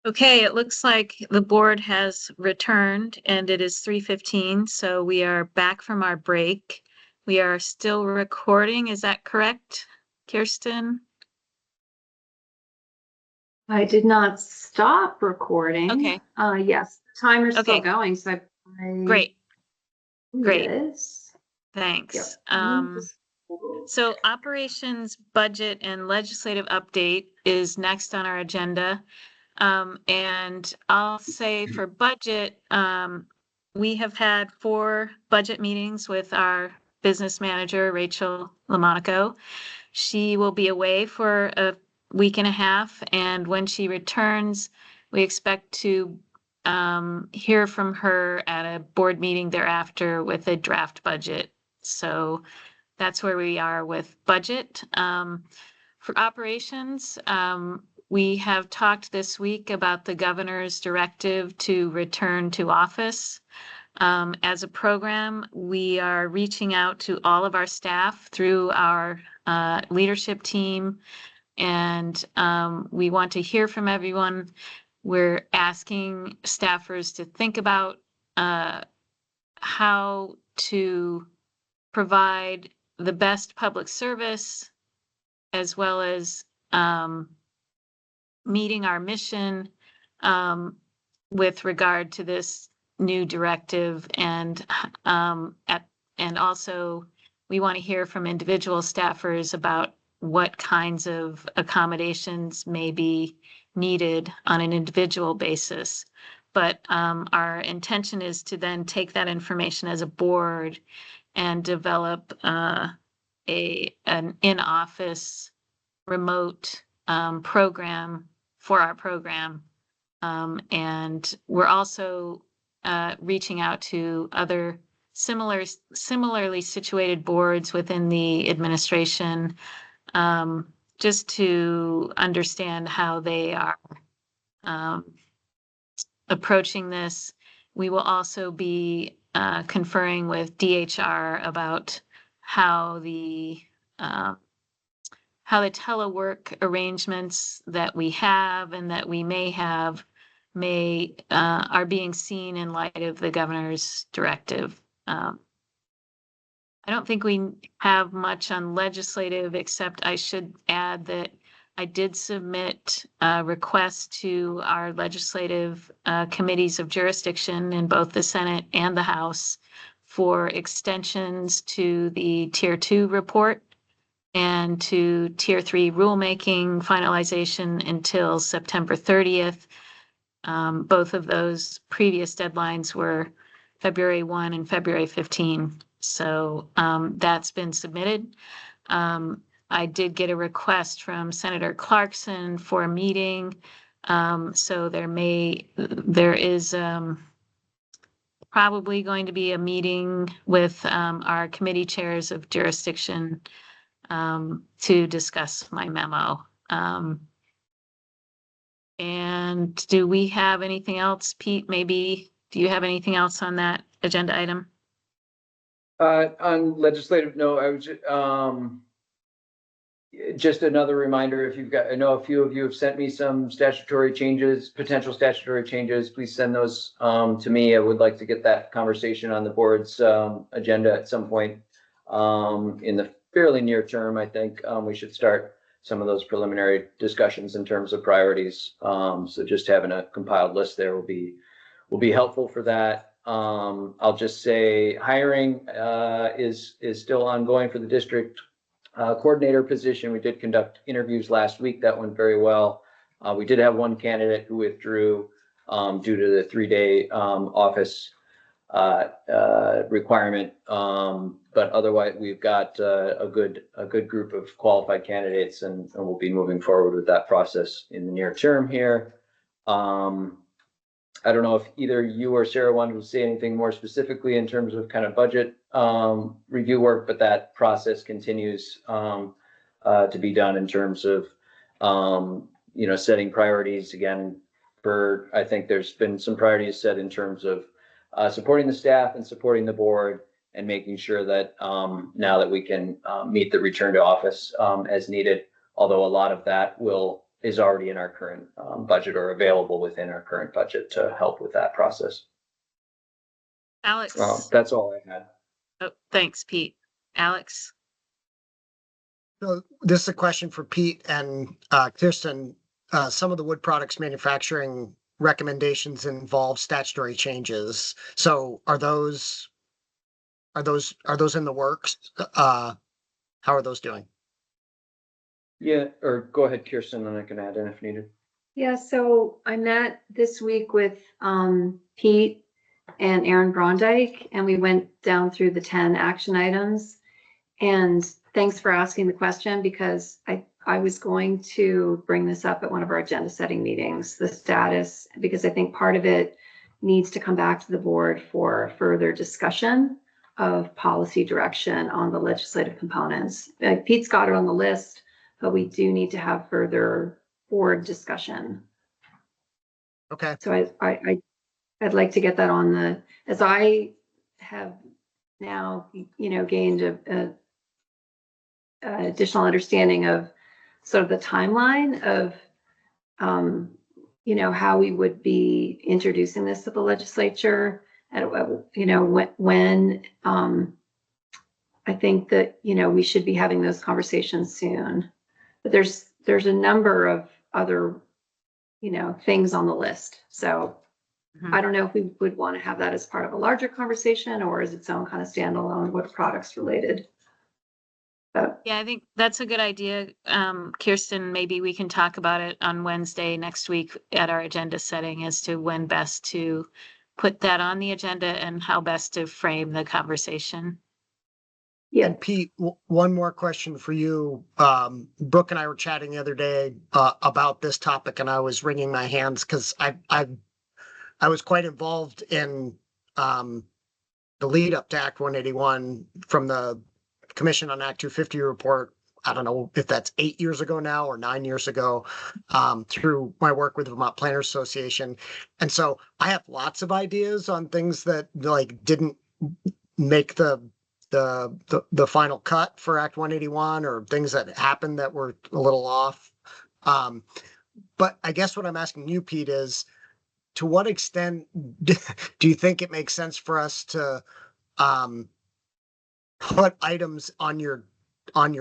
Okay, it looks like the board has returned and it is 3:15, so we are back from our break. We are still recording, is that correct, Kirsten? I did not stop recording. Okay. Yes, the timer's still Okay. going, so Great, great. It is. thanks. Yep. So operations, budget, and legislative update is next on our agenda. And I'll say for budget, we have had 4 budget meetings with our business manager, Rachel Lamonaco. She will be away for a week and a half, and when she returns, we expect to hear from her at a board meeting thereafter with a draft budget. So that's where we are with budget. For operations, we have talked this week about the governor's directive to return to office. As a program, we are reaching out to all of our staff through our leadership team, and we want to hear from everyone. We're asking staffers to think about how to provide the best public service, as well as meeting our mission with regard to this new directive, and also we want to hear from individual staffers about what kinds of accommodations may be needed on an individual basis. But our intention is to then take that information as a board and develop an in-office remote program for our program. And we're also reaching out to other similarly situated boards within the administration, just to understand how they are approaching this. We will also be conferring with DHR about how the telework arrangements that we have and that we may have are being seen in light of the governor's directive. I don't think we have much on legislative, except I should add that I did submit a request to our legislative committees of jurisdiction in both the Senate and the House for extensions to the Tier 2 report and to Tier 3 rulemaking finalization until September 30th. Both of those previous deadlines were February 1 and February 15. So that's been submitted. I did get a request from Senator Clarkson for a meeting. So there is probably going to be a meeting with our committee chairs of jurisdiction to discuss my memo. And do we have anything else, Pete? Maybe, do you have anything else on that agenda item? On legislative, no, I was just another reminder, if you've got, I know a few of you have sent me some statutory changes, potential statutory changes, please send those to me. I would like to get that conversation on the board's agenda at some point in the fairly near term. I think we should start some of those preliminary discussions in terms of priorities. So just having a compiled list there will be helpful for that. I'll just say hiring is still ongoing for the district coordinator position. We did conduct interviews last week. That went very well. We did have one candidate who withdrew due to the 3-day office requirement. But otherwise, we've got a good group of qualified candidates, and we'll be moving forward with that process in the near term here. I don't know if either you or Sarah wanted to say anything more specifically in terms of kind of budget review work, but that process continues to be done in terms of setting priorities again. I think there's been some priorities set in terms of supporting the staff and supporting the board, and making sure that now that we can meet the return to office as needed, although a lot of that will is already in our current budget or available within our current budget to help with that process. Alex, That's all I had. oh, thanks, Pete. Alex? So this is a question for Pete and Kirsten. Some of the wood products manufacturing recommendations involve statutory changes. So are those in the works? How are those doing? Yeah, or go ahead, Kirsten, and I can add in if needed. Yeah, so I met this week with Pete and Aaron Brondike, and we went down through the 10 action items. And thanks for asking the question, because I was going to bring this up at one of our agenda setting meetings, the status, because I think part of it needs to come back to the board for further discussion of policy direction on the legislative components. Pete's got it on the list, but we do need to have further board discussion. Okay. So I'd like to get that on the, as I have now, gained a additional understanding of sort of the timeline of, how we would be introducing this to the legislature, and when I think that we should be having those conversations soon. But there's a number of other things on the list. So I don't know if we would want to have that as part of a larger conversation or as its own kind of standalone, what products related. Yeah, I think that's a good idea. Kirsten, maybe we can talk about it on Wednesday next week at our agenda setting as to when best to put that on the agenda and how best to frame the conversation. Yeah. And Pete, one more question for you. Brooke and I were chatting the other day about this topic, and I was wringing my hands because I was quite involved in the lead up to Act 181 from the Commission on Act 250 report. I don't know if that's 8 years ago now or 9 years ago, through my work with the Vermont Planners Association. And so I have lots of ideas on things that like didn't make the final cut for Act 181, or things that happened that were a little off. But I guess what I'm asking you, Pete, is to what extent do you think it makes sense for us to put items on your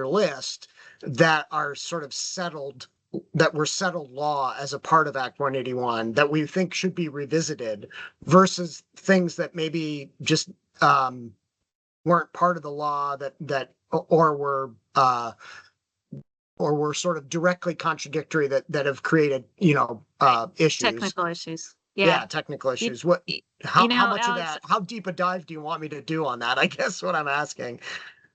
list that are sort of settled, that were settled law as a part of Act 181 that we think should be revisited, versus things that maybe just weren't part of the law or were sort of directly contradictory that have created issues, Technical issues. yeah, technical issues. How much of Alex, that, how deep a dive do you want me to do on that? I guess what I'm asking.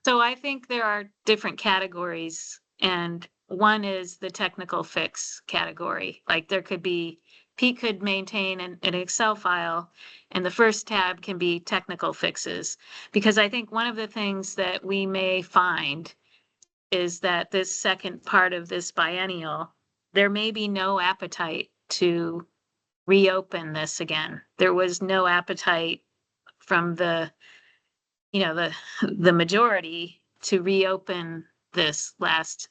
so I think there are different categories, and one is the technical fix category. Like there could be, Pete could maintain an Excel file, and the first tab can be technical fixes. Because I think one of the things that we may find is that this second part of this biennial, there may be no appetite to reopen this again. There was no appetite from the majority to reopen this last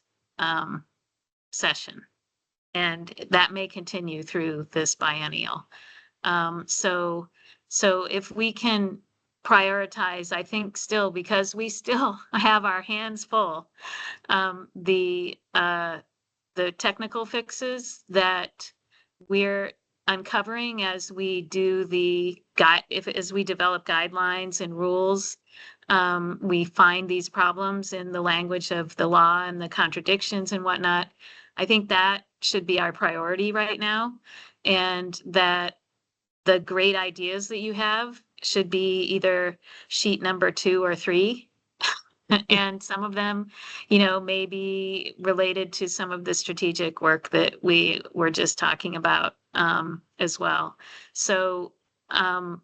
session. And that may continue through this biennial. So if we can prioritize, I think still, because we still have our hands full, the technical fixes that we're uncovering as we do as we develop guidelines and rules, we find these problems in the language of the law and the contradictions and whatnot. I think that should be our priority right now, and that the great ideas that you have should be either sheet number 2 or 3. And some of them, may be related to some of the strategic work that we were just talking about as well. So, and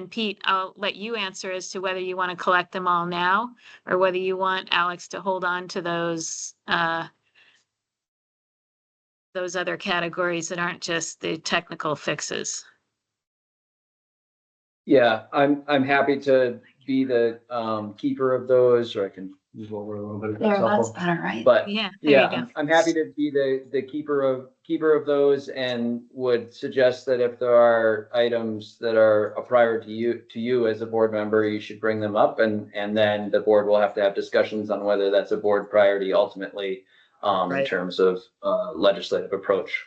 Pete, I'll let you answer as to whether you want to collect them all now or whether you want Alex to hold on to those other categories that aren't just the technical fixes. Yeah, I'm happy to be the keeper of those, or I can Move over a little bit. if There, that's helpful. better, right? But Yeah, there yeah, you go. I'm happy to be the keeper of those, and would suggest that if there are items that are a priority to you as a board member, you should bring them up, and then the board will have to have discussions on whether that's a board priority ultimately, in Right. terms of legislative approach.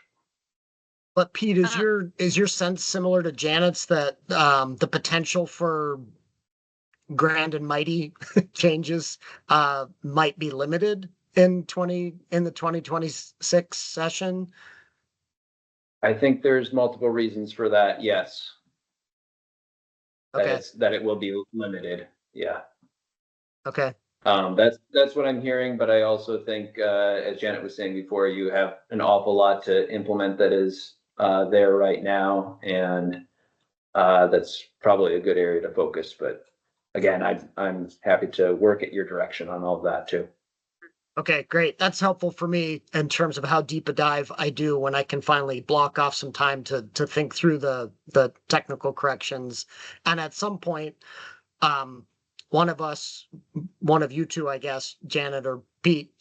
But Pete, is Uh, your sense similar to Janet's that the potential for grand and mighty changes might be limited in the 2026 session? I think there's multiple reasons for that. Yes, Okay. that it will be limited. Yeah. Okay. That's what I'm hearing, but I also think, as Janet was saying before, you have an awful lot to implement that is there right now, and that's probably a good area to focus. But again, I'm happy to work at your direction on all of that too. Okay, great. That's helpful for me in terms of how deep a dive I do when I can finally block off some time to think through the technical corrections. And at some point, one of you two, I guess, Janet or Pete,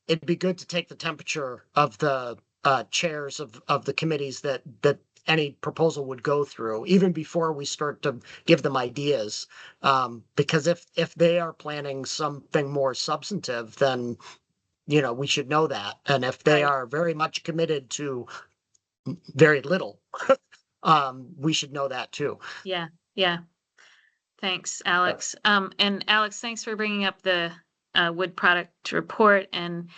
it'd be good to take the temperature of the chairs of the committees that any proposal would go through, even before we start to give them ideas. Because if they are planning something more substantive, then, we should know that. And if they Right. are very much committed to very little, we should know that too. Yeah, yeah. Thanks, Alex. And Alex, thanks for bringing up the wood product report, and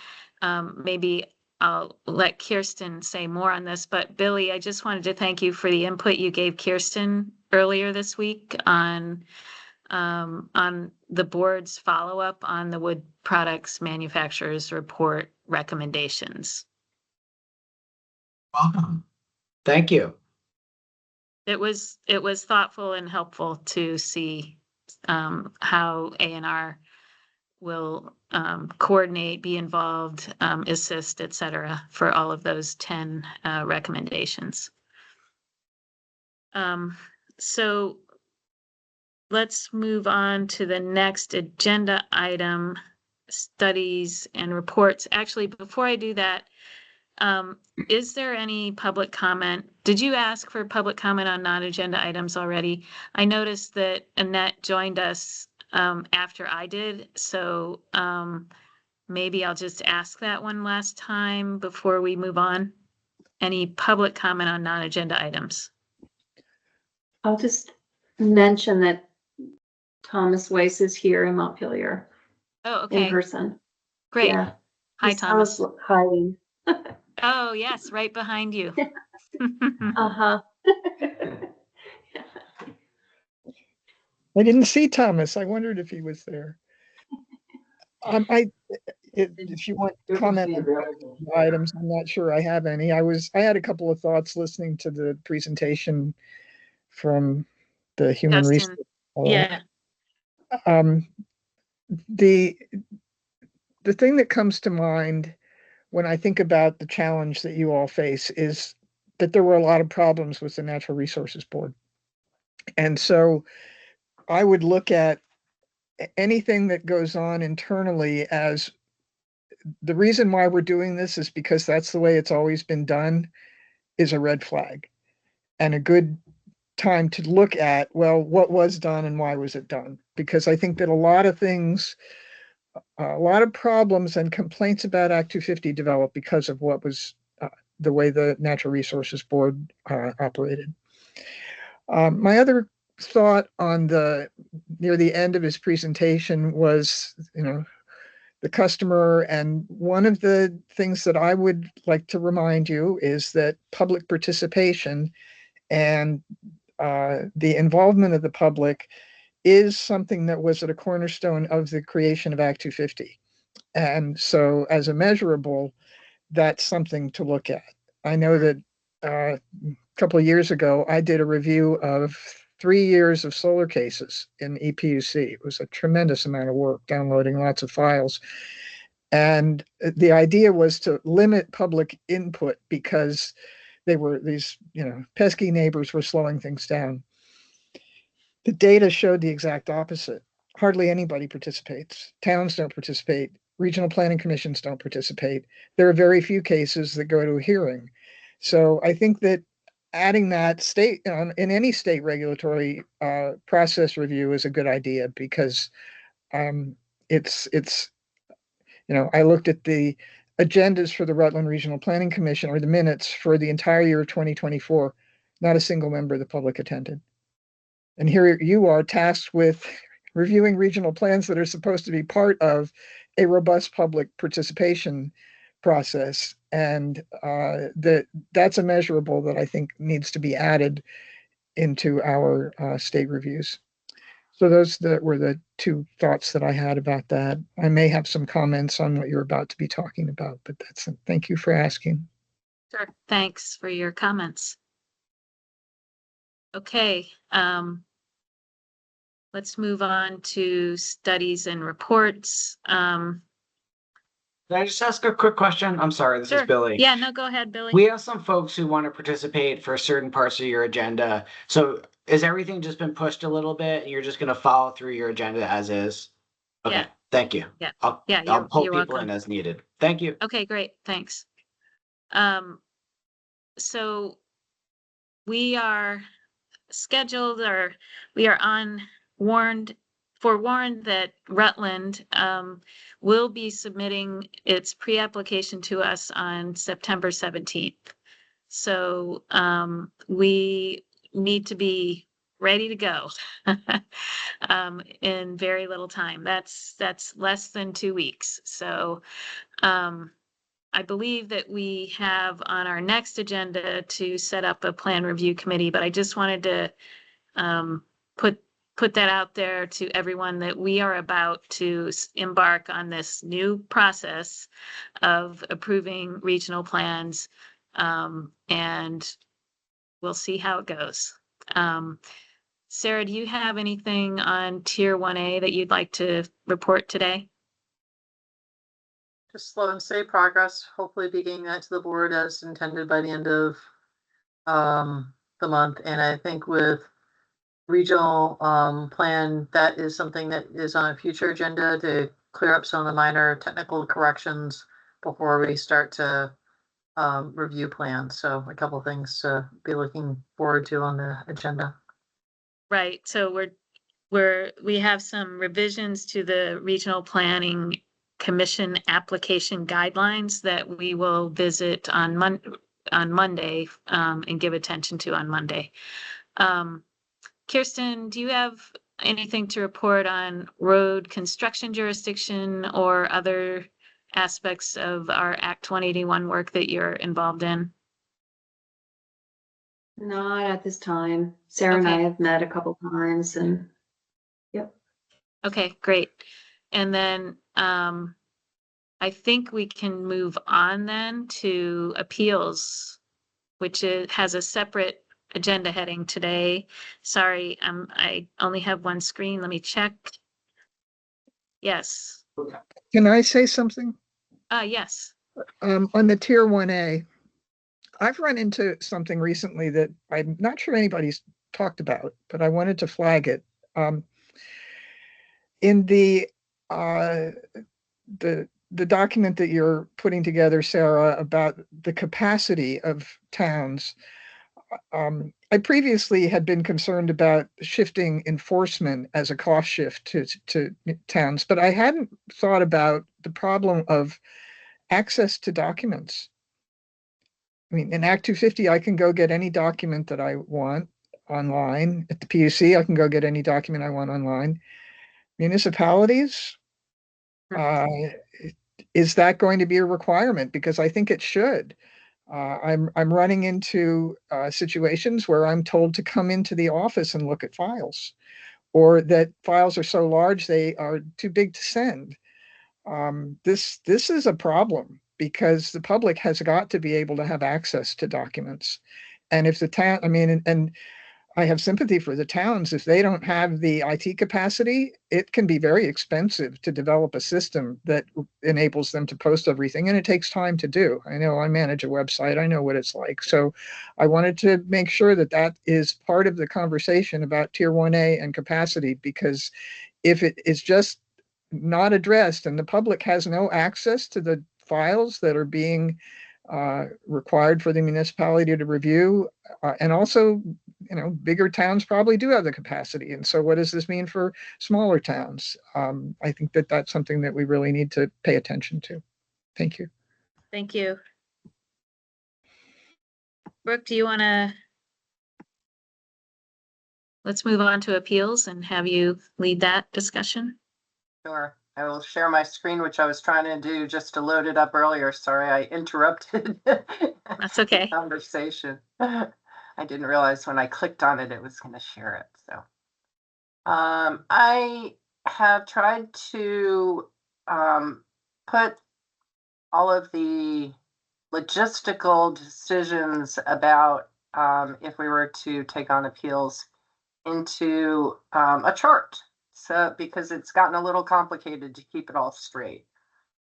maybe I'll let Kirsten say more on this, but Billy, I just wanted to thank you for the input you gave Kirsten earlier this week on the board's follow-up on the wood products manufacturers report recommendations. Welcome. Thank you. It was thoughtful and helpful to see how A&R will coordinate, be involved, assist, et cetera, for all of those 10 recommendations. So let's move on to the next agenda item, studies and reports. Actually, before I do that, is there any public comment? Did you ask for public comment on non-agenda items already? I noticed that Annette joined us after I did, so maybe I'll just ask that one last time before we move on. Any public comment on non-agenda items? I'll just mention that Thomas Weiss is here in Montpelier Oh, in okay, person. great. Yeah. Hi, He saw us Thomas. hiding. Oh, yes, right behind you. Uh-huh. I didn't see Thomas. I wondered if he was there. If you want to comment on items, I'm not sure I have any. I had a couple of thoughts listening to the presentation from the human Justin, resource. yeah, The thing that comes to mind when I think about the challenge that you all face is that there were a lot of problems with the Natural Resources Board. And so I would look at anything that goes on internally as the reason why we're doing this is because that's the way it's always been done, is a red flag, and a good time to look at, well, what was done and why was it done? Because I think that a lot of things, a lot of problems and complaints about Act 250 developed because of what was the way the Natural Resources Board operated. My other thought near the end of his presentation was, the customer. And one of the things that I would like to remind you is that public participation and the involvement of the public is something that was at a cornerstone of the creation of Act 250. And so as a measurable, that's something to look at. I know that a couple of years ago, I did a review of 3 years of solar cases in EPUC. It was a tremendous amount of work, downloading lots of files. And the idea was to limit public input because they were these, pesky neighbors were slowing things down. The data showed the exact opposite. hardly anybody participates. Towns don't participate. Regional planning commissions don't participate. There are very few cases that go to a hearing. So I think that adding that state in any state regulatory process review is a good idea, because it's I looked at the agendas for the Rutland Regional Planning Commission, or the minutes for the entire year of 2024. Not a single member of the public attended. And here you are tasked with reviewing regional plans that are supposed to be part of a robust public participation process. And that's a measurable that I think needs to be added into our state reviews. So those were the two thoughts that I had about that. I may have some comments on what you're about to be talking about, but that's it. Thank you for asking. Sure. Thanks for your comments. Okay, let's move on to studies and reports. Can I just ask a quick question? I'm sorry, this Sure. is Billy. Yeah, no, go ahead, Billy. We have some folks who want to participate for certain parts of your agenda. So is everything just been pushed a little bit and you're just going to follow through your agenda as is? Okay, Yeah. thank you. Yeah. I'll Yeah, pull you're people welcome. in as needed. Thank you. Okay, great, thanks. So we are scheduled, or we are warned that Rutland will be submitting its pre-application to us on September 17th. So we need to be ready to go in very little time. That's less than 2 weeks. So I believe that we have on our next agenda to set up a plan review committee, but I just wanted to put that out there to everyone that we are about to embark on this new process of approving regional plans, and we'll see how it goes. Sarah, do you have anything on Tier 1A that you'd like to report today? Just slow and steady progress, hopefully be getting that to the board as intended by the end of the month. And I think with regional plan, that is something that is on a future agenda to clear up some of the minor technical corrections before we start to review plans. So a couple things to be looking forward to on the agenda. Right. So we have some revisions to the Regional Planning Commission application guidelines that we will visit on Monday and give attention to on Monday. Kirsten, do you have anything to report on road construction jurisdiction or other aspects of our Act 181 work that you're involved in? Not at this time. Sarah and I Okay. have met a couple times, and yep. Okay, great. And then I think we can move on then to appeals, which has a separate agenda heading today. Sorry, I only have one screen. Let me check. Yes. Can I say something? Yes. On the Tier 1A, I've run into something recently that I'm not sure anybody's talked about, but I wanted to flag it. In the document that you're putting together, Sarah, about the capacity of towns, I previously had been concerned about shifting enforcement as a cost shift to towns, but I hadn't thought about the problem of access to documents. I mean, in Act 250, I can go get any document that I want online. At the PUC, I can go get any document I want online. Municipalities, is that going to be a requirement? Because I think it should. I'm running into situations where I'm told to come into the office and look at files, or that files are so large they are too big to send. This is a problem, because the public has got to be able to have access to documents. And if the town, I mean, and I have sympathy for the towns. If they don't have the IT capacity, it can be very expensive to develop a system that enables them to post everything, and it takes time to do. I know I manage a website. I know what it's like. So I wanted to make sure that that is part of the conversation about Tier 1A and capacity, because if it is just not addressed and the public has no access to the files that are being required for the municipality to review, and also, bigger towns probably do have the capacity. And so what does this mean for smaller towns? I think that that's something that we really need to pay attention to. Thank you. Thank you. Brooke, do you want to? Let's move on to appeals and have you lead that discussion. Sure. I will share my screen, which I was trying to do just to load it up earlier. Sorry, I interrupted. That's okay. The conversation. I didn't realize when I clicked on it, it was going to share it. So I have tried to put all of the logistical decisions about if we were to take on appeals into a chart. So because it's gotten a little complicated to keep it all straight.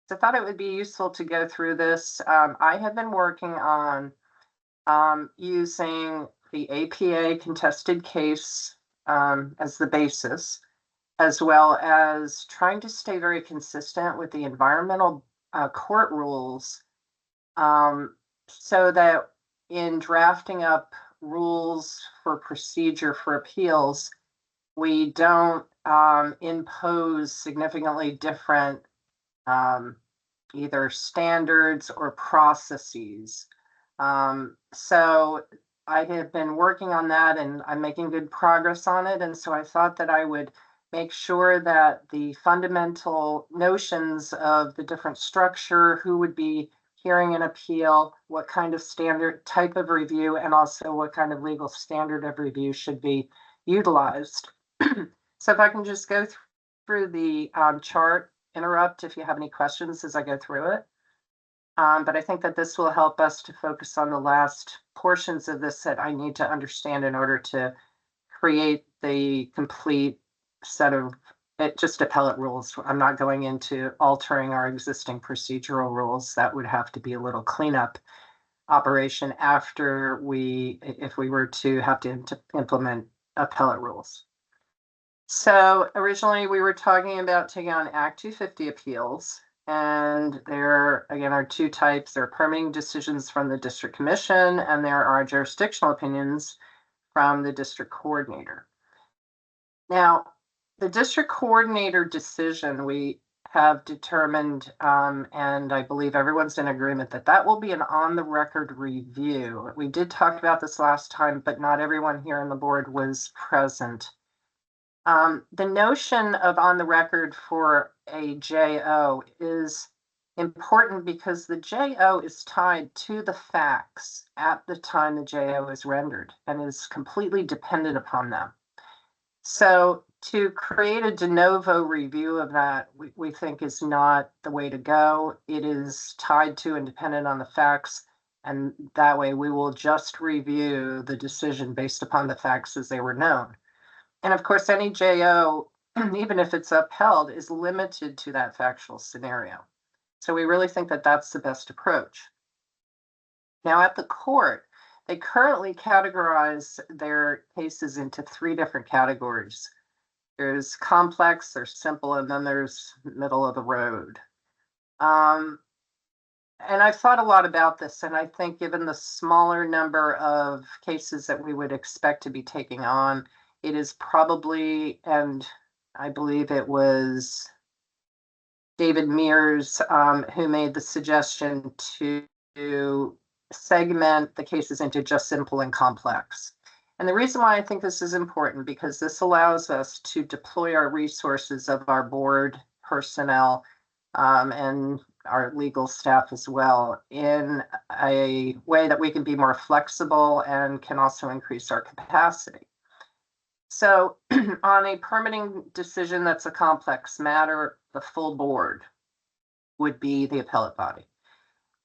So I thought it would be useful to go through this. I have been working on using the APA contested case as the basis, as well as trying to stay very consistent with the environmental court rules, so that in drafting up rules for procedure for appeals, we don't impose significantly different either standards or processes. So I have been working on that and I'm making good progress on it. And so I thought that I would make sure that the fundamental notions of the different structure, who would be hearing an appeal, what kind of standard type of review, and also what kind of legal standard of review should be utilized. So if I can just go through the chart, interrupt if you have any questions as I go through it. But I think that this will help us to focus on the last portions of this that I need to understand in order to create the complete set of just appellate rules. I'm not going into altering our existing procedural rules. That would have to be a little cleanup operation after if we were to have to implement appellate rules. So originally we were talking about taking on Act 250 appeals, and there again are two types. There are permitting decisions from the district commission, and there are jurisdictional opinions from the district coordinator. Now, the district coordinator decision, we have determined, and I believe everyone's in agreement that that will be an on-the-record review. We did talk about this last time, but not everyone here on the board was present. The notion of on the record for a JO is important because the JO is tied to the facts at the time the JO is rendered and is completely dependent upon them. So to create a de novo review of that, we think is not the way to go. It is tied to and dependent on the facts, and that way we will just review the decision based upon the facts as they were known. And of course, any JO, even if it's upheld, is limited to that factual scenario. So we really think that that's the best approach. Now at the court, they currently categorize their cases into three different categories. There's complex, there's simple, and then there's middle of the road. And I've thought a lot about this, and I think given the smaller number of cases that we would expect to be taking on, it is probably, and I believe it was David Mears who made the suggestion to segment the cases into just simple and complex. And the reason why I think this is important, because this allows us to deploy our resources of our board personnel and our legal staff as well in a way that we can be more flexible and can also increase our capacity. So on a permitting decision that's a complex matter, the full board would be the appellate body.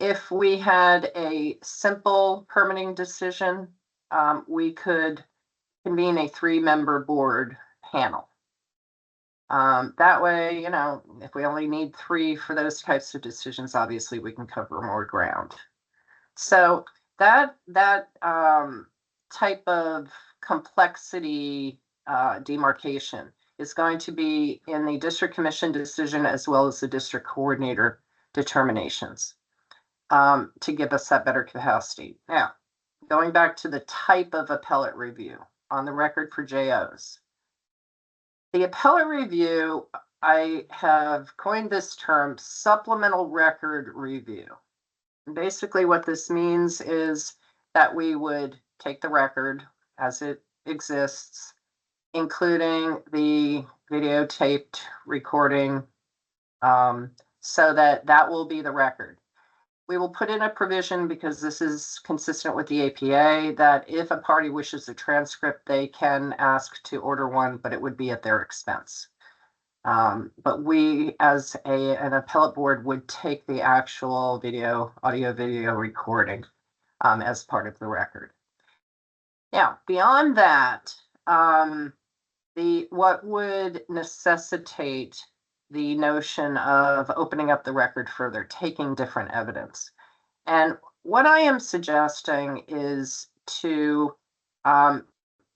If we had a simple permitting decision, we could convene a 3-member board panel. That way, if we only need 3 for those types of decisions, obviously we can cover more ground. So that type of complexity demarcation is going to be in the district commission decision as well as the district coordinator determinations to give us that better capacity. Now, going back to the type of appellate review on the record for JOs. The appellate review, I have coined this term supplemental record review. And basically what this means is that we would take the record as it exists, including the videotaped recording, so that will be the record. We will put in a provision, because this is consistent with the APA, that if a party wishes a transcript, they can ask to order one, but it would be at their expense. But we, as an appellate board, would take the actual audio-video recording as part of the record. Now, beyond that, what would necessitate the notion of opening up the record further, taking different evidence. And what I am suggesting is to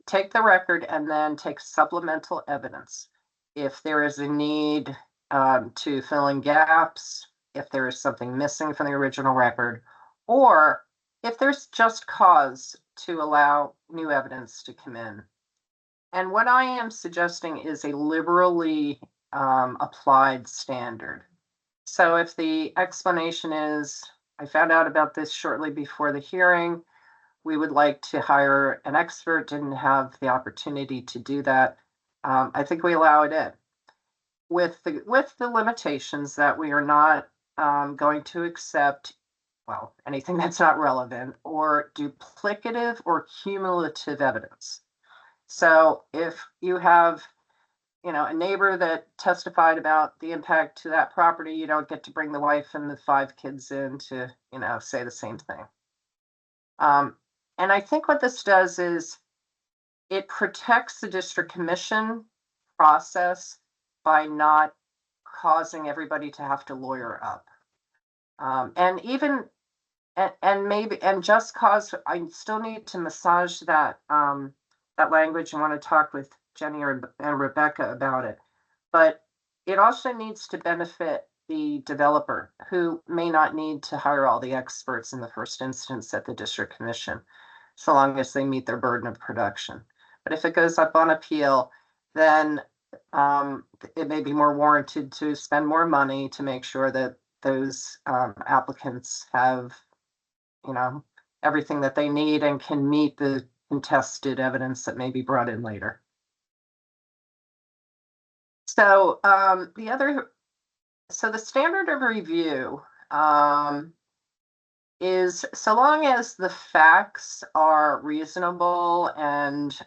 take the record and then take supplemental evidence. If there is a need to fill in gaps, if there is something missing from the original record, or if there's just cause to allow new evidence to come in. And what I am suggesting is a liberally applied standard. So if the explanation is, I found out about this shortly before the hearing, we would like to hire an expert, didn't have the opportunity to do that, I think we allow it in. With the limitations that we are not going to accept, well, anything that's not relevant or duplicative or cumulative evidence. So if you have a neighbor that testified about the impact to that property, you don't get to bring the wife and the 5 kids in to, say the same thing. And I think what this does is it protects the district commission process by not causing everybody to have to lawyer up. And just cause, I still need to massage that, that language. I want to talk with Jenny and Rebecca about it, but it also needs to benefit the developer, who may not need to hire all the experts in the first instance at the district commission, so long as they meet their burden of production. But if it goes up on appeal, then it may be more warranted to spend more money to make sure that those applicants have, everything that they need and can meet the contested evidence that may be brought in later. So the standard of review is, so long as the facts are reasonable and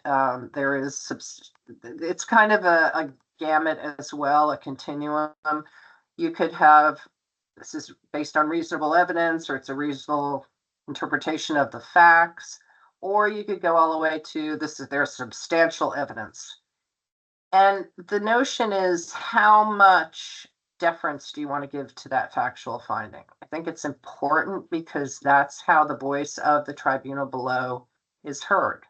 there is, it's kind of a gamut as well, a continuum. You could have, this is based on reasonable evidence, or it's a reasonable interpretation of the facts, or you could go all the way to there's substantial evidence. And the notion is, how much deference do you want to give to that factual finding? I think it's important because that's how the voice of the tribunal below is heard.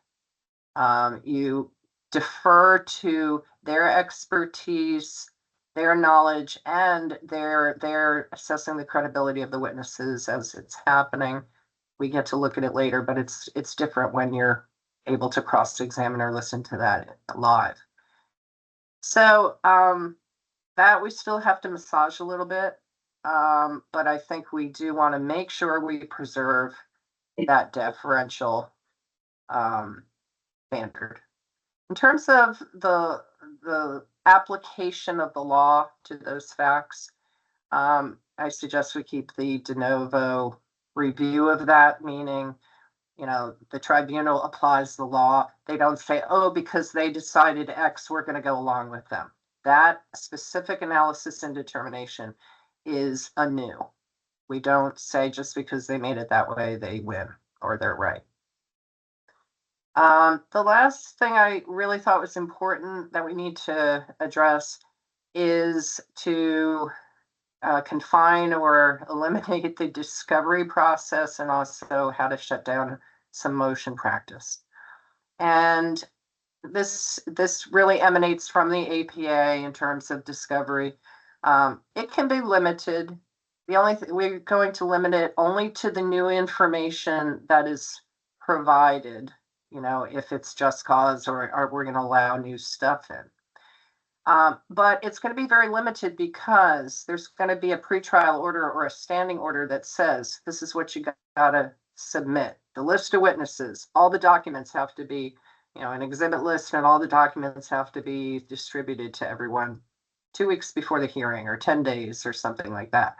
You defer to their expertise, their knowledge, and they're assessing the credibility of the witnesses as it's happening. We get to look at it later, but it's different when you're able to cross-examine or listen to that live. So that we still have to massage a little bit, but I think we do want to make sure we preserve that deferential standard. In terms of the application of the law to those facts, I suggest we keep the de novo review of that, meaning, the tribunal applies the law. They don't say, oh, because they decided X, we're going to go along with them. That specific analysis and determination is anew. We don't say just because they made it that way, they win or they're right. The last thing I really thought was important that we need to address is to confine or eliminate the discovery process, and also how to shut down some motion practice. And this really emanates from the APA in terms of discovery. It can be limited. The only thing we're going to limit it only to the new information that is provided, you know, if it's just cause, or we're going to allow new stuff in. But it's going to be very limited because there's going to be a pretrial order or a standing order that says this is what you got to submit. The list of witnesses, all the documents have to be, you know, an exhibit list, and all the documents have to be distributed to everyone 2 weeks before the hearing, or 10 days or something like that.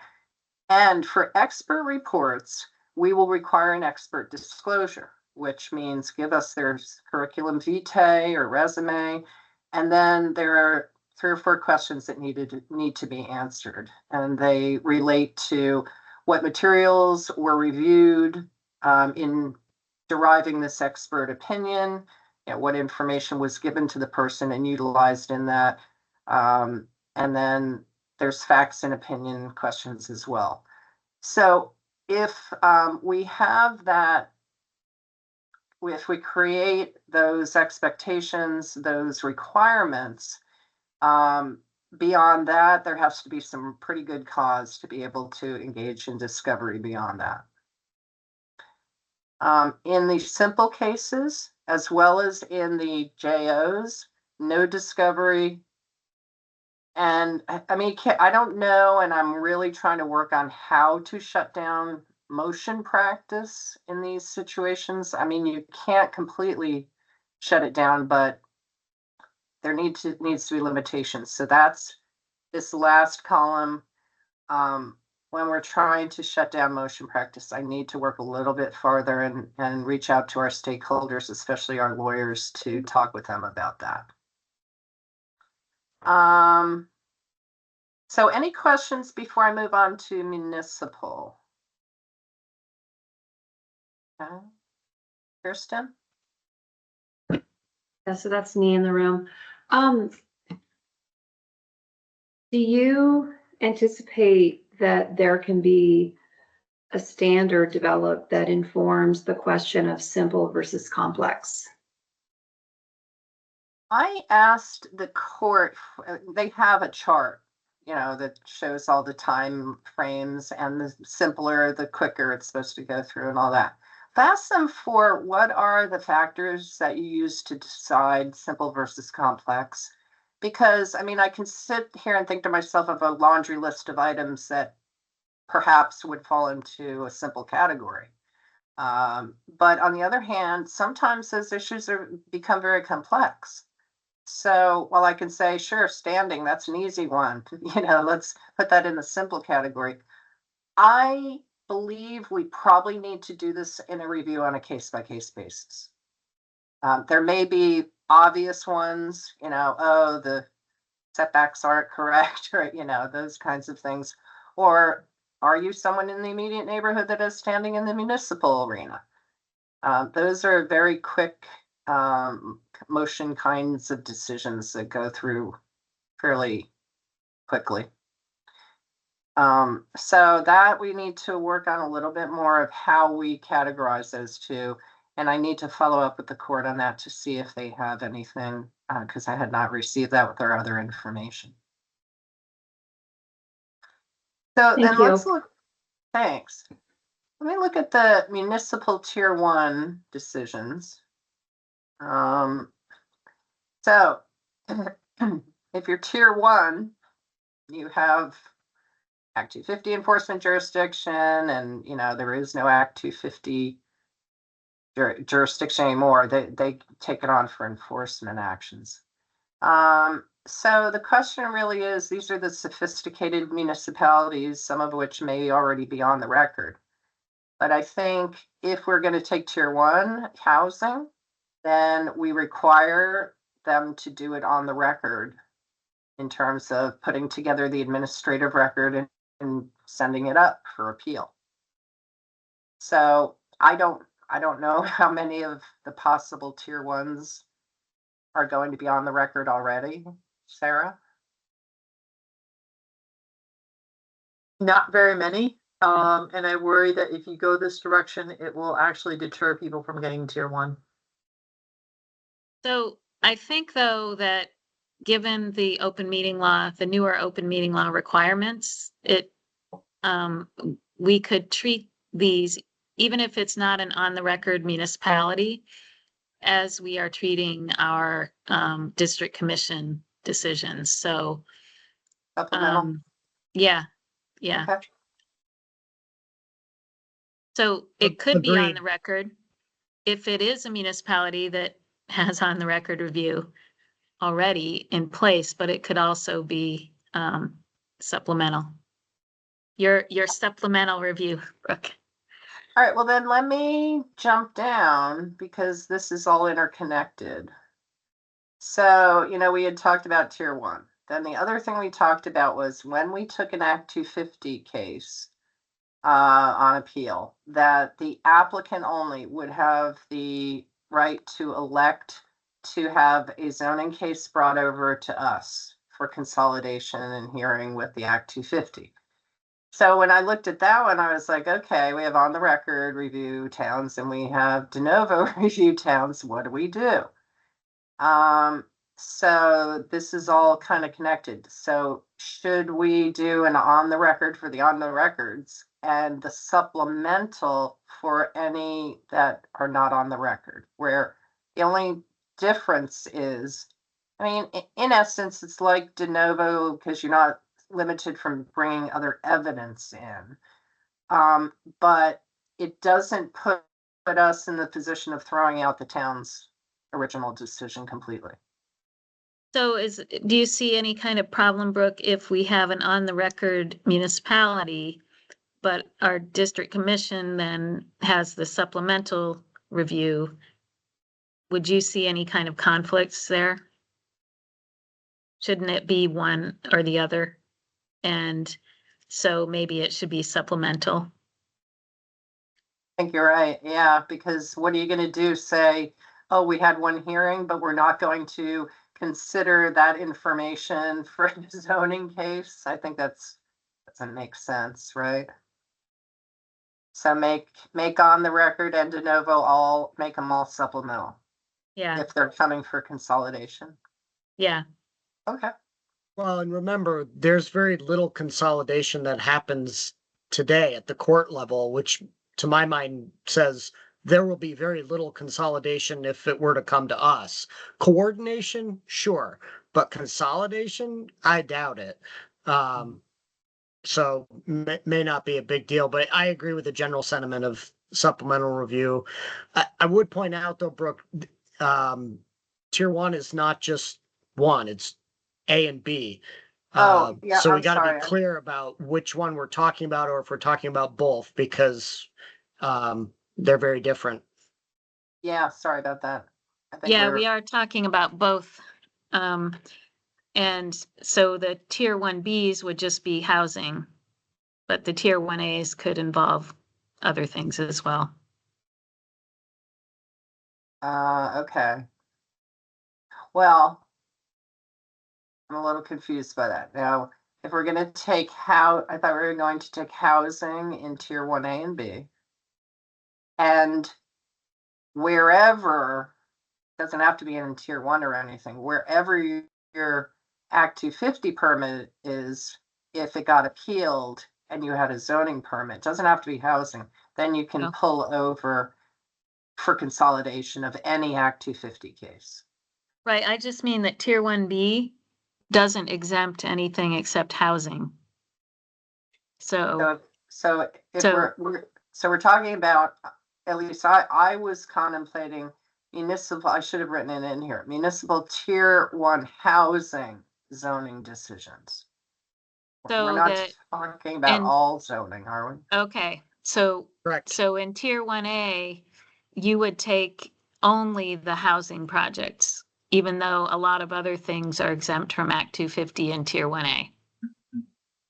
And for expert reports, we will require an expert disclosure, which means give us their curriculum vitae or resume. And then there are 3 or 4 questions that need to be answered. And they relate to what materials were reviewed in deriving this expert opinion, you know, what information was given to the person and utilized in that. And then there's facts and opinion questions as well. So if we have that, if we create those expectations, those requirements, beyond that, there has to be some pretty good cause to be able to engage in discovery beyond that. In the simple cases, as well as in the JOs, no discovery. And I mean, I don't know, and I'm really trying to work on how to shut down motion practice in these situations. I mean, you can't completely shut it down, but there needs to be limitations. So that's this last column. When we're trying to shut down motion practice, I need to work a little bit farther and reach out to our stakeholders, especially our lawyers, to talk with them about that. So any questions before I move on to municipal? Okay. Kirsten? Yeah, so that's me in the room. Do you anticipate that there can be a standard developed that informs the question of simple versus complex? I asked the court, they have a chart, you know, that shows all the time frames, and the simpler, the quicker it's supposed to go through and all that. I've asked them for what are the factors that you use to decide simple versus complex. Because, I mean, I can sit here and think to myself of a laundry list of items that perhaps would fall into a simple category. But on the other hand, sometimes those issues become very complex. So while I can say, sure, standing, that's an easy one, you know, let's put that in the simple category. I believe we probably need to do this in a review on a case-by-case basis. There may be obvious ones, you know, oh, the setbacks aren't correct, or, you know, those kinds of things. Or are you someone in the immediate neighborhood that is standing in the municipal arena? Those are very quick motion kinds of decisions that go through fairly quickly. So that we need to work on a little bit more of how we categorize those two. And I need to follow up with the court on that to see if they have anything, because I had not received that with our other information. So Thank then you. let's look, thanks. Let me look at the municipal tier 1 decisions. So if you're tier 1, you have Act 250 enforcement jurisdiction, and you know there is no Act 250 jurisdiction anymore. They take it on for enforcement actions. So the question really is, these are the sophisticated municipalities, some of which may already be on the record. But I think if we're going to take tier 1 housing, then we require them to do it on the record in terms of putting together the administrative record and sending it up for appeal. So I don't I don't know how many of the possible tier ones are going to be on the record already. Sarah? Not very many. And I worry that if you go this direction, it will actually deter people from getting tier one. So I think though that given the open meeting law, the newer open meeting law requirements, we could treat these, even if it's not an on the record municipality, as we are treating our district commission decisions. So, Supplemental? yeah. Okay. So it could be on Agreed. the record if it is a municipality that has on the record review already in place, but it could also be supplemental. Your supplemental review, Brooke. All right, well then let me jump down because this is all interconnected. So, we had talked about tier one. Then the other thing we talked about was when we took an Act 250 case on appeal, that the applicant only would have the right to elect to have a zoning case brought over to us for consolidation and hearing with the Act 250. So when I looked at that one, I was like, okay, we have on the record review towns and we have de novo review towns. What do we do? So this is all kind of connected. So should we do an on the record for the on the records and the supplemental for any that are not on the record, where the only difference is, in essence, it's like de novo because you're not limited from bringing other evidence in. But it doesn't put us in the position of throwing out the town's original decision completely. So do you see any kind of problem, Brooke, if we have an on the record municipality, but our district commission then has the supplemental review? Would you see any kind of conflicts there? Shouldn't it be one or the other? And so maybe it should be supplemental. I think you're right. Yeah, because what are you going to do? Say, oh, we had one hearing, but we're not going to consider that information for the zoning case. I think doesn't make sense, right? So make on the record and de novo make them all supplemental. Yeah. If they're coming for consolidation. Yeah. Okay. Well, and remember, there's very little consolidation that happens today at the court level, which to my mind says there will be very little consolidation if it were to come to us. Coordination, sure, but consolidation, I doubt it. So may not be a big deal, but I agree with the general sentiment of supplemental review. I would point out though, Brooke, tier one is not just one, it's A and B. Yeah, so we I'm got to sorry. be clear about which one we're talking about, or if we're talking about both, because they're very different. Yeah, sorry about that. I think Yeah, we are talking about both. And so the tier 1Bs would just be housing, but the tier 1As could involve other things as well. Okay. Well, I'm a little confused by that. Now, if we're going to take I thought we were going to take housing in tier 1A and B. And wherever, doesn't have to be in tier 1 or anything, wherever your Act 250 permit is, if it got appealed and you had a zoning permit, doesn't have to be housing, then you can pull over for consolidation of any Act 250 case. Right. I just mean that tier 1B doesn't exempt anything except housing. So we're talking about, at least I was contemplating municipal, I should have written it in here, municipal tier 1 housing zoning decisions. We're not talking about all zoning, are we? Okay, so Correct. So in tier 1A, you would take only the housing projects, even though a lot of other things are exempt from Act 250 in tier 1A.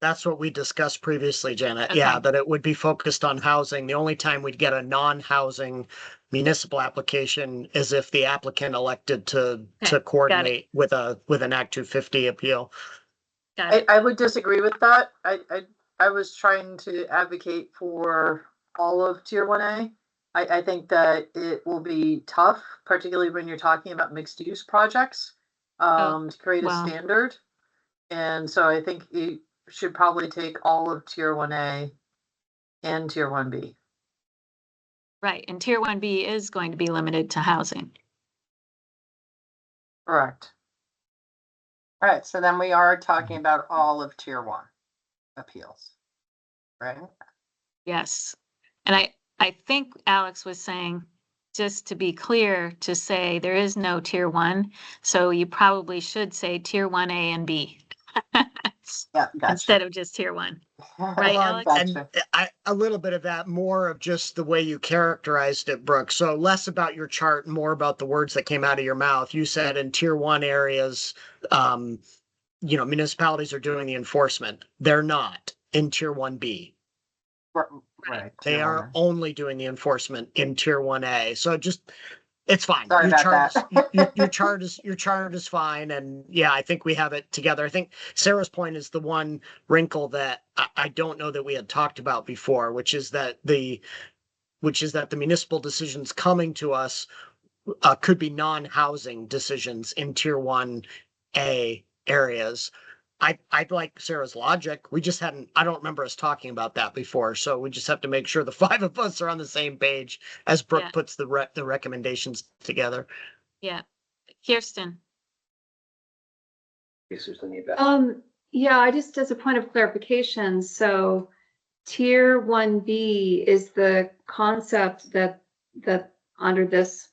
That's what we discussed previously, Janet. Okay. Yeah, that it would be focused on housing. The only time we'd get a non-housing municipal application is if the applicant elected Okay, got to it. coordinate with an Act 250 appeal. Got it. I would disagree with that. I was trying to advocate for all of tier 1A. I think that it will be tough, particularly when you're talking about mixed use projects, to create a wow. standard. And so I think it should probably take all of tier 1A and tier 1B. Right, and tier 1B is going to be limited to housing. Correct. All right, so then we are talking about all of tier 1 appeals, right? Yes. And I think Alex was saying, just to be clear, to say there is no tier 1. So you probably should say tier 1A and B. Yeah, gotcha. Instead of just tier 1. Right, Alex? Gotcha. And a little bit of that, more of just the way you characterized it, Brooke. So less about your chart, more about the words that came out of your mouth. You said in tier 1 areas, municipalities are doing the enforcement. They're not in tier 1B. Right. They tier are 1A. only doing the enforcement in tier 1A. So it's fine. Sorry Your about chart that. your chart is fine. And yeah, I think we have it together. I think Sarah's point is the one wrinkle that I don't know that we had talked about before, which is that the municipal decisions coming to us could be non-housing decisions in tier 1A areas. I'd like Sarah's logic. I don't remember us talking about that before. So we just have to make sure the 5 of us are on the same page as Brooke Yeah. puts the recommendations together. Yeah. Kirsten. Guess there's any about. Yeah, I just, as a point of clarification, so tier 1B is the concept that under this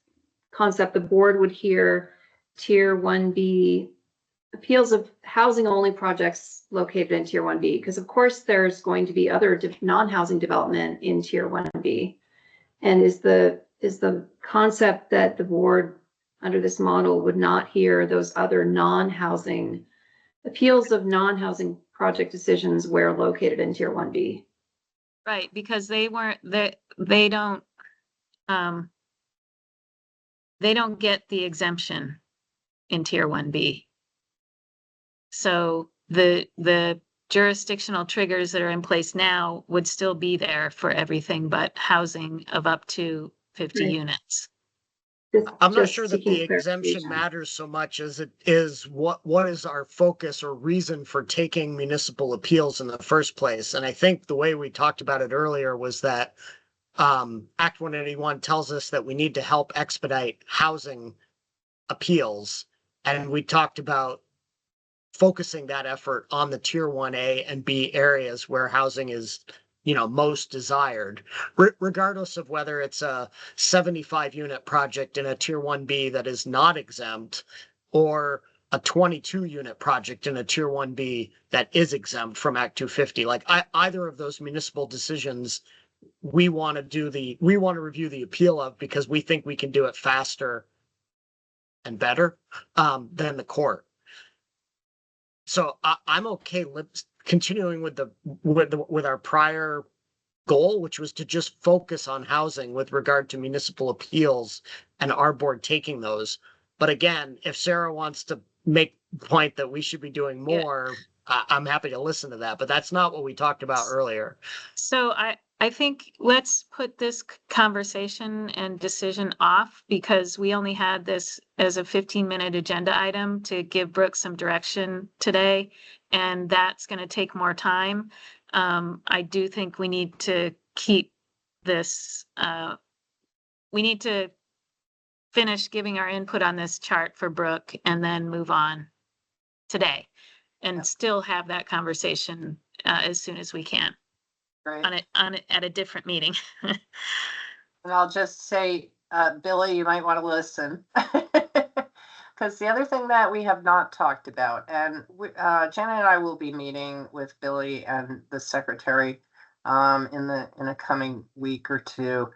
concept, the board would hear tier 1B appeals of housing only projects located in tier 1B, because of course there's going to be other non-housing development in tier 1B. And is the concept that the board under this model would not hear those other non-housing appeals of non-housing project decisions where located in tier 1B? Right, because they don't get the exemption in tier 1B. So the jurisdictional triggers that are in place now would still be there for everything but housing of up to 50 Right. units. I'm not Just sure that seeking the exemption clarification. matters so much as it is what is our focus or reason for taking municipal appeals in the first place. And I think the way we talked about it earlier was that Act 181 tells us that we need to help expedite housing appeals. And we talked about focusing that effort on the tier 1A and B areas where housing is, most desired, regardless of whether it's a 75 unit project in a tier 1B that is not exempt or a 22 unit project in a tier 1B that is exempt from Act 250. Like either of those municipal decisions, we want to review the appeal of, because we think we can do it faster and better than the court. So I'm okay continuing with our prior goal, which was to just focus on housing with regard to municipal appeals and our board taking those. But again, if Sarah wants to make the point that we should be doing more, I'm happy to listen to that. But that's not what we talked about earlier. So I think let's put this conversation and decision off, because we only had this as a 15-minute agenda item to give Brooke some direction today, and that's going to take more time. I do think we need to keep this, we need to finish giving our input on this chart for Brooke and then move on today and still have that conversation as soon as we can. Great. On it at a different meeting. And I'll just say, Billy, you might want to listen. Because the other thing that we have not talked about, and Janet and I will be meeting with Billy and the secretary in a coming week or two.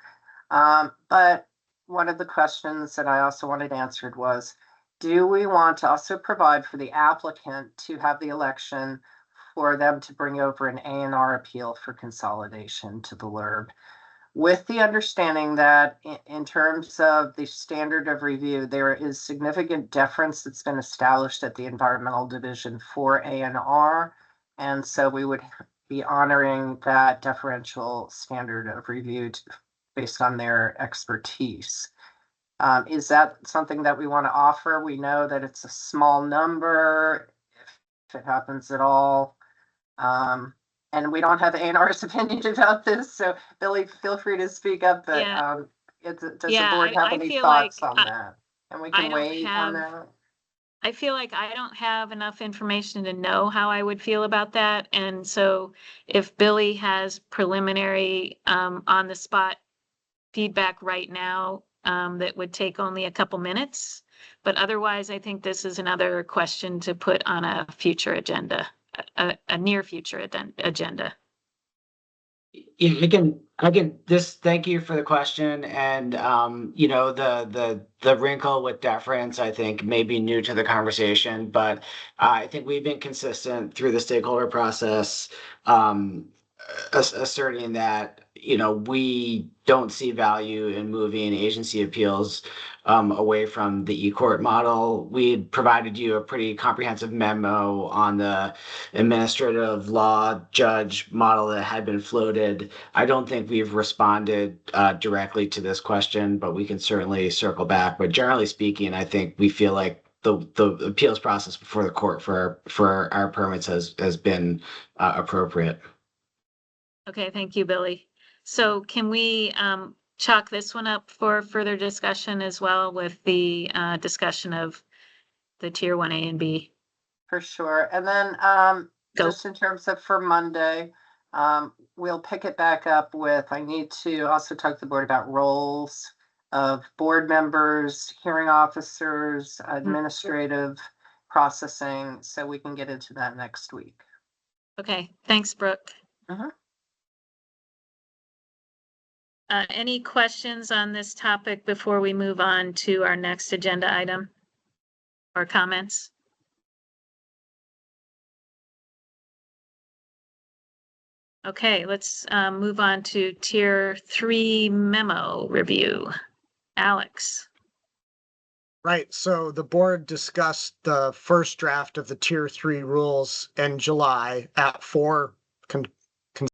But one of the questions that I also wanted answered was, do we want to also provide for the applicant to have the election for them to bring over an A&R appeal for consolidation to the LURB, with the understanding that in terms of the standard of review, there is significant deference that's been established at the Environmental Division for A&R. And so we would be honoring that deferential standard of review based on their expertise. Is that something that we want to offer? We know that it's a small number, if it happens at all. And we don't have A&R's opinion about this, so Billy, feel free to speak up, but Yeah. does the Yeah, board have I any feel thoughts like on that? And we I can don't wait on have- that. I feel like I don't have enough information to know how I would feel about that. And so if Billy has preliminary on the spot feedback right now, that would take only a couple minutes. But otherwise, I think this is another question to put on a future agenda, a near future agenda. Yeah, I can just thank you for the question. And you know, the wrinkle with deference, I think, may be new to the conversation, but I think we've been consistent through the stakeholder process, asserting that, you know, we don't see value in moving agency appeals away from the e-court model. We provided you a pretty comprehensive memo on the administrative law judge model that had been floated. I don't think we've responded directly to this question, but we can certainly circle back. But generally speaking, I think we feel like the appeals process before the court for our permits has been appropriate. Okay, thank you, Billy. So can we chalk this one up for further discussion as well with the discussion of the tier 1A and B? For sure. And then Go. just in terms of for Monday, we'll pick it back up with, I need to also talk to the board about roles of board members, hearing officers, administrative processing, so we can get into that next week. Okay, thanks, Brooke. Any questions on this topic before we move on to our next agenda item or comments? Okay, let's move on to tier 3 memo review. Alex. Right, so the board discussed the first draft of the tier 3 rules in July at 4